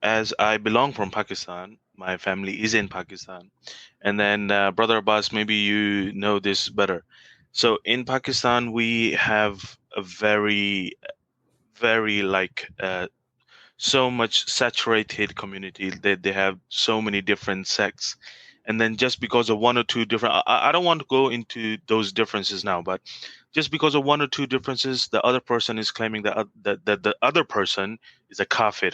as I belong from Pakistan, my family is in Pakistan. And then Brother Abbas, maybe you know this better. So in Pakistan, we have a very, very so much saturated community that they have so many different sects. And then just because of one or two different, I don't want to go into those differences now, but just because of one or two differences, the other person is claiming that the other person is a kafir.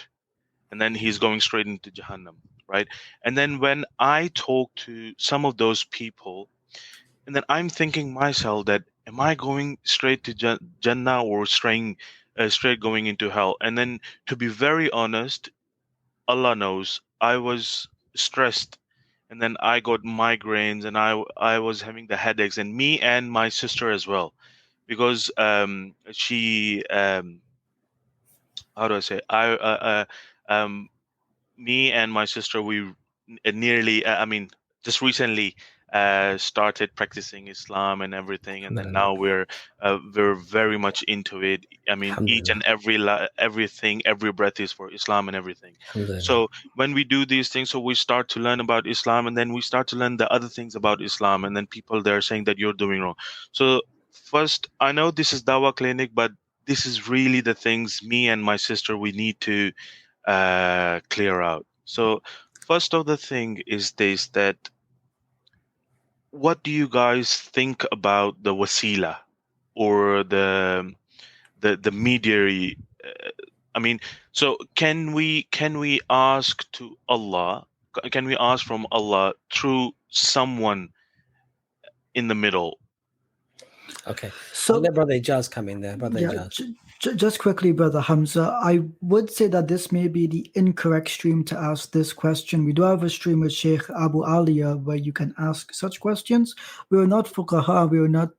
And then he's going straight into Jahannam, right? And then when I talk to some of those people, and then I'm thinking myself that, am I going straight to Jannah or straight going into hell? And then to be very honest, Allah knows, I was stressed. And then I got migraines and I was having the headaches, and me and my sister as well, because she how do I say, me and my sister, we nearly just recently started practicing Islam and everything, and then now we're very much into it. I mean, each and everything, every breath is for Islam and everything. So when we do these things, so we start to learn about Islam, and then we start to learn the other things about Islam, and then people they're saying that you're doing wrong. So first, I know this is Dawah Clinic, but this is really the things me and my sister we need to clear out. So first of the thing is this, that what do you guys think about the wasila or the mediary? So can we ask to Allah? Can we ask from Allah through someone in the middle? Okay. I'll let Brother Ijaz come in there. Brother Ijaz. Just quickly, Brother Hamza, I would say that this may be the incorrect stream to ask this question. We do have a stream with Sheikh Abu Aliya where you can ask such questions. We are not fuqaha, we are not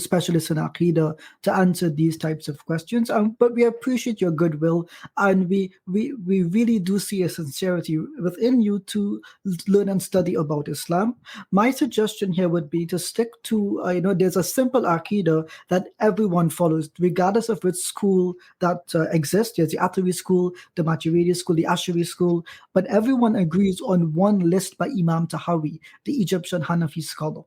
specialists in Aqidah to answer these types of questions, but we appreciate your goodwill, and we really do see a sincerity within you to learn and study about Islam. My suggestion here would be to stick to, there's a simple Aqidah that everyone follows, regardless of which school that exists. There's the Atawi school, the Maturidi school, the Ashari school, but everyone agrees on one list by Imam Tahawi, the Egyptian Hanafi scholar.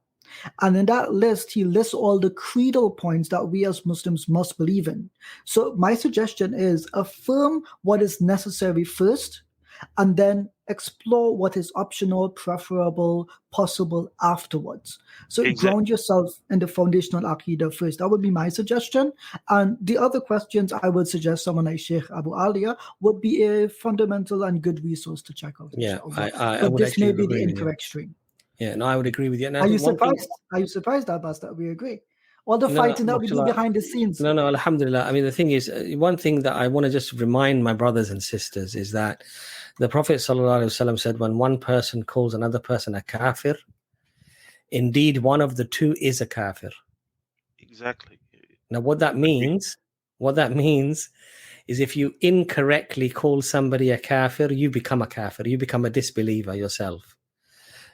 And in that list, he lists all the creedal points that we as Muslims must believe in. So my suggestion is affirm what is necessary first, and then explore what is optional, preferable, possible afterwards. So ground yourself in the foundational Aqidah first. That would be my suggestion. And the other questions, I would suggest someone like Sheikh Abu Aliya would be a fundamental and good resource to check out. Yeah, but this may be the incorrect stream. Yeah, no, I would agree with you. And Are you surprised? Are you surprised, Abbas, that we agree? All the fighting that we do behind the scenes. No, alhamdulillah. I mean, the thing is, one thing that I want to just remind my brothers and sisters is that the Prophet ﷺ said, when one person calls another person a kafir, indeed one of the two is a kafir. Exactly. Now, what that means is if you incorrectly call somebody a kafir, you become a kafir. You become a disbeliever yourself.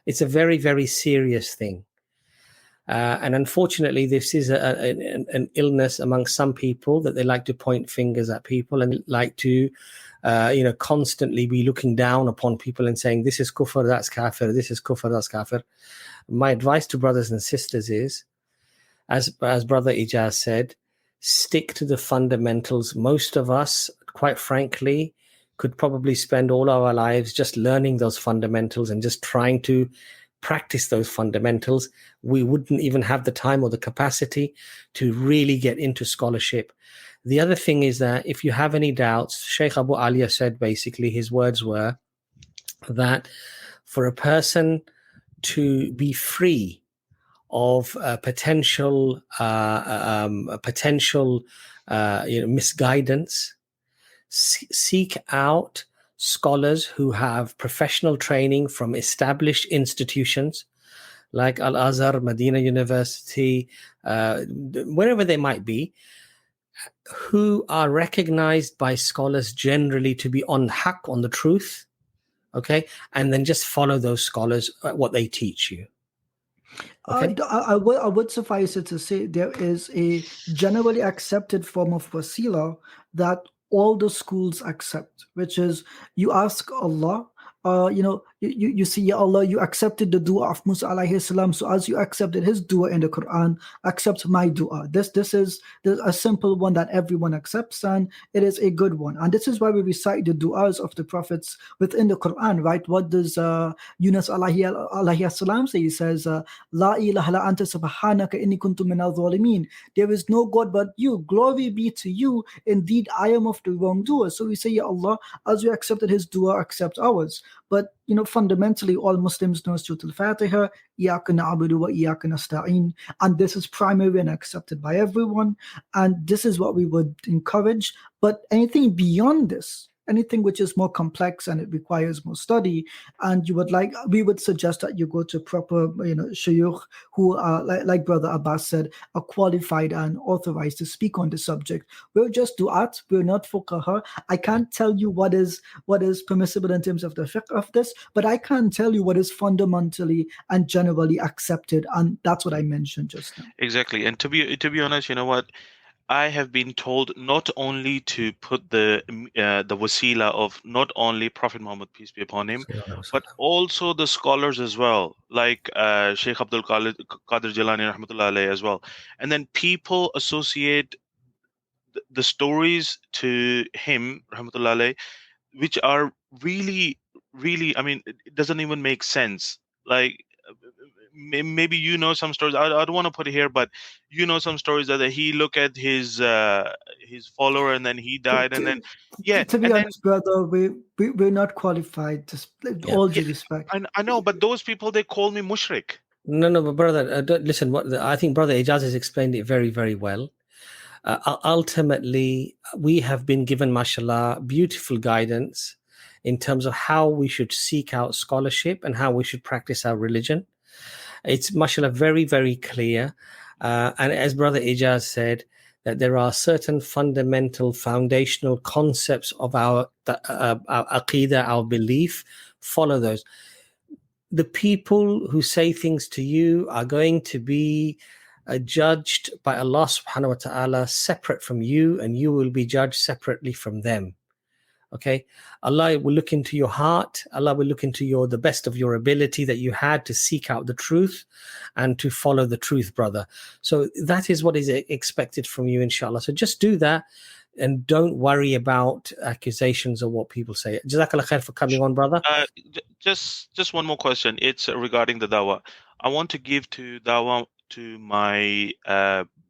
It's a very, very serious thing. And unfortunately, this is an illness among some people, that they like to point fingers at people and like to, constantly be looking down upon people and saying, this is kufr, that's kafir, this is kufr, that's kafir. My advice to brothers and sisters is, as Brother Ijaz said, stick to the fundamentals. Most of us, quite frankly, could probably spend all our lives just learning those fundamentals and just trying to practice those fundamentals. We wouldn't even have the time or the capacity to really get into scholarship. The other thing is that if you have any doubts, Sheikh Abu Aliya said, basically his words were that for a person to be free of potential misguidance, seek out scholars who have professional training from established institutions like Al-Azhar, Medina University, wherever they might be, who are recognized by scholars generally to be on haqq, on the truth, okay? And then just follow those scholars, what they teach you. Okay. I would suffice it to say there is a generally accepted form of wasila that all the schools accept, which is you ask Allah, you see, Ya Allah, you accepted the dua of Musa alayhi salam, so as you accepted his dua in the Quran, accept my dua. This is a simple one that everyone accepts, and it is a good one. And this is why we recite the duas of the prophets within the Quran, right? What does Yunus alayhi salam say? He says, La ilaha illa anta subhanaka inni kuntu minal zalimin. There is no God but you. Glory be to you. Indeed, I am of the wrongdoer. So we say, Ya Allah, as you accepted his dua, accept ours. But fundamentally, all Muslims know Surah Al-Fatiha, Iyaka na'budu wa iyaka nasta'in, and this is primary and accepted by everyone, and this is what we would encourage. But anything beyond this, anything which is more complex and it requires more study, and we would suggest that you go to proper, shuyukh who are, like Brother Abbas said, are qualified and authorized to speak on the subject. We're just du'at, we're not fuqaha. I can't tell you what is permissible in terms of the fiqh of this, but I can tell you what is fundamentally and generally accepted, and that's what I mentioned just now. Exactly. And to be honest, you know what? I have been told not only to put the wasila of not only Prophet Muhammad, peace be upon him, but also the scholars as well, like Sheikh Abdul Qadir Jilani rahmatullah alayhi as well. And then people associate the stories to him rahmatullah alayhi, which are really, really, I mean, it doesn't even make sense. Like, maybe some stories. I don't want to put it here, but some stories that he look at his follower and then he died, and then To be honest, brother, we're not qualified. All due respect. I know, but those people, they call me mushrik. No, but brother, listen. I think Brother Ijaz has explained it very, very well. Ultimately, we have been given, mashallah, beautiful guidance in terms of how we should seek out scholarship and how we should practice our religion. It's, mashallah, very, very clear. And as Brother Ijaz said, that there are certain fundamental, foundational concepts of our aqidah, our belief. Follow those. The people who say things to you are going to be judged by Allah subhanahu wa ta'ala separate from you, and you will be judged separately from them. Okay, Allah will look into your heart. Allah will look into the best of your ability that you had to seek out the truth and to follow the truth, brother. So that is what is expected from you, inshallah. So just do that and don't worry about accusations or what people say. Jazakallah khair for coming on, brother. Just one more question. It's regarding the dawah. I want to give to dawah to my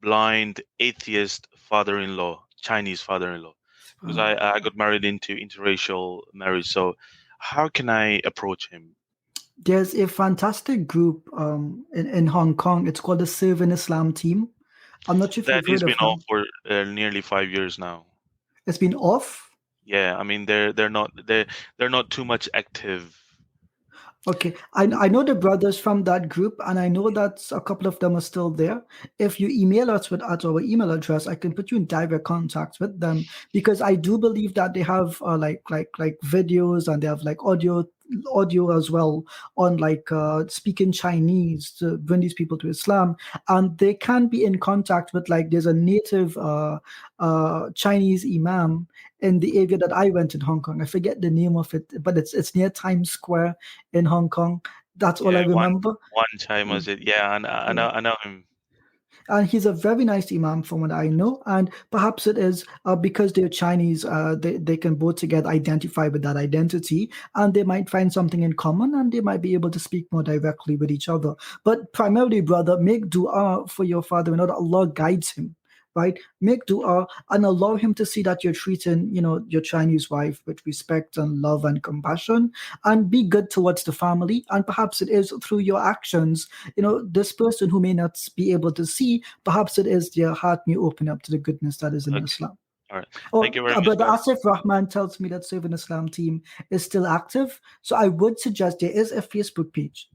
blind atheist father-in-law, Chinese father-in-law, because I got married into interracial marriage. So how can I approach him? There's a fantastic group in Hong Kong. It's called the Serving Islam Team. I'm not sure if you've heard of That has been them. off for nearly 5 years now. It's been off? Yeah, I mean they're not too much active. Okay, I know the brothers from that group, and I know that a couple of them are still there. If you email us at our email address, I can put you in direct contact with them, because I do believe that they have like videos, and they have like audio as well on speaking Chinese to bring these people to Islam, and they can be in contact with there's a native Chinese imam in the area that I went in Hong Kong. I forget the name of it, but it's near Times Square in Hong Kong. That's all I remember. One time was it? Yeah, I know him. And he's a very nice imam from what I know. And perhaps it is because they're Chinese, they can both together identify with that identity, and they might find something in common, and they might be able to speak more directly with each other. But primarily, brother, make dua for your father in order Allah guides him. Right? Make dua and allow him to see that you're treating, your Chinese wife with respect and love and compassion, and be good towards the family. And perhaps it is through your actions, this person who may not be able to see, perhaps it is their heart may open up to the goodness that is in Islam. All right. Thank you very much. Brother Asif Rahman tells me that Serving Islam Team is still active. So I would suggest there is a Facebook page.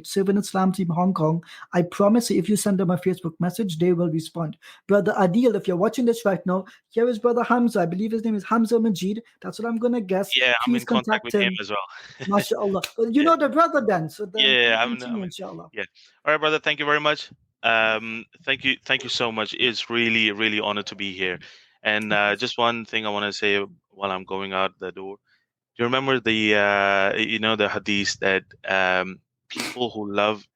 Serving Islam Team Hong Kong. I promise you, if you send them a Facebook message, they will respond. Brother Adil, if you're watching this right now, here is Brother Hamza. I believe his name is Hamza Majid. That's what I'm going to guess. Yeah, I'm Please in contact with him as well. MashaAllah. You know the brother then. So then yeah, continue, inshallah. Yeah. All right, brother. Thank you very much. Thank you so much. It's really, really honored to be here. And just one thing I want to say while I'm going out the door. Do you remember the the hadith that people who love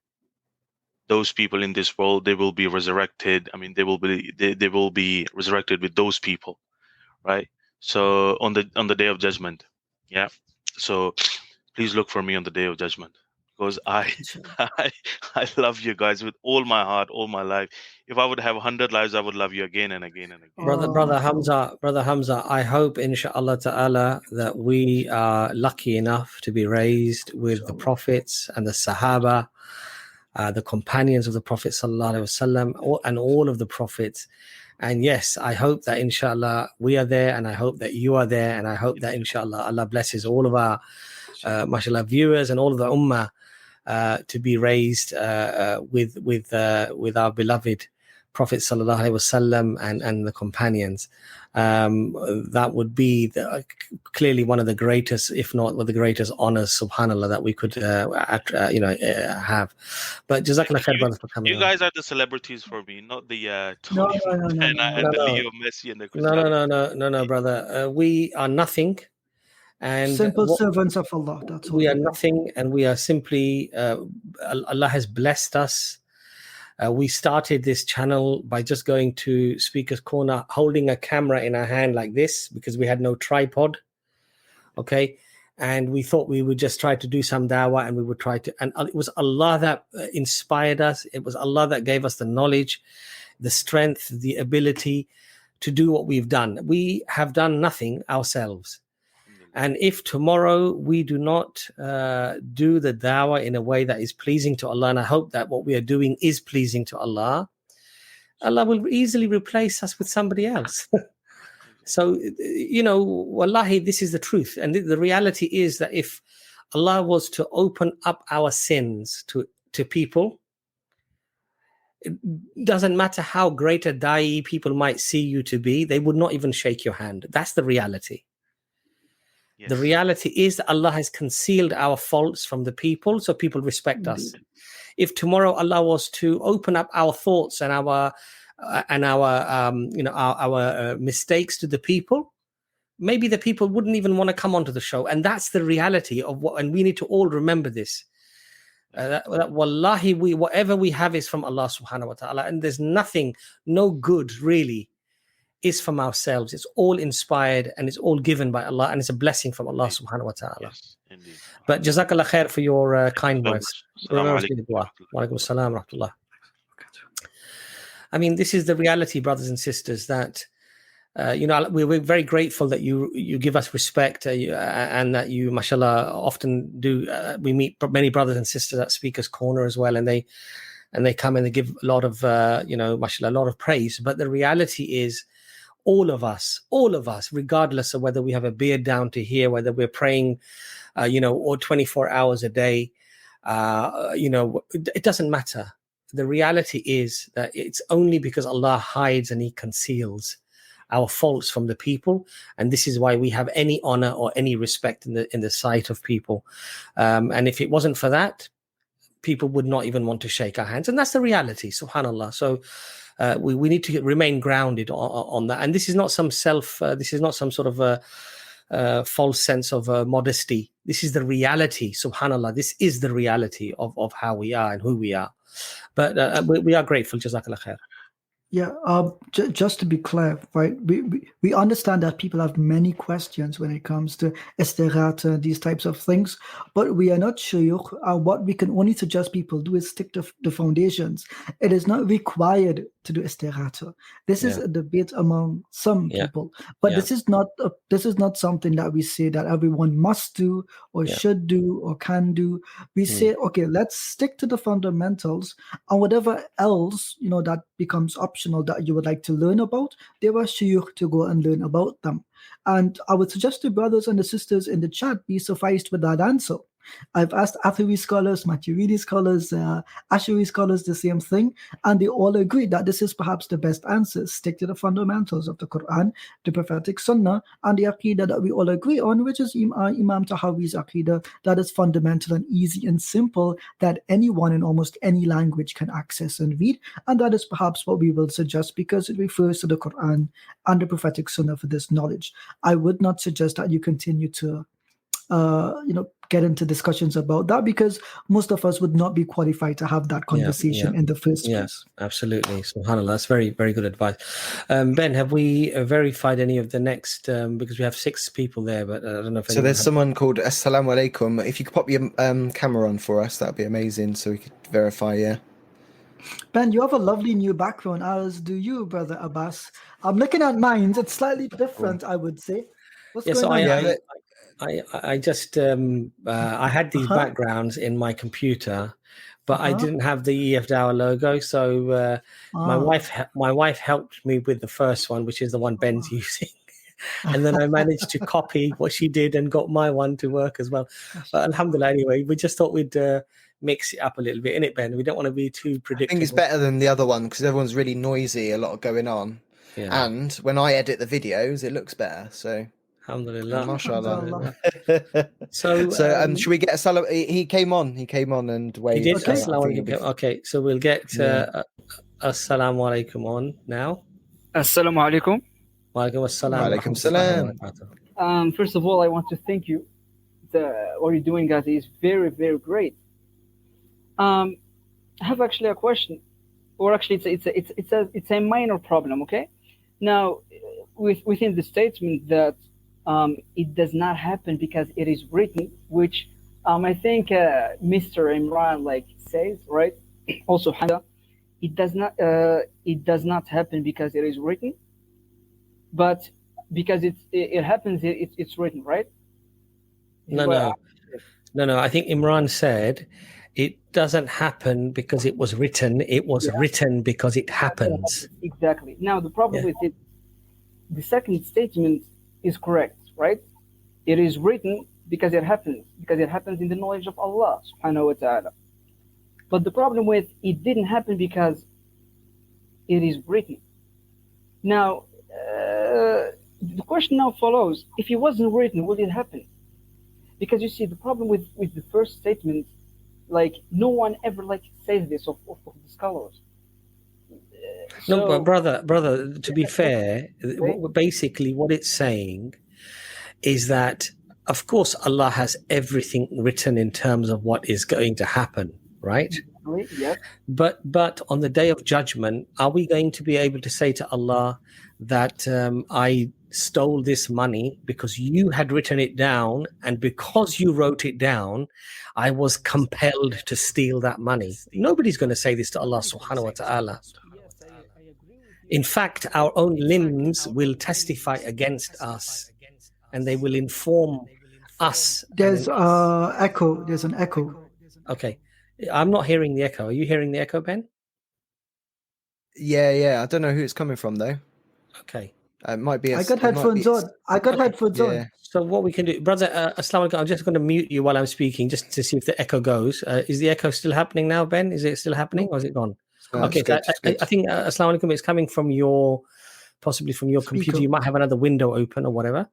those people in this world, they will be resurrected. I mean, they will be resurrected with those people, right? So on the day of judgment, yeah. So please look for me on the day of judgment, because I love you guys with all my heart, all my life. If I would have 100 lives, I would love you again and again and again. Brother Hamza, I hope inshallah ta'ala that we are lucky enough to be raised with the prophets and the Sahaba, the companions of the Prophet sallallahu alaihi wasallam, and all of the prophets. And yes, I hope that inshallah we are there, and I hope that you are there, and I hope that inshallah Allah blesses all of our mashallah viewers and all of the ummah to be raised with our beloved Prophet sallallahu alaihi wasallam and the companions. That would be clearly one of the greatest, if not the greatest honors, subhanallah, that we could have. But jazakallah khair, brother, for coming. You guys are the celebrities for me, not the Tony and the Leo Messi and the Cristiano. No, brother. We are nothing. And simple servants of Allah. That's we are nothing, and we are simply Allah has blessed us. We started this channel by just going to Speaker's Corner, holding a camera in our hand like this, because we had no tripod. Okay. And we thought we would just try to do some dawah, and we would try to, and it was Allah that inspired us. It was Allah that gave us the knowledge, the strength, the ability to do what we've done. We have done nothing ourselves. And if tomorrow we do not do the dawah in a way that is pleasing to Allah, and I hope that what we are doing is pleasing to Allah, Allah will easily replace us with somebody else. So, wallahi, this is the truth. And the reality is that if Allah was to open up our sins to people, it doesn't matter how great a da'i people might see you to be, they would not even shake your hand. That's the reality. Yes. The reality is that Allah has concealed our faults from the people, so people respect us. If tomorrow Allah was to open up our thoughts and our mistakes to the people, maybe the people wouldn't even want to come onto the show. And that's the reality of what, and we need to all remember this. That wallahi, whatever we have is from Allah subhanahu wa ta'ala, and there's nothing, no good really is from ourselves. It's all inspired and it's all given by Allah, and it's a blessing from Allah subhanahu wa ta'ala. Yes, indeed. But jazakallah khair for your kind words. I mean, this is the reality, brothers and sisters, that we're very grateful that you give us respect and that you, mashallah, often do. We meet many brothers and sisters at Speaker's Corner as well, and they come and they give a lot of, mashallah, a lot of praise. But the reality is, all of us, regardless of whether we have a beard down to here, whether we're praying, or 24 hours a day, it doesn't matter. The reality is that it's only because Allah hides and He conceals our faults from the people, and this is why we have any honor or any respect in the sight of people. And if it wasn't for that, people would not even want to shake our hands, and that's the reality, subhanallah. So we need to remain grounded on that. And this is not some this is not some sort of a false sense of modesty. This is the reality, subhanallah. This is the reality of how we are and who we are. But we are grateful, jazakallah khair. Yeah, just to be clear, right? We understand that people have many questions when it comes to istighatha, these types of things, but we are not sure. What we can only suggest people do is stick to the foundations. It is not required to do istighatha. This is a debate among some people, but this is not something that we say that everyone must do or should do or can do. We say, okay, let's stick to the fundamentals, and whatever else that becomes optional that you would like to learn about, there are shuyukh to go and learn about them. And I would suggest to brothers and the sisters in the chat be sufficed with that answer. I've asked Athari scholars, Maturidi scholars, Ashari scholars the same thing, and they all agree that this is perhaps the best answer. Stick to the fundamentals of the Quran, the prophetic sunnah, and the Aqidah that we all agree on, which is Imam Tahawi's Aqidah, that is fundamental and easy and simple, that anyone in almost any language can access and read, and that is perhaps what we will suggest because it refers to the Quran and the prophetic sunnah for this knowledge. I would not suggest that you continue to get into discussions about that, because most of us would not be qualified to have that conversation in the first place. Yes, absolutely. SubhanAllah, that's very, very good advice. Ben, have we verified any of the next, because we have 6 people there, but I don't know if so there's someone called Assalamu Alaikum. If you could pop your camera on for us, that'd be amazing, so we could verify. Ben, you have a lovely new background, as do you, Brother Abbas. I'm looking at mine. It's slightly different, I would say. What's going on? I just I had these backgrounds in my computer, but I didn't have the EFDawah logo. So my wife helped me with the first one, which is the one Ben's using, and then I managed to copy what she did and got my one to work as well. But alhamdulillah, anyway, we just thought we'd mix it up a little bit, innit, Ben? We don't want to be too predictable. I think it's better than the other one because everyone's really noisy, a lot going on, and when I edit the videos, it looks better. So. Alhamdulillah. Mashallah. So should we get a salam? He came on and waved. He did. Okay, so we'll get assalamu alaikum on now. Assalamu alaikum. Wa alaikum assalam. First of all, I want to thank you. What you're doing, guys, is very, very great. I have actually a question, or actually it's a minor problem. Okay, now within the statement that it does not happen because it is written, which I think Mr. Imran says, right? Also, it does not happen because it is written, but because it happens, it's written, right? No. I think Imran said it doesn't happen because it was written. It was written because it happens. Exactly. Now, the problem with it, the second statement is correct, right? It is written because it happens in the knowledge of Allah subhanahu wa ta'ala. But the problem with it didn't happen because it is written. Now, the question now follows, if it wasn't written, would it happen? Because you see, the problem with the first statement, like, no one ever says this of the scholars. No, but brother, to be fair, basically what it's saying is that, of course, Allah has everything written in terms of what is going to happen, right? Yes. But on the day of judgment, are we going to be able to say to Allah that I stole this money because you had written it down, and because you wrote it down, I was compelled to steal that money? Nobody's going to say this to Allah subhanahu wa ta'ala. In fact, our own limbs will testify against us, and they will inform us. There's echo. There's an echo. Okay. I'm not hearing the echo. Are you hearing the echo, Ben? Yeah. I don't know who it's coming from, though. Okay. It might be. I got headphones on. So what we can do, brother, Assalamu alaikum, I'm just going to mute you while I'm speaking, just to see if the echo goes. Is the echo still happening now, Ben? Is it still happening, or is it gone? Okay, good, I think Assalamu alaikum, it's coming from possibly from your computer. You might have another window open or whatever.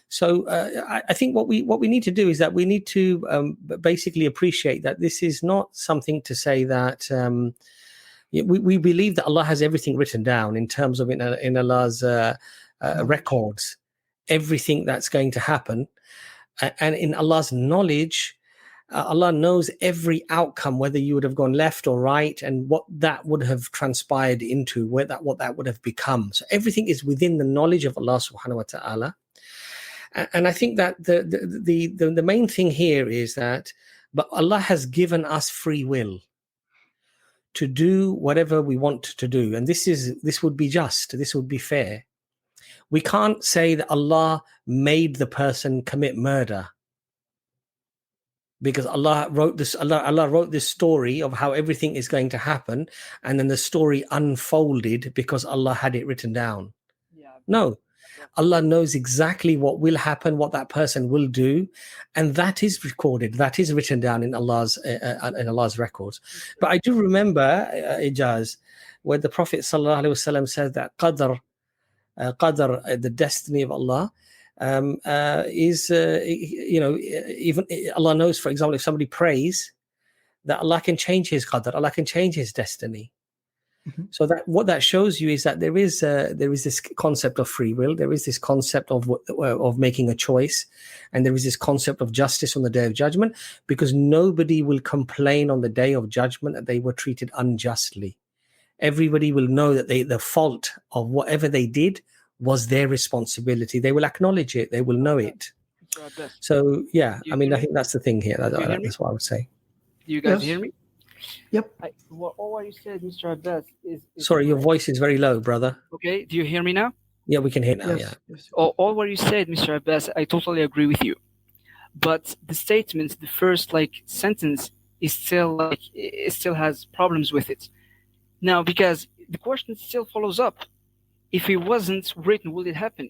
So I think what we need to do is that we need to basically appreciate that this is not something to say that we believe that Allah has everything written down in terms of in Allah's records, everything that's going to happen, and in Allah's knowledge. Allah knows every outcome, whether you would have gone left or right, and what that would have transpired into, what that would have become. So everything is within the knowledge of Allah subhanahu wa ta'ala. And I think that the main thing here is that, but Allah has given us free will to do whatever we want to do, and this would be just, this would be fair. We can't say that Allah made the person commit murder, because Allah wrote this story of how everything is going to happen, and then the story unfolded because Allah had it written down. No, Allah knows exactly what will happen, what that person will do, and that is recorded, that is written down in Allah's records. But I do remember, Ijaz, where the Prophet sallallahu alaihi wasallam said that qadr, the destiny of Allah, is even Allah knows, for example, if somebody prays, that Allah can change his qadr, Allah can change his destiny. So that what that shows you is that there is this concept of free will, there is this concept of making a choice, and there is this concept of justice on the day of judgment, because nobody will complain on the day of judgment that they were treated unjustly. Everybody will know that the fault of whatever they did was their responsibility. They will acknowledge it. They will know it. So yeah, I mean, I think that's the thing here. That's what I would say. Do you guys hear me? Yep. All what you said, Mr. Abbas, is sorry, your voice is very low, brother. Okay, do you hear me now? Yeah, we can hear now. Yes. Yeah. All what you said, Mr. Abbas, I totally agree with you. But the statement, the first sentence, is still it still has problems with it. Now, because the question still follows up: if it wasn't written, will it happen?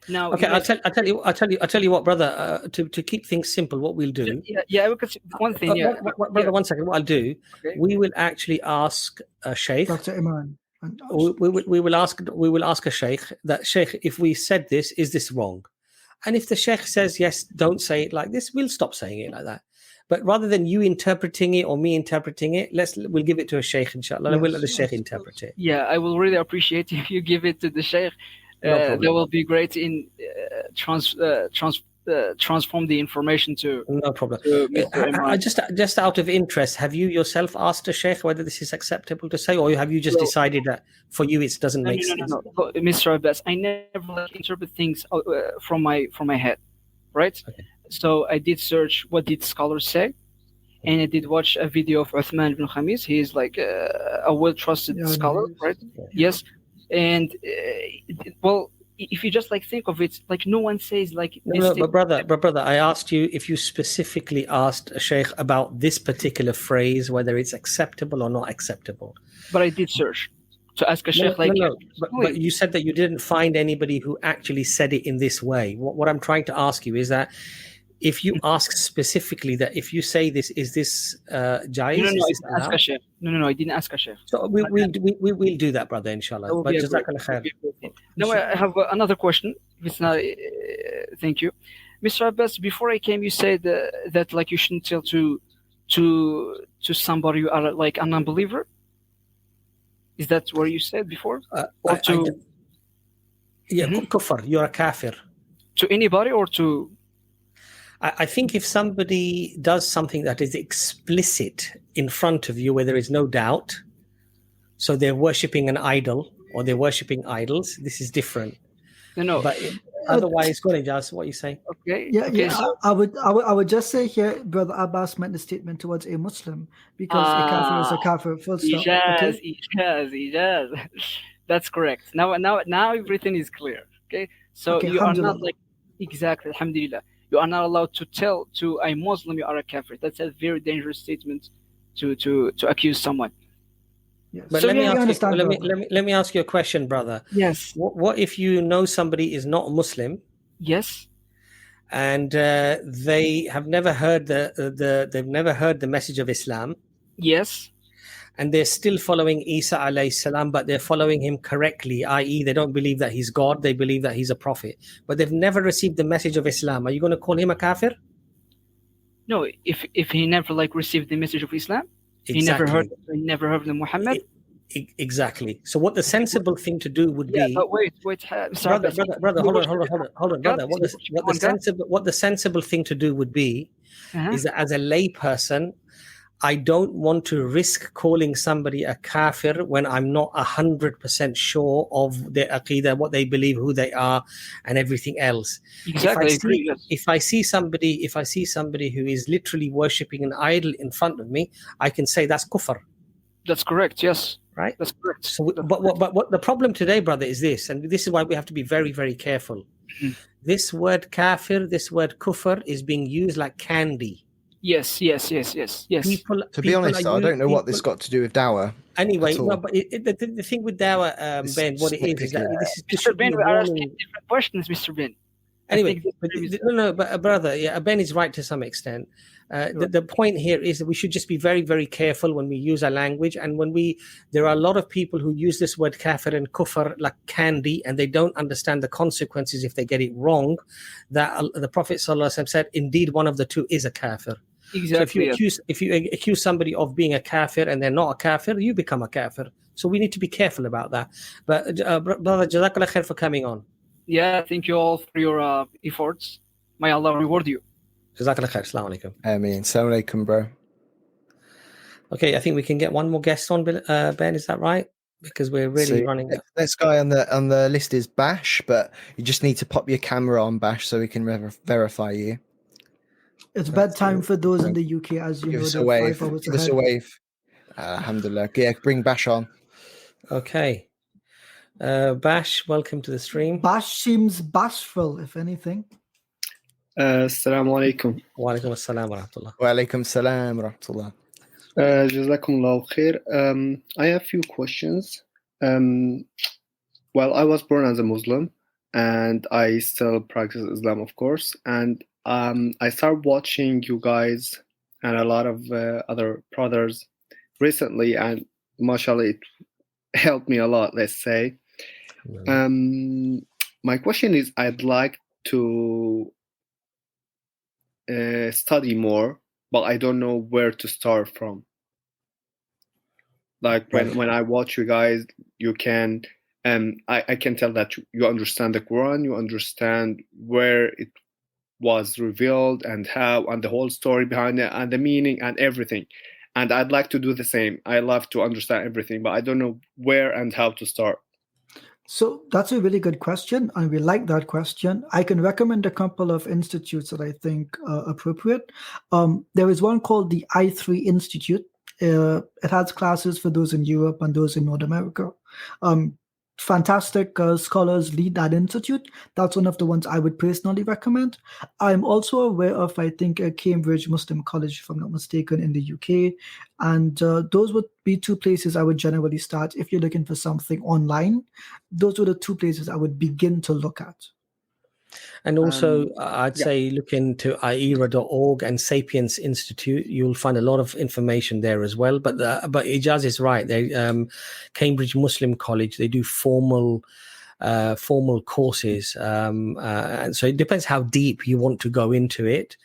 Now, okay, I'll tell you what, brother. To keep things simple, what we'll do. Yeah. Because one thing. Brother, 1 second. What I'll do, we will actually ask a sheikh, Dr. Imran. We will ask a sheikh that, sheikh, if we said this, is this wrong? And if the sheikh says yes, don't say it like this, we'll stop saying it like that. But rather than you interpreting it or me interpreting it, we'll give it to a sheikh, inshallah, and we'll let the sheikh interpret it. Yeah, I will really appreciate if you give it to the sheikh. That will be great in transform the information to. No problem. Just out of interest, have you yourself asked a sheikh whether this is acceptable to say, or have you just decided that for you it doesn't make sense? No, Mr. Abbas, I never interpret things from my head, right? Okay. So I did search what did scholars say, and I did watch a video of Uthman ibn Khamis. He is a well-trusted scholar, right? Yeah. Yes. And if you just like think of it, like no one says like this. No, but brother, I asked you if you specifically asked a sheikh about this particular phrase, whether it's acceptable or not acceptable. But I did search to ask a sheikh but you said that you didn't find anybody who actually said it in this way. What I'm trying to ask you is that if you ask specifically that if you say this, is this jaiz? No, I didn't ask a sheikh. No, I didn't ask a sheikh. So we'll do that, brother, inshallah. But jazakallah khair. Now I have another question. It's not, thank you, Mr. Abbas. Before I came, you said that like you shouldn't tell to somebody you are like a non-believer. Is that what you said before? Kufr, you're a kafir. To anybody or to? I think if somebody does something that is explicit in front of you where there is no doubt, so they're worshipping an idol or they're worshipping idols, this is different. No. But otherwise, go ahead, Jas, what you say? Okay. Yeah. So, I would just say here, Brother Abbas meant the statement towards a Muslim because a kafir is a kafir. Full stop. Ijaz. That's correct. Now everything is clear. Okay. So you are not like exactly. Alhamdulillah. You are not allowed to tell to a Muslim you are a kafir. That's a very dangerous statement to accuse someone. Yes. But let me ask you a question, brother. Yes. What if you know somebody is not Muslim? Yes. And they have never heard they've never heard the message of Islam. Yes. And they're still following Isa alayhi salam, but they're following him correctly, i.e. they don't believe that he's God, they believe that he's a prophet. But they've never received the message of Islam. Are you going to call him a kafir? No, if he never like received the message of Islam, exactly. he never heard of Muhammad. Exactly. So what the sensible thing to do would be... but wait, brother, hold on, brother. What the sensible thing to do would be is that as a lay person, I don't want to risk calling somebody a kafir when I'm not 100% sure of their aqeedah, what they believe, who they are, and everything else. Exactly. If I see somebody who is literally worshipping an idol in front of me, I can say that's kufr. That's correct. Yes. Right. That's correct. So, but what the problem today, brother, is this, and this is why we have to be very, very careful. This word kafir, this word kufr, is being used like candy. Yes. To be honest, I don't know what this got to do with dawah. Anyway, no, but the thing with dawah, Ben, what it is that this Mr. Ben, we are asking different questions, Mr. Ben. Anyway, but brother, Ben is right to some extent. The point here is that we should just be very, very careful when we use our language, and there are a lot of people who use this word kafir and kufr like candy, and they don't understand the consequences if they get it wrong. That the Prophet ﷺ said, indeed, one of the two is a kafir. Exactly. So if you accuse somebody of being a kafir and they're not a kafir, you become a kafir. So we need to be careful about that. But brother, jazakallah khair for coming on. Yeah, thank you all for your efforts. May Allah reward you. Jazakallah khair. Assalamu alaikum. Ameen. Assalamu alaikum, bro. Okay, I think we can get one more guest on, Ben. Is that right? Because we're really running. Next guy on the list is Bash, but you just need to pop your camera on, Bash, so we can verify you. It's bedtime for those in the UK, as you know. Give us a wave. Give us a wave. Alhamdulillah. Yeah, bring Bash on. Okay. Bash, welcome to the stream. Bash seems bashful, if anything. Assalamu alaikum. Wa alaikum assalam wa rahmatullah. Wa alaikum assalam wa rahmatullah. Jazakumullahu khair. I have a few questions. Well, I was born as a Muslim, and I still practice Islam, of course. And I started watching you guys and a lot of other brothers recently, and mashallah, it helped me a lot, let's say. My question is, I'd like to study more, but I don't know where to start from. Like when I watch you guys, you can, I can tell that you understand the Quran, you understand where it was revealed and how, and the whole story behind it and the meaning and everything. And I'd like to do the same. I love to understand everything, but I don't know where and how to start. So that's a really good question, and we like that question. I can recommend a couple of institutes that I think are appropriate. There is one called the I3 Institute. It has classes for those in Europe and those in North America. fantastic scholars lead that institute. That's one of the ones I would personally recommend. I'm also aware of, I think, Cambridge Muslim College, if I'm not mistaken, in the UK. And those would be two places I would generally start. If you're looking for something online, those were the two places I would begin to look at. And also, I'd say look into IERA.org and Sapiens Institute. You'll find a lot of information there as well. But Ijaz is right. They Cambridge Muslim College, they do formal courses, and so it depends how deep you want to go into it,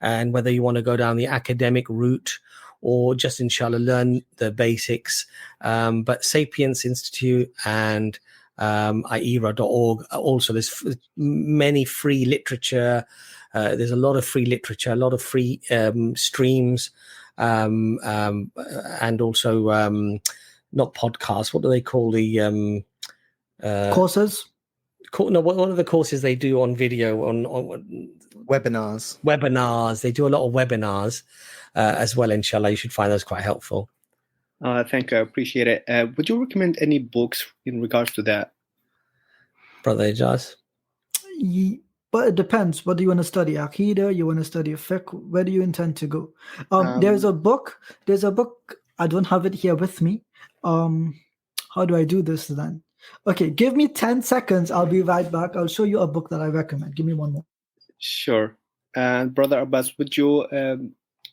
and whether you want to go down the academic route or just inshallah learn the basics. But Sapiens Institute and IERA.org. Also, there's many free literature. There's a lot of free literature, a lot of free streams, and also not podcasts. What do they call the courses? No, what are the courses they do on video on webinars? Webinars. They do a lot of webinars as well. Inshallah, you should find those quite helpful. Thank you. I appreciate it. Would you recommend any books in regards to that? Brother Ijaz? But it depends. What do you want to study? Aqidah? You want to study fiqh? Where do you intend to go? There's a book. I don't have it here with me. How do I do this then? Okay, give me 10 seconds. I'll be right back. I'll show you a book that I recommend. Give me one more. Sure. And Brother Abbas, would you,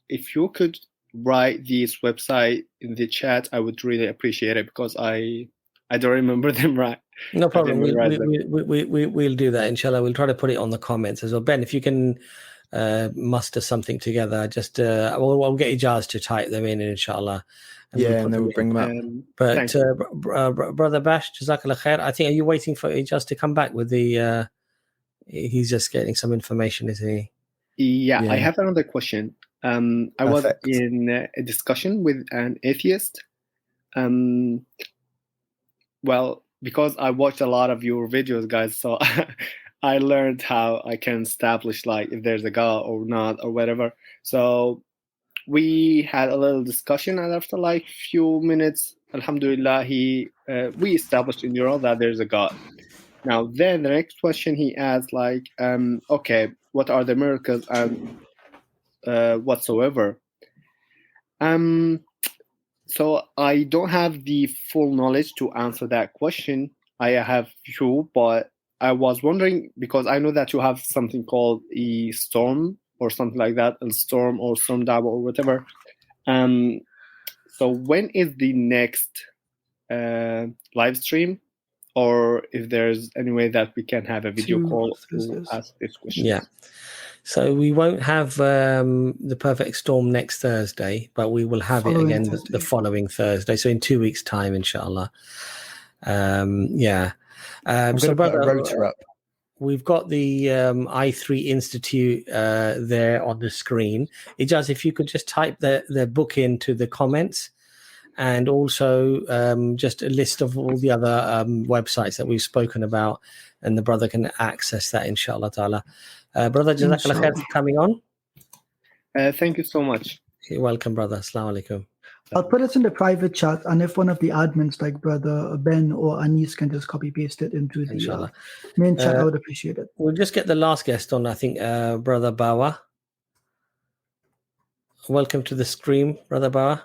if you could write this website in the chat, I would really appreciate it, because I don't remember them right. No problem. We'll do that, inshallah. We'll try to put it on the comments as well. Ben, if you can muster something together, just we'll get Ijaz to type them in, inshallah. And then we'll bring them up. But Brother Bash, Jazakallah khair. I think, are you waiting for Ijaz to come back with the? He's just getting some information, isn't he? Yeah. I have another question. I was in a discussion with an atheist. Well, because I watched a lot of your videos, guys, so I learned how I can establish like if there's a God or not or whatever. So we had a little discussion, and after like few minutes, alhamdulillah, we established in general that there's a God. Now then the next question he asked, like, okay, what are the miracles and whatsoever? So I don't have the full knowledge to answer that question. I have few, but I was wondering, because I know that you have something called a storm or something like that, a storm or storm dawah or whatever. So when is the next live stream, or if there's any way that we can have a video call to ask this question? Yeah. So we won't have the perfect storm next Thursday, but we will have it again the following Thursday. So in 2 weeks' time, inshallah. So put a rotor up. We've got the I3 Institute there on the screen. Ijaz, if you could just type the book into the comments, and also just a list of all the other websites that we've spoken about, and the brother can access that, inshallah ta'ala. Brother, Jazakallah khair for coming on. Thank you so much. You're welcome, brother. Assalamu alaikum. I'll put it in the private chat, and if one of the admins, like Brother Ben or Anis, can just copy paste it into the main chat, I would appreciate it. We'll just get the last guest on, I think, Brother Bawa. Welcome to the stream, Brother Bawa.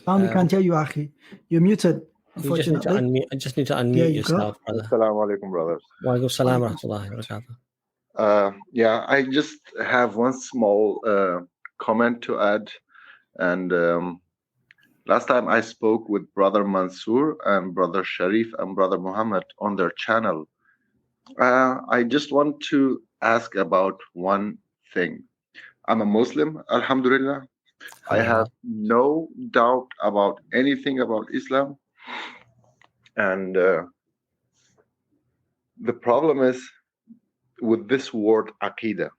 We can't hear you, Akhi. You're muted. You just need to unmute yourself, brother. Assalamu alaikum, brothers. Wa alaikum salam wa rahmatullahi wa barakatuh. I just have one small comment to add. And last time I spoke with Brother Mansour and Brother Sharif and Brother Muhammad on their channel. I just want to ask about one thing. I'm a Muslim, alhamdulillah. I have no doubt about anything about Islam. And the problem is with this word aqidah.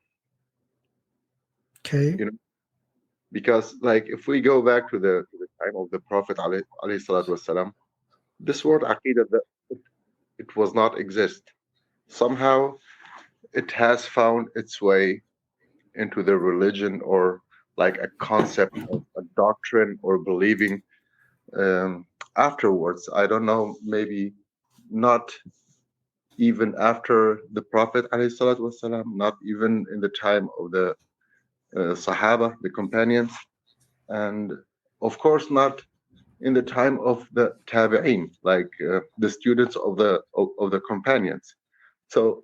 Okay. You know, because like if we go back to the time of the Prophet alayhi salatu wasalam, this word aqidah, it was not exist. Somehow it has found its way into the religion, or like a concept of a doctrine or believing afterwards. I don't know, maybe not even after the Prophet ﷺ, not even in the time of the Sahaba, the companions, and of course not in the time of the Tabi'in, like the students of the companions. So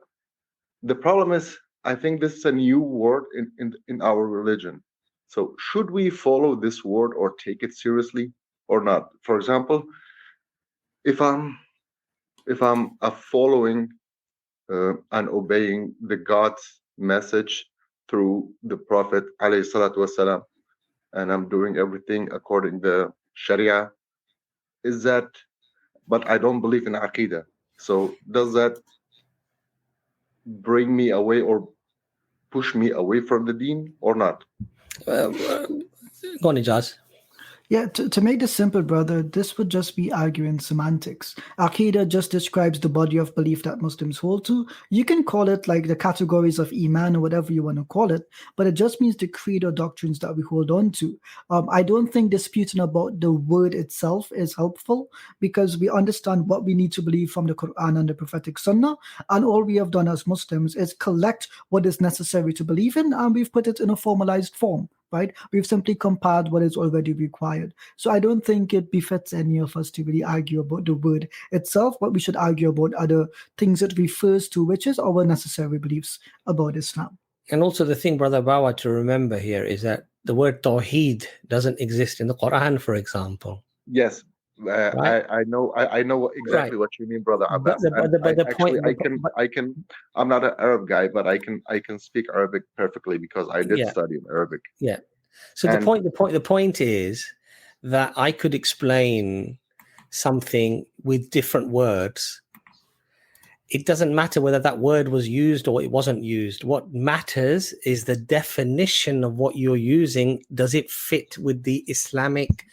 the problem is, I think this is a new word in our religion. So should we follow this word or take it seriously or not? For example, if I'm following and obeying the God's message through the Prophet ﷺ, and I'm doing everything according to the Sharia, is that? But I don't believe in Aqidah. So does that bring me away or push me away from the deen or not? Go on, Ijaz. Yeah, to make this simple, brother, this would just be arguing semantics. Aqidah just describes the body of belief that Muslims hold to. You can call it like the categories of Iman or whatever you want to call it, but it just means the creed or doctrines that we hold on to. I don't think disputing about the word itself is helpful, because we understand what we need to believe from the Quran and the prophetic Sunnah, and all we have done as Muslims is collect what is necessary to believe in, and we've put it in a formalized form. Right? We've simply compiled what is already required. So I don't think it befits any of us to really argue about the word itself, but we should argue about other things it refers to, which is our necessary beliefs about Islam. And also the thing, Brother Bawa, to remember here is that the word Tawheed doesn't exist in the Quran, for example. Yes. Right? I know exactly what you mean, Brother Abbas. I'm not an Arab guy, but I can speak Arabic perfectly because I did study in Arabic. Yeah. So the point is that I could explain something with different words. It doesn't matter whether that word was used or it wasn't used. What matters is the definition of what you're using. Does it fit with the Islamic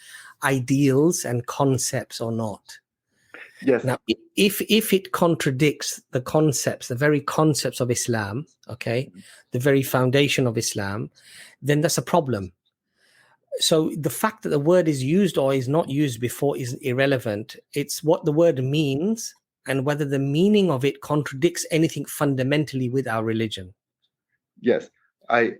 ideals and concepts or not? Yes. Now, if it contradicts the concepts, the very concepts of Islam, okay, the very foundation of Islam, then that's a problem. So the fact that the word is used or is not used before is irrelevant. It's what the word means and whether the meaning of it contradicts anything fundamentally with our religion. Yes. May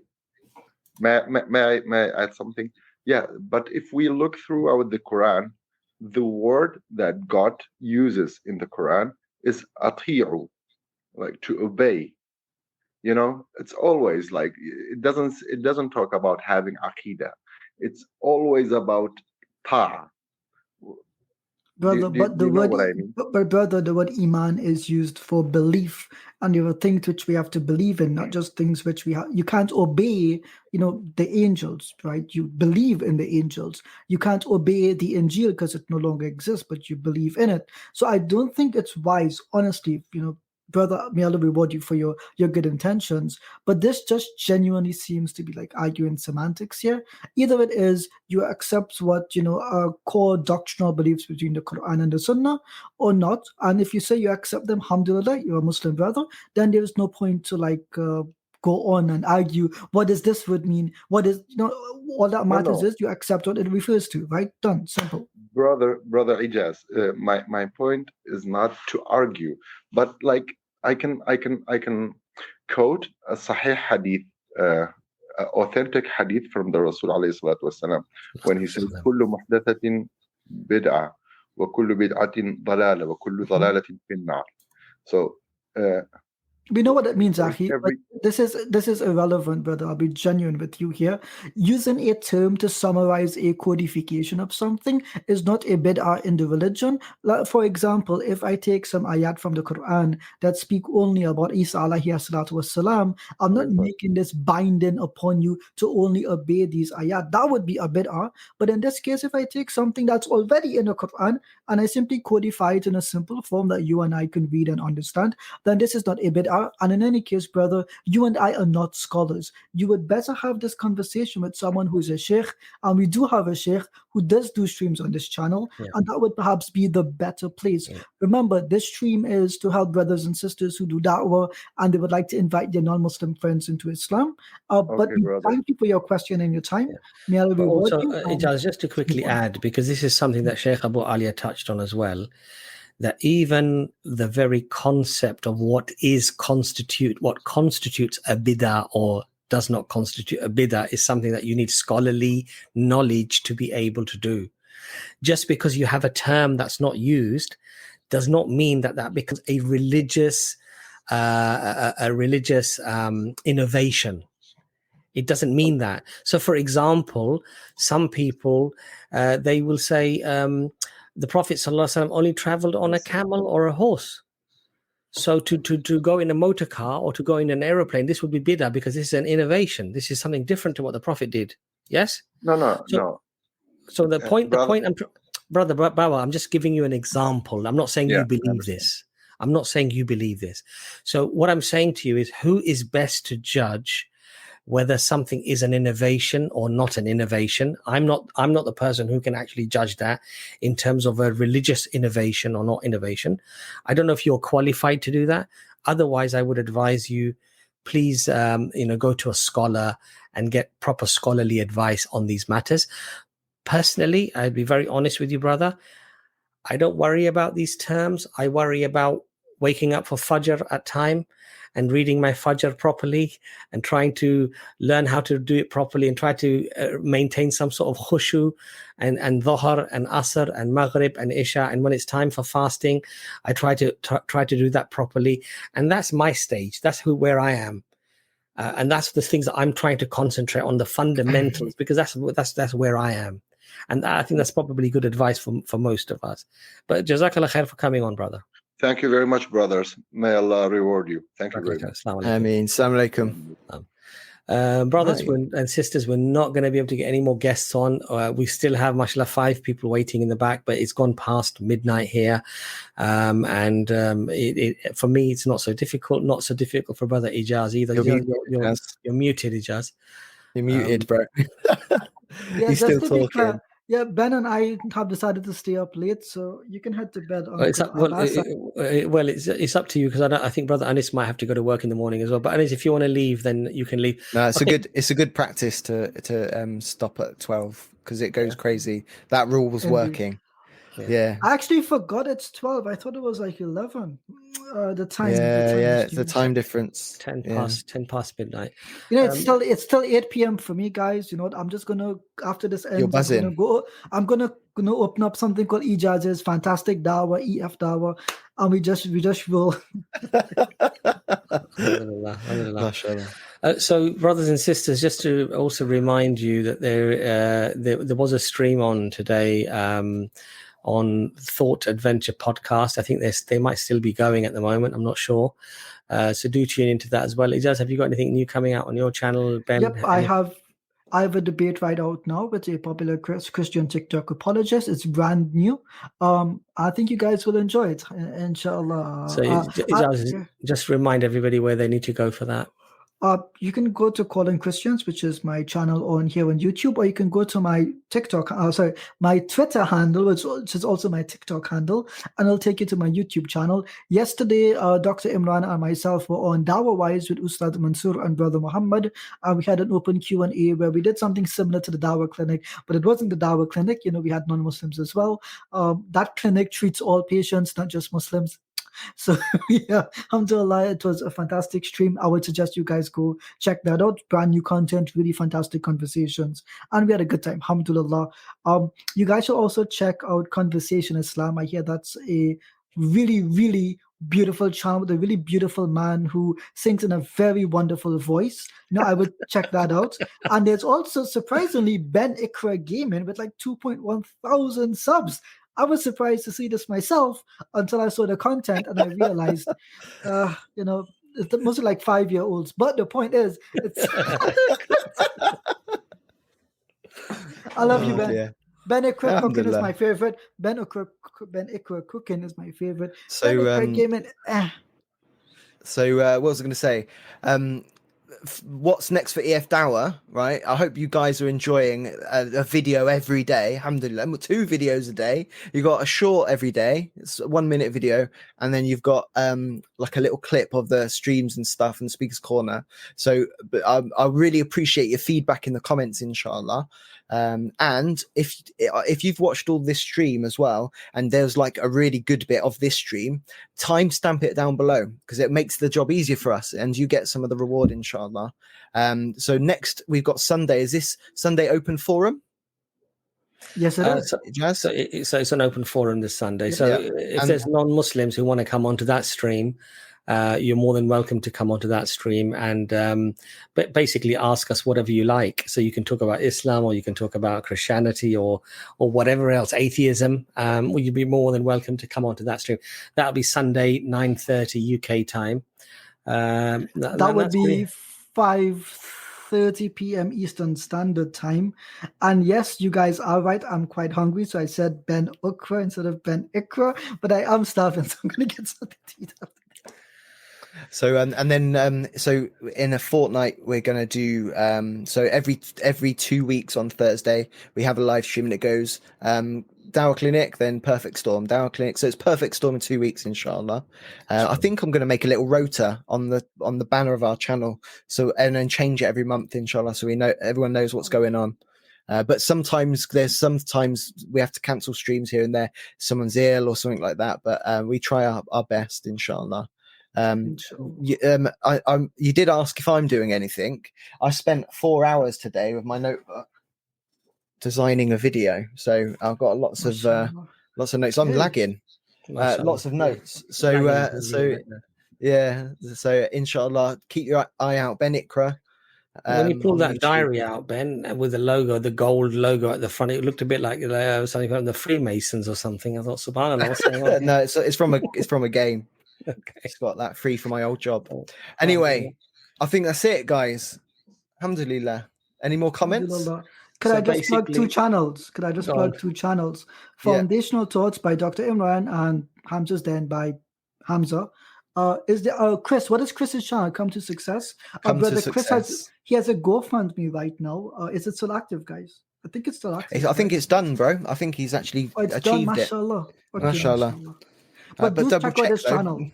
I add something? Yeah, but if we look throughout the Quran, the word that God uses in the Quran is ati'u, like to obey. You know, it's always like it doesn't talk about having aqidah. It's always about ta'. Brother, but the word, what I mean? but brother, the word iman is used for belief, and there are things which we have to believe in, not just things which we have. You can't obey, the angels, right? You believe in the angels. You can't obey the Injil because it no longer exists, but you believe in it. So I don't think it's wise, honestly, brother, may Allah reward you for your good intentions, but this just genuinely seems to be like arguing semantics here. Either it is you accept what are core doctrinal beliefs between the Quran and the Sunnah, or not. And if you say you accept them, alhamdulillah, you're a Muslim brother, then there is no point to go on and argue what does this word mean. What is all that matters is you accept what it refers to, right? Done. Simple. Brother Ijaz, my point is not to argue, but like I can quote a sahih hadith, authentic hadith from the Rasul alayhi salatu wasalam, when he says kullu muhdathatin bid'ah wa kullu bid'atin dalala wa kullu dalalatin finnar. So we know what that means, Ahi. But this is irrelevant, brother. I'll be genuine with you here. Using a term to summarize a codification of something is not a bid'ah in the religion. Like, for example, if I take some ayat from the Quran that speak only about Isa alayhi salatu wassalam, I'm not making this binding upon you to only obey these ayat. That would be a bid'ah. But in this case, if I take something that's already in the Quran and I simply codify it in a simple form that you and I can read and understand, then this is not a bid'ah. are. And in any case, brother, you and I are not scholars. You would better have this conversation with someone who's a sheikh, and we do have a sheikh who does do streams on this channel, and that would perhaps be the better place. Remember, this stream is to help brothers and sisters who do da'wah and they would like to invite their non-Muslim friends into Islam. But thank you for your question and your time. May Allah reward Also, you. Ijaz, just to quickly add, because this is something that Sheikh Abu Alia touched on as well, that even the very concept of what constitutes a bid'ah or does not constitute a bid'ah is something that you need scholarly knowledge to be able to do. Just because you have a term that's not used does not mean that that becomes a religious innovation. It doesn't mean that. So, for example, some people they will say the Prophet ﷺ only traveled on a camel or a horse. So to go in a motor car or to go in an aeroplane, this would be bid'ah because this is an innovation. This is something different to what the Prophet did. Yes? No. So the point, Brother Bawa, I'm just giving you an example. I'm not saying you believe this. I'm not saying you believe this. So what I'm saying to you is, who is best to judge whether something is an innovation or not an innovation? I'm not the person who can actually judge that in terms of a religious innovation or not innovation. I don't know if you're qualified to do that. Otherwise, I would advise you, please, go to a scholar and get proper scholarly advice on these matters. Personally, I'd be very honest with you, brother. I don't worry about these terms. I worry about waking up for Fajr at time and reading my Fajr properly and trying to learn how to do it properly and try to maintain some sort of khushu and Dhuhr and Asr and Maghrib and Isha. And when it's time for fasting, I try to do that properly. And that's my stage. That's where I am. And that's the things that I'm trying to concentrate on, the fundamentals, because that's where I am. And I think that's probably good advice for most of us. But Jazakallah khair for coming on, brother. Thank you very much, brothers. May Allah reward you. Thank you very much. Ameen. Assalamu alaikum. Brothers and sisters, we're not going to be able to get any more guests on. We still have, mashallah, 5 people waiting in the back, but it's gone past midnight here. For me, it's not so difficult. Not so difficult for Brother Ijaz either. You're muted, Ijaz. You're muted, bro. He's still talking. Yeah, Ben and I have decided to stay up late, so you can head to bed. It's up to you, because I think Brother Anis might have to go to work in the morning as well. But Anis, if you want to leave, then you can leave. No, it's a good practice to stop at 12, because it goes crazy. That rule was working. Yeah. I actually forgot it's 12. I thought it was like 11. The time. It's the time difference. 10 past midnight. It's still 8 p.m. for me, guys. You know what? I'm just gonna, after this ends, I'm gonna open up something called Ijaz's Fantastic Dawah, EFDawah, and we just will. So, brothers and sisters, just to also remind you that there was a stream on today on Thought Adventure podcast. I think they might still be going at the moment. I'm not sure. So do tune into that as well. Ijaz, have you got anything new coming out on your channel, Ben? Yep, I have a debate right out now with a popular Christian TikTok apologist. It's brand new. I think you guys will enjoy it, inshallah. So Ijaz, just remind everybody where they need to go for that. You can go to Calling Christians, which is my channel on here on YouTube, or you can go to my my Twitter handle, which is also my TikTok handle, and it'll take you to my YouTube channel. Yesterday, Dr. Imran and myself were on Dawah Wise with Ustad Mansoor and Brother Muhammad. We had an open Q&A where we did something similar to the Dawah Clinic, but it wasn't the Dawah Clinic. We had non-Muslims as well. That clinic treats all patients, not just Muslims. So yeah, alhamdulillah, it was a fantastic stream. I would suggest you guys go check that out. Brand new content, really fantastic conversations, and we had a good time, alhamdulillah. You guys should also check out Conversation Islam. I hear that's a really, really beautiful channel with a really beautiful man who sings in a very wonderful voice. I would check that out. And there's also, surprisingly, Ben Ikra Gaming with like 2.1 thousand subs. I was surprised to see this myself until I saw the content and I realized, it's mostly like 5-year-olds. But the point is, I love you, Ben. Yeah. Ben Ikra Cooking is my favorite. Ben Ikra Cooking is my favorite. So, Ben Ikra Gaming, So what was I going to say? What's next for EFDawah, right? I hope you guys are enjoying a video every day. Alhamdulillah, 2 videos a day. You got a short every day. It's a 1-minute video, and then you've got like a little clip of the streams and stuff and Speaker's Corner. So, but I really appreciate your feedback in the comments, inshallah. And if you've watched all this stream as well, and there's like a really good bit of this stream, timestamp it down below, because it makes the job easier for us, and you get some of the reward, inshallah. So next we've got Sunday. Is this Sunday open forum? Yes, it is. Jazz? So it's an open forum this Sunday. So if there's non-Muslims who want to come onto that stream, you're more than welcome to come onto that stream and but basically ask us whatever you like. So you can talk about Islam, or you can talk about Christianity, or whatever else, atheism. Well, you'd be more than welcome to come onto that stream. That'll be Sunday, 9:30 UK time. That would be 5:30 p.m. Eastern Standard Time. And yes, you guys are right. I'm quite hungry, so I said Ben Ukra instead of Ben Ikra. But I am starving, so I'm going to get something to eat after. So and then so in a fortnight we're going to do so every 2 weeks on Thursday we have a live stream, and it goes Dawah Clinic, then Perfect Storm, Dawah Clinic. So it's Perfect Storm in 2 weeks, inshallah. I think I'm going to make a little rota on the banner of our channel, so and then change it every month, inshallah, so we know everyone knows what's going on. But sometimes we have to cancel streams here and there. Someone's ill or something like that, but we try our best, inshallah. You did ask if I'm doing anything. I spent 4 hours today with my notebook designing a video, so I've got lots of notes. I'm lagging, lots of notes. So inshallah, keep your eye out, Ben Ikra. When you pull that diary out, Ben, with the logo, the gold logo at the front, it looked a bit like something from the Freemasons or something. I thought, subhanallah, what's going on? No, it's from a game. Okay. It's got that free from my old job. Anyway, I think that's it, guys. Alhamdulillah. Any more comments? Could I just plug 2 channels? Foundational Thoughts by Dr. Imran and Hamza's Den by Hamza. Is there Chris? What is Chris's channel? Come to Success. Brother Chris has a GoFundMe right now. Is it still active, guys? I think it's still active. I think it's done, bro. I think he's actually achieved done, it. Mashallah. Okay, mashallah. But do double check out his channel.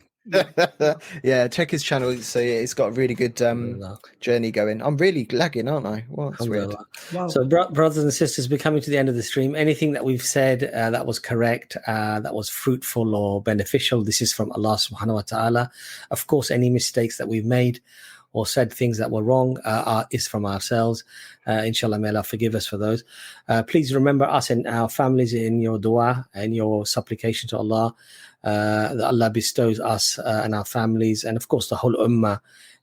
Yeah, check his channel. So it's got a really good journey going. I'm really lagging, aren't I? Well, that's weird. Wow. So, brothers and sisters, we're coming to the end of the stream. Anything that we've said that was correct, that was fruitful or beneficial, this is from Allah subhanahu wa ta'ala. Of course, any mistakes that we've made or said things that were wrong is from ourselves. Inshallah, may Allah forgive us for those. Please remember us and our families in your dua and your supplication to Allah. That Allah bestows us and our families, and of course the whole ummah,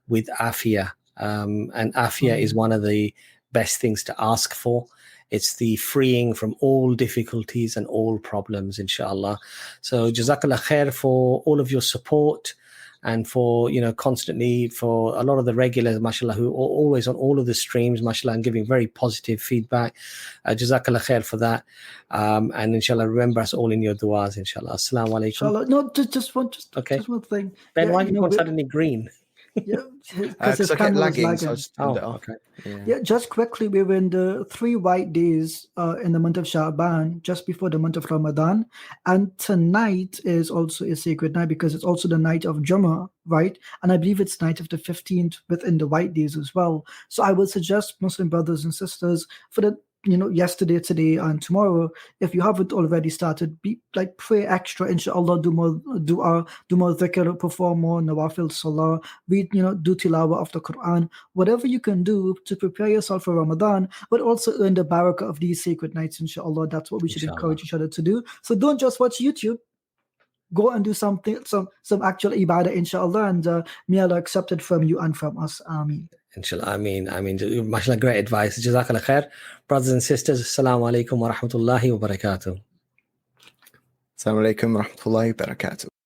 with afiyah. And afiyah is one of the best things to ask for. It's the freeing from all difficulties and all problems, inshallah. So jazakallah khair for all of your support, and for, constantly, for a lot of the regulars, mashallah, who are always on all of the streams, mashallah, and giving very positive feedback. Jazakallah khair for that. And inshallah, remember us all in your du'as, inshallah. Assalamu alaikum. Inshallah. No, just one thing. Ben, why have you gone suddenly green? Yeah, because I get lagging, so I just turned it off. Okay. Yeah, just quickly, we were in the 3 white days in the month of Sha'ban, just before the month of Ramadan. And tonight is also a sacred night because it's also the night of Jummah, right? And I believe it's night of the 15th within the white days as well. So I would suggest Muslim brothers and sisters for the yesterday, today, and tomorrow, if you haven't already started, pray extra, inshallah, do more dua, do more dhikr, perform more nawafil salah, read, do tilawah of the Quran, whatever you can do to prepare yourself for Ramadan, but also earn the barakah of these sacred nights, inshallah. That's what we should encourage each other to do. So don't just watch YouTube. Go and do something, some actual ibadah, inshallah, and may Allah accept it from you and from us. Ameen. Inshallah, ameen. Mashallah, great advice. Jazakallah khair. Brothers and sisters, assalamu alaikum wa rahmatullahi wa barakatuh. Assalamu alaikum wa rahmatullahi wa barakatuh.